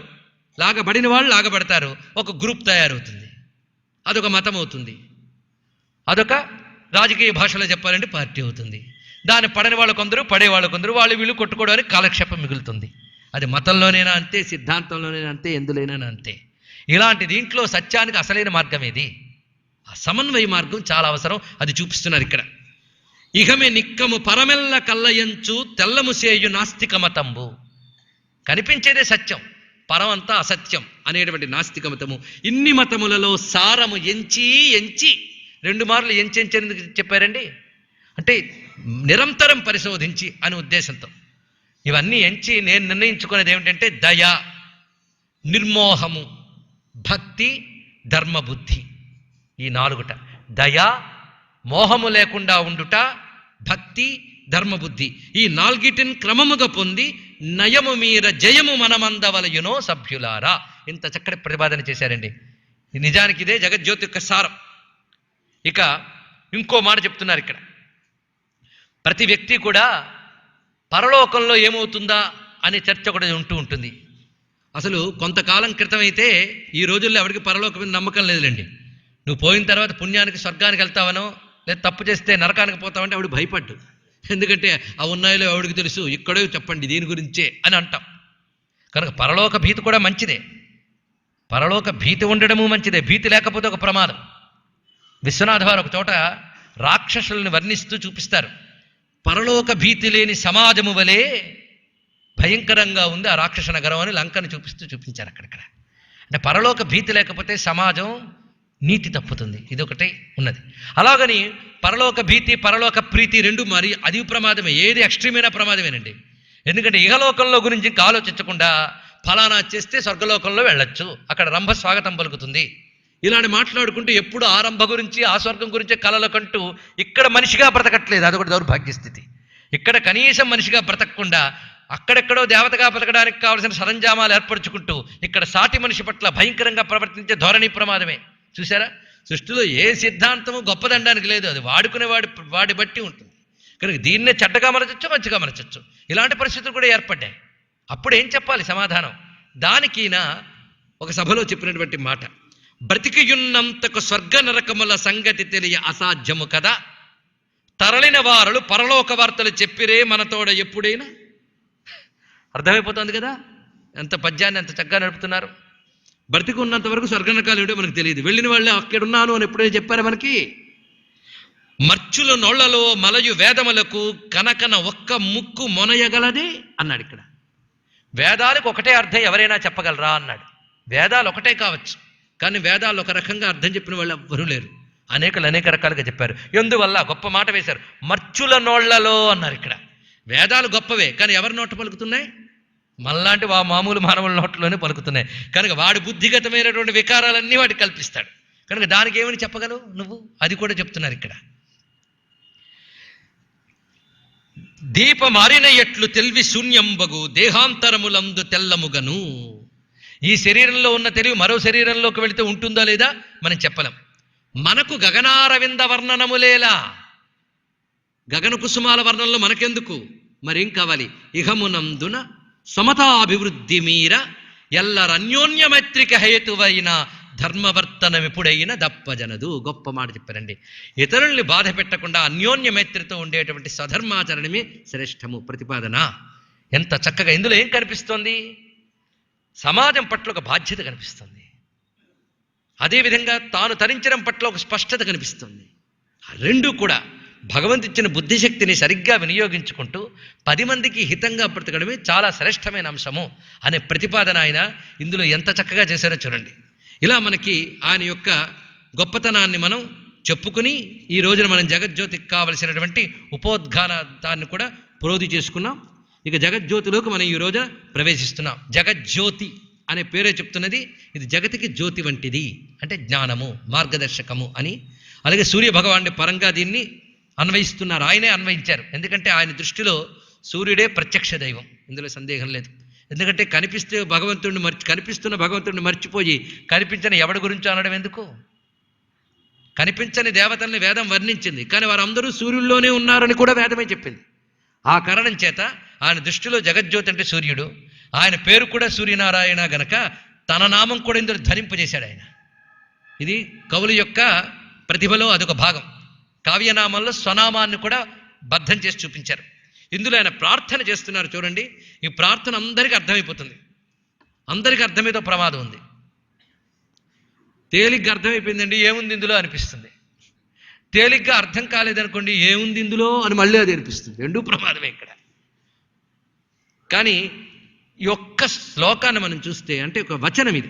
లాగబడిన వాళ్ళు లాగబడతారు, ఒక గ్రూప్ తయారవుతుంది, అదొక మతం అవుతుంది, అదొక రాజకీయ భాషలో చెప్పాలంటే పార్టీ అవుతుంది. దాన్ని పడని వాళ్ళు కొందరు, పడేవాళ్ళు కొందరు, వాళ్ళు వీళ్ళు కొట్టుకోవడానికి కాలక్షేపం మిగులుతుంది. అది మతంలోనైనా అంతే, సిద్ధాంతంలోనైనా అంతే, ఎందులోనైనా అంతే. ఇలాంటి దీంట్లో సత్యానికి అసలైన మార్గం ఏది? ఆ సమన్వయ మార్గం చాలా అవసరం. అది చూపిస్తున్నారు ఇక్కడ. ఇహమే నిక్కము పరమెల్ల కల్లయంచు తెల్లముసేయు నాస్తిక మతంబు. కనిపించేదే సత్యం, పరమంతా అసత్యం అనేటువంటి నాస్తిక మతము. ఇన్ని మతములలో సారము ఎంచి 2 మార్లు ఎంచి ఎందుకు చెప్పారండి అంటే నిరంతరం పరిశోధించి అనే ఉద్దేశంతో. ఇవన్నీ ఎంచి నేను నిర్ణయించుకునేది ఏమిటంటే దయ, నిర్మోహము, భక్తి, ధర్మబుద్ధి. ఈ 4. దయ, మోహము లేకుండా ఉండుట, భక్తి, ధర్మబుద్ధి. ఈ 4 క్రమముగా పొంది నయము మీర జయము మనమందవలయునో సభ్యులారా. ఇంత చక్కటి ప్రతిపాదన చేశారండి. నిజానికి ఇదే జగజ్యోతి యొక్క సారం. ఇక ఇంకో మాట చెప్తున్నారు ఇక్కడ. ప్రతి వ్యక్తి కూడా పరలోకంలో ఏమవుతుందా అనే చర్చ కూడా ఉంటుంది. అసలు కొంతకాలం క్రితం అయితే, ఈ రోజుల్లో ఎవరికి పరలోకం మీద నమ్మకం లేదులేండి. నువ్వు పోయిన తర్వాత పుణ్యానికి స్వర్గానికి వెళ్తావనో, లేదా తప్పు చేస్తే నరకానికి పోతావంటే ఆవిడ భయపడ్డు. ఎందుకంటే ఆ ఉన్నాయిలో ఎవడికి తెలుసు, ఇక్కడే చెప్పండి దీని గురించే అని అంటాం. కనుక పరలోక భీతి కూడా మంచిదే, పరలోక భీతి ఉండడము మంచిదే. భీతి లేకపోతే ఒక ప్రమాదం. విశ్వనాథ వారు ఒక చోట రాక్షసులను వర్ణిస్తూ చూపిస్తారు. పరలోక భీతి లేని సమాజము వలె భయంకరంగా ఉంది ఆ రాక్షస నగరం అని లంకను చూపించారు అక్కడక్కడ. అంటే పరలోక భీతి లేకపోతే సమాజం నీతి తప్పుతుంది, ఇదొకటే ఉన్నది. అలాగని పరలోక భీతి, పరలోక ప్రీతి 2 మరి అది ప్రమాదమే. ఏది ఎక్స్ట్రీమైన ప్రమాదమేనండి. ఎందుకంటే ఇహలోకంలో గురించి ఇంకా ఆలోచించకుండా ఫలానా చేస్తే స్వర్గలోకంలో వెళ్ళొచ్చు, అక్కడ రంభ స్వాగతం పలుకుతుంది, ఇలాంటి మాట్లాడుకుంటూ ఎప్పుడు ఆ రంభ గురించి, ఆ స్వర్గం గురించే కలలకంటూ ఇక్కడ మనిషిగా బ్రతకట్లేదు. అదొకటి దౌర్భాగ్య స్థితి. ఇక్కడ కనీసం మనిషిగా బ్రతకకుండా అక్కడెక్కడో దేవతగా బ్రతకడానికి కావలసిన సరంజామాలు ఏర్పరచుకుంటూ ఇక్కడ సాటి మనిషి పట్ల భయంకరంగా ప్రవర్తించే ధోరణి ప్రమాదమే. చూసారా, సృష్టిలో ఏ సిద్ధాంతము గొప్పదనడానికి లేదు, అది వాడుకునే వాడి బట్టి ఉంటుంది. కనుక దీన్నే చెడ్డగా మలచచ్చు, మంచిగా మలచచ్చు. ఇలాంటి పరిస్థితులు కూడా ఏర్పడ్డాయి. అప్పుడు ఏం చెప్పాలి సమాధానం? దానికిన ఒక సభలో చెప్పినటువంటి మాట, బ్రతికియున్నంతకు స్వర్గ నరకముల సంగతి తెలియ అసాధ్యము కదా, తరలిన వారులు పరలోక వార్తలు చెప్పిరే మనతోడ ఎప్పుడైనా. అర్థమైపోతుంది కదా ఎంత పద్యాన్ని ఎంత చక్కగా నడుపుతున్నారు. బ్రతికి ఉన్నంత వరకు స్వర్గ నరకాలు ఏమిటో మనకు తెలియదు, వెళ్ళిన వాళ్ళే అక్కడున్నాను అని ఎప్పుడైనా చెప్పారా మనకి? మర్చుల నోళ్లలో మలయు వేదములకు కనకన ఒక్క ముక్కు మొనయగలదే అన్నాడు ఇక్కడ. వేదాలకు ఒకటే అర్థం ఎవరైనా చెప్పగలరా అన్నాడు. వేదాలు ఒకటే కావచ్చు, కానీ వేదాలు ఒక రకంగా అర్థం చెప్పిన వాళ్ళు ఎవ్వరూ లేరు. అనేక రకాలుగా చెప్పారు. ఎందువల్ల గొప్ప మాట వేశారు, మర్చుల నోళ్లలో అన్నారు. ఇక్కడ వేదాలు గొప్పవే, కానీ ఎవరి నోట పలుకుతున్నాయి? మళ్ళాంటి మామూలు మానవుల నోట్లోనే పలుకుతున్నాయి. కనుక వాడి బుద్ధిగతమైనటువంటి వికారాలన్నీ వాడికి కల్పిస్తాడు. కనుక దానికి ఏమని చెప్పగలవు నువ్వు? అది కూడా చెప్తున్నారు ఇక్కడ. దీప మారిన ఎట్లు తెల్వి శూన్యంబగు దేహాంతరములందు తెల్లముగను. ఈ శరీరంలో ఉన్న తెలివి మరో శరీరంలోకి వెళితే ఉంటుందా లేదా మనం చెప్పలేం. మనకు గగనారవింద వర్ణనములేలా, గగన కుసుమాల వర్ణంలో మనకెందుకు? మరేం కావాలి? ఇహమునందున సమతాభివృద్ధి మీర ఎల్లరన్యోన్య మైత్రిక హేతువైన ధర్మవర్తనం ఎప్పుడైనా దప్పజనదు. గొప్ప మాట చెప్పారండి. ఇతరుల్ని బాధ పెట్టకుండా అన్యోన్య మైత్రితో ఉండేటువంటి స్వధర్మాచరణమే శ్రేష్టము ప్రతిపాదన. ఎంత చక్కగా ఇందులో ఏం కనిపిస్తోంది? సమాజం పట్ల ఒక బాధ్యత కనిపిస్తుంది, అదేవిధంగా తాను తరించడం పట్ల ఒక స్పష్టత కనిపిస్తుంది. రెండు కూడా భగవంతుడిచ్చిన బుద్ధిశక్తిని సరిగ్గా వినియోగించుకుంటూ 10 మందికి హితంగా బ్రతకడమే చాలా శ్రేష్టమైన అంశము అనే ప్రతిపాదన ఆయన ఇందులో ఎంత చక్కగా చేశారో చూడండి. ఇలా మనకి ఆయన యొక్క గొప్పతనాన్ని మనం చెప్పుకుని ఈ రోజున మనం జగజ్యోతికి కావలసినటువంటి ఉపోద్ఘాతాన్ని కూడా ప్రోధి చేసుకున్నాం. ఇక జగజ్యోతిలోకి మనం ఈ రోజున ప్రవేశిస్తున్నాం. జగజ్యోతి అనే పేరే చెప్తున్నది ఇది జగతికి జ్యోతి వంటిది, అంటే జ్ఞానము, మార్గదర్శకము అని. అలాగే సూర్య భగవానుడి పరంగా దీన్ని అన్వయిస్తున్నారు, ఆయనే అన్వయించారు. ఎందుకంటే ఆయన దృష్టిలో సూర్యుడే ప్రత్యక్ష దైవం, ఇందులో సందేహం లేదు. ఎందుకంటే కనిపిస్తున్న భగవంతుడిని మర్చిపోయి కనిపించని ఎవడి గురించి అనడం ఎందుకు? కనిపించని దేవతల్ని వేదం వర్ణించింది, కానీ వారందరూ సూర్యుల్లోనే ఉన్నారని కూడా వేదమే చెప్పింది. ఆ కారణం చేత ఆయన దృష్టిలో జగజ్యోతి అంటే సూర్యుడు, ఆయన పేరు కూడా సూర్యనారాయణ గనక తన నామం కూడా ఇందులో ధరింపజేశాడు ఆయన. ఇది కవుల యొక్క ప్రతిభలో అదొక భాగం. కావ్యనామంలో స్వనామాన్ని కూడా బద్ధం చేసి చూపించారు. ఇందులో ఆయన ప్రార్థన చేస్తున్నారు చూడండి. ఈ ప్రార్థన అందరికీ అర్థమైపోతుంది, అందరికీ అర్థమేదో ప్రమాదం ఉంది. తేలిగ్గా అర్థమైపోయిందండి ఏముంది ఇందులో అనిపిస్తుంది, తేలిగ్గా అర్థం కాలేదనుకోండి ఏముంది ఇందులో అని మళ్ళీ అది అనిపిస్తుంది. రెండూ ప్రమాదమే ఇక్కడ. కానీ ఈ ఒక్క శ్లోకాన్ని మనం చూస్తే, అంటే ఒక వచనం ఇది,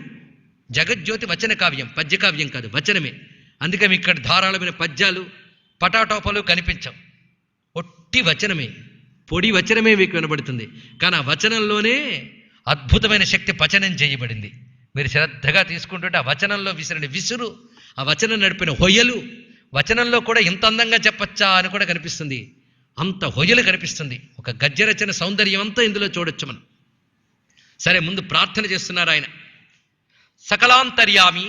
జగజ్యోతి వచన కావ్యం, పద్యకావ్యం కాదు, వచనమే. అందుకే మీకు ఇక్కడ ధారాళమైన పద్యాలు పటాటోపలు కనిపించవు, ఒట్టి వచనమే, పొడి వచనమే మీకు వినబడుతుంది. కానీ ఆ వచనంలోనే అద్భుతమైన శక్తి పచనం చేయబడింది. మీరు శ్రద్ధగా తీసుకుంటుంటే ఆ వచనంలో విసిరిన విసురు, ఆ వచనం నడిపిన హొయ్యలు, వచనంలో కూడా ఇంత అందంగా చెప్పచ్చా అని కూడా కనిపిస్తుంది, అంత హొయ్యలు కనిపిస్తుంది. ఒక గద్య రచన సౌందర్యం అంతా ఇందులో చూడొచ్చు మనం. సరే, ముందు ప్రార్థన చేస్తున్నారు ఆయన. సకలాంతర్యామి,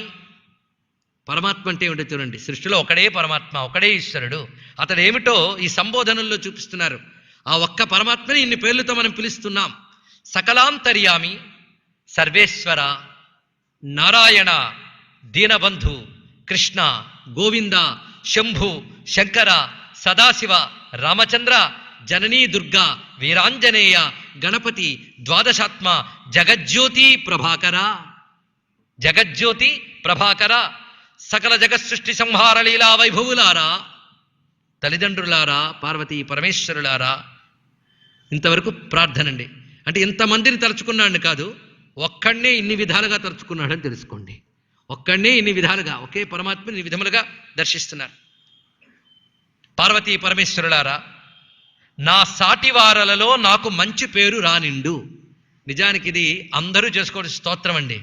పరమాత్మ అంటే ఏమిటో చూడండి. సృష్టిలో ఒకడే పరమాత్మ, ఒకడే ఈశ్వరుడు. అతడు ఏమిటో ఈ సంబోధనల్లో చూపిస్తున్నారు. ఆ ఒక్క పరమాత్మని ఇన్ని పేర్లతో మనం పిలుస్తున్నాం. సకలాంతర్యామి, సర్వేశ్వర, నారాయణ, దీనబంధు, కృష్ణ, గోవింద, శంభు, శంకర, సదాశివ, రామచంద్ర, జననీ దుర్గా, వీరాంజనేయ, గణపతి, ద్వాదశాత్మ, జగజ్యోతి ప్రభాకర. జగజ్యోతి ప్రభాకర, సకల జగత్సృష్టి సంహార లీలా వైభవులారా, తల్లిదండ్రులారా, పార్వతీ పరమేశ్వరులారా. ఇంతవరకు ప్రార్థనండి. అంటే ఇంతమందిని తలుచుకున్నాడని కాదు, ఒక్కడనే ఇన్ని విధాలుగా తలుచుకున్నాడని తెలుసుకోండి. ఒక్కడనే ఇన్ని విధాలుగా, ఒకే పరమాత్మని ఇన్ని విధములుగా దర్శిస్తున్నారు. పార్వతీ పరమేశ్వరులారా, నా సాటివారలలో నాకు మంచి పేరు రానిండు. నిజానికి ఇది అందరూ చేసుకోవాల్సిన స్తోత్రం అండి,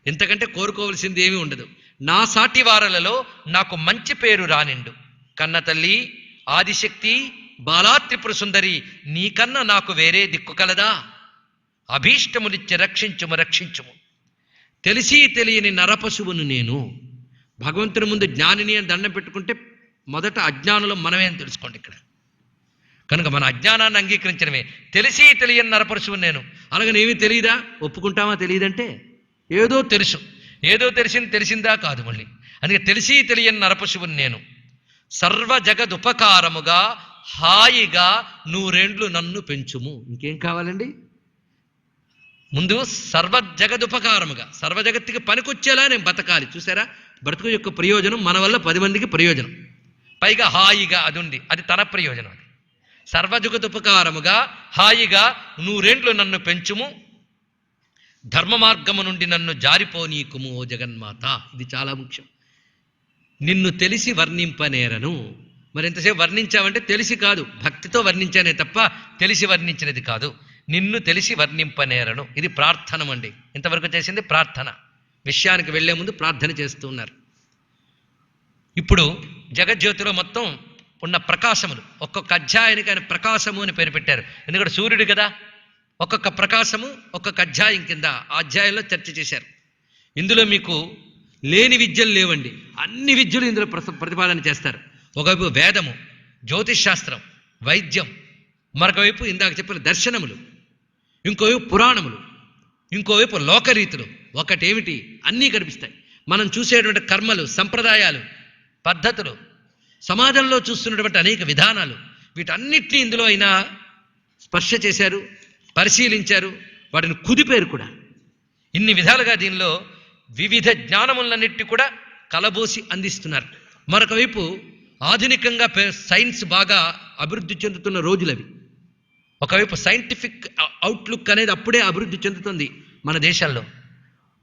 ఇంతకంటే కోరుకోవలసింది ఏమీ ఉండదు. నా సాటివారలలో నాకు మంచి పేరు రానిండు. కన్న తల్లి, ఆదిశక్తి, బాలా త్రిపుర సుందరి, నీకన్నా నాకు వేరే దిక్కు కలదా? అభీష్టములిచ్చి రక్షించుము రక్షించుము. తెలిసి తెలియని నరపశువును నేను. భగవంతుని ముందు జ్ఞానిని అని దండం పెట్టుకుంటే మొదట అజ్ఞానులం మనమే అని తెలుసుకోండి ఇక్కడ. కనుక మన అజ్ఞానాన్ని అంగీకరించడమే. తెలిసి తెలియని నరపశువును నేను. అలాగని ఏమీ తెలియదా? ఒప్పుకుంటామా? తెలియదంటే ఏదో తెలుసు, ఏదో తెలిసిందా కాదు మళ్ళీ. అందుకే తెలిసి తెలియని నరపశువుని నేను. సర్వ జగదుపకారముగా హాయిగా 100 నన్ను పెంచుము. ఇంకేం కావాలండి? ముందు సర్వజగదుపకారముగా, సర్వజగత్తుకి పనికొచ్చేలా నేను బతకాలి. చూసారా, బ్రతుకు యొక్క ప్రయోజనం మన వల్ల 10 మందికి ప్రయోజనం, పైగా హాయిగా అది ఉంది, అది తన ప్రయోజనం. అది సర్వజగదుపకారముగా హాయిగా 100 నన్ను పెంచుము, ధర్మ మార్గము నుండి నన్ను జారిపోనీకుము ఓ జగన్మాత. ఇది చాలా ముఖ్యం. నిన్ను తెలిసి వర్ణింపనేరను. మరి ఎంతసేపు వర్ణించావంటే తెలిసి కాదు, భక్తితో వర్ణించానే తప్ప తెలిసి వర్ణించినది కాదు. నిన్ను తెలిసి వర్ణింపనేరను. ఇది ప్రార్థన అండి. ఇంతవరకు చేసింది ప్రార్థన. విషయానికి వెళ్లే ముందు ప్రార్థన చేస్తూ ఉన్నారు. ఇప్పుడు జగజ్యోతిలో మొత్తం ఉన్న ప్రకాశములు, ఒక్కొక్క అధ్యాయానికి ఆయన ప్రకాశము అని పేరు పెట్టారు. ఎందుకంటే సూర్యుడు కదా, ఒక్కొక్క ప్రకాశము ఒక్కొక్క అధ్యాయం కింద ఆ అధ్యాయంలో చర్చ చేశారు. ఇందులో మీకు లేని విద్యలు లేవండి, అన్ని విద్యలు ఇందులో ప్రతిపాదన చేస్తారు. ఒకవైపు వేదము, జ్యోతిష్ శాస్త్రం, వైద్యం, మరొకవైపు ఇందాక చెప్పిన దర్శనములు, ఇంకోవైపు పురాణములు, ఇంకోవైపు లోకరీతులు. ఒకటేమిటి, అన్నీ కనిపిస్తాయి. మనం చూసేటువంటి కర్మలు, సంప్రదాయాలు, పద్ధతులు, సమాజంలో చూస్తున్నటువంటి అనేక విధానాలు, వీటన్నిటినీ ఇందులో అయినా స్పర్శ చేశారు, పరిశీలించారు, వాటిని కుదిపేరు కూడా. ఇన్ని విధాలుగా దీనిలో వివిధ జ్ఞానములన్నిటి కూడా కలబోసి అందిస్తున్నారు. మరొక వైపు ఆధునికంగా సైన్స్ బాగా అభివృద్ధి చెందుతున్న రోజులవి. ఒకవైపు సైంటిఫిక్ అవుట్లుక్ అనేది అప్పుడే అభివృద్ధి చెందుతుంది మన దేశాల్లో.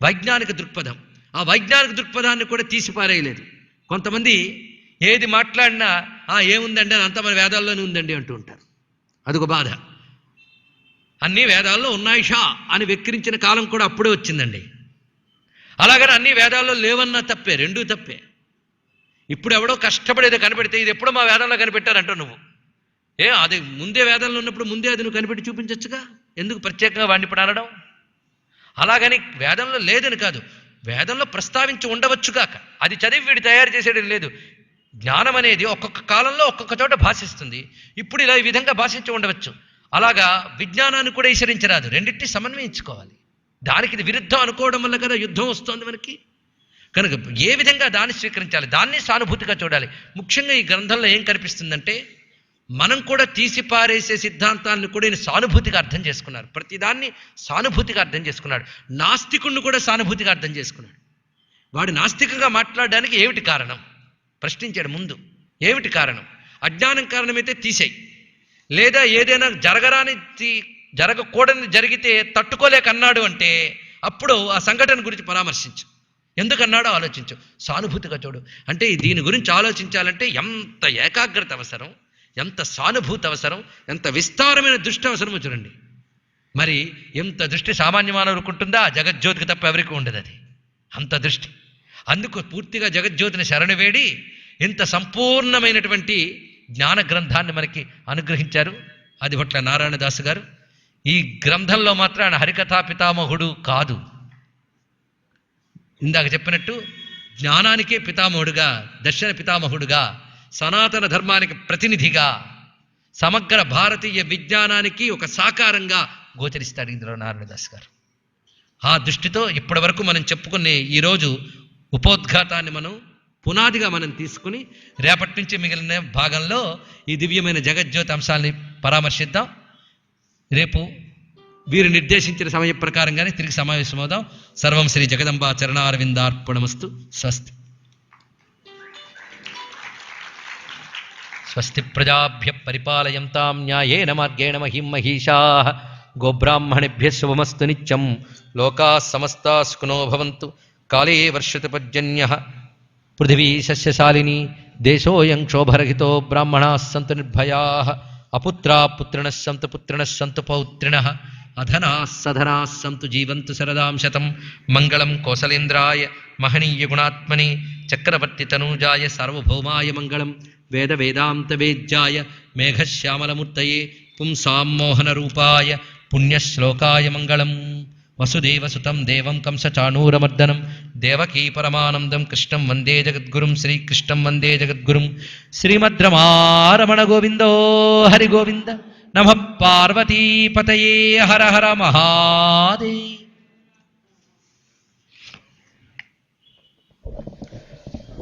వైజ్ఞానిక దృక్పథం, ఆ వైజ్ఞానిక దృక్పథాన్ని కూడా తీసిపారేయలేదు. కొంతమంది ఏది మాట్లాడినా ఏముందండి, అది అంతా మన వేదాల్లోనే ఉందండి అంటూ ఉంటారు. అదొక బాధ. అన్ని వేదాల్లో ఉన్నాయిషా అని వెక్కిరించిన కాలం కూడా అప్పుడే వచ్చిందండి. అలాగని అన్ని వేదాల్లో లేవన్నా తప్పే, రెండూ తప్పే. ఇప్పుడు ఎవడో కష్టపడేది కనిపెడితే ఇది ఎప్పుడో మా వేదంలో కనిపెట్టారంటావు నువ్వు. అది ముందే వేదంలో ఉన్నప్పుడు ముందే అది నువ్వు కనిపెట్టి చూపించచ్చుగా, ఎందుకు ప్రత్యేకంగా వాడిని ఇప్పుడు అనడం? అలాగని వేదంలో లేదని కాదు, వేదంలో ప్రస్తావించి ఉండవచ్చుగాక, అది చదివి వీడు తయారు చేసేయడం లేదు. జ్ఞానం అనేది ఒక్కొక్క కాలంలో ఒక్కొక్క చోట భాషిస్తుంది. ఇప్పుడు ఇలా ఈ విధంగా భాషించి ఉండవచ్చు. అలాగా విజ్ఞానాన్ని కూడా ఈశ్వరించరాదు, రెండింటినీ సమన్వయించుకోవాలి. దానికి ఇది విరుద్ధం అనుకోవడం వల్ల కదా యుద్ధం వస్తుంది మనకి. కనుక ఏ విధంగా దాన్ని స్వీకరించాలి, దాన్ని సానుభూతిగా చూడాలి. ముఖ్యంగా ఈ గ్రంథంలో ఏం కనిపిస్తుందంటే, మనం కూడా తీసిపారేసే సిద్ధాంతాలను కూడా ఈయన సానుభూతిగా అర్థం చేసుకున్నారు. ప్రతిదాన్ని సానుభూతిగా అర్థం చేసుకున్నాడు. నాస్తికుణ్ణి కూడా సానుభూతిగా అర్థం చేసుకున్నాడు. వాడు నాస్తికంగా మాట్లాడడానికి ఏమిటి కారణం ప్రశ్నించాడు ముందు. ఏమిటి కారణం? అజ్ఞానం కారణమైతే తీసేయి, లేదా ఏదైనా జరగకూడని జరిగితే తట్టుకోలేక అన్నాడు అంటే అప్పుడు ఆ సంఘటన గురించి పరామర్శించు. ఎందుకన్నాడో ఆలోచించు, సానుభూతిగా చూడు. అంటే దీని గురించి ఆలోచించాలంటే ఎంత ఏకాగ్రత అవసరం, ఎంత సానుభూతి అవసరం, ఎంత విస్తారమైన దృష్టి అవసరమో చూడండి. మరి ఎంత దృష్టి సామాన్య మానవులకు ఉంటుందా? జగజ్యోతికి తప్ప ఎవరికి ఉండదు అది, అంత దృష్టి. అందుకు పూర్తిగా జగజ్యోతిని శరణు వేడి ఇంత సంపూర్ణమైనటువంటి జ్ఞాన గ్రంథాన్ని మనకి అనుగ్రహించారు ఆదిభట్ల నారాయణదాసు గారు. ఈ గ్రంథంలో మాత్రం ఆయన హరికథా పితామహుడు కాదు, ఇందాక చెప్పినట్టు జ్ఞానానికే పితామహుడుగా, దర్శన పితామహుడుగా, సనాతన ధర్మానికి ప్రతినిధిగా, సమగ్ర భారతీయ విజ్ఞానానికి ఒక సాకారంగా గోచరిస్తాడు ఇందులో నారాయణదాస్ గారు. ఆ దృష్టితో ఇప్పటి వరకు మనం చెప్పుకునే ఈరోజు ఉపోద్ఘాతాన్ని మనం పునాదిగా మనం తీసుకుని రేపటి నుంచి మిగిలిన భాగంలో ఈ దివ్యమైన జగజ్యోతి అంశాలని పరామర్శిద్దాం. రేపు వీరు నిర్దేశించిన సమయ ప్రకారంగానే తిరిగి సమావేశమవుదాం. సర్వం శ్రీ జగదంబా చరణారవిందార్పణమస్తు. స్వస్తి. స్వస్తి ప్రజాభ్య పరిపాలయంతాం న్యాయేన మార్గేణ మహిం మహిషాః. గోబ్రాహ్మణేభ్యः శుభమస్తు నిత్యం. లోకాः సమస్తాः సుఖినో భవంతు. కాలే వర్షతు పర్జన్యః. పృథివీ సస్యశాలినీ. దేశోऽयं క్షోభరహితో. బ్రాహ్మణాः సంతు నిర్భయాः. అపుత్రాः పుత్రిణः సంతు. పుత్రిణः సంతు పౌత్రిణः. అధనాः సధనాः సంతు. జీవంతు శరదాం శతం. మంగళం కోసలేంద్రాయ మహనీయ గుణాత్మనే చక్రవర్తి తనూజాయ సార్వభౌమాయ మంగళం. వేద వేదాంత వేద్యాయ మేఘశ్యామలమూర్తయే పుంసాం మోహన రూపాయ పుణ్యశ్లోకాయ మంగళం. వసుదేవసుతం దేవం కంసచాణూరమర్దనం దేవకీ పరమానందం కృష్ణం వందే జగద్గురుం. శ్రీకృష్ణం వందే జగద్గురుం. శ్రీమద్రమారమణ గోవిందో హరి గోవింద. నమః పార్వతీపతయే. హర హర మహాదేవ.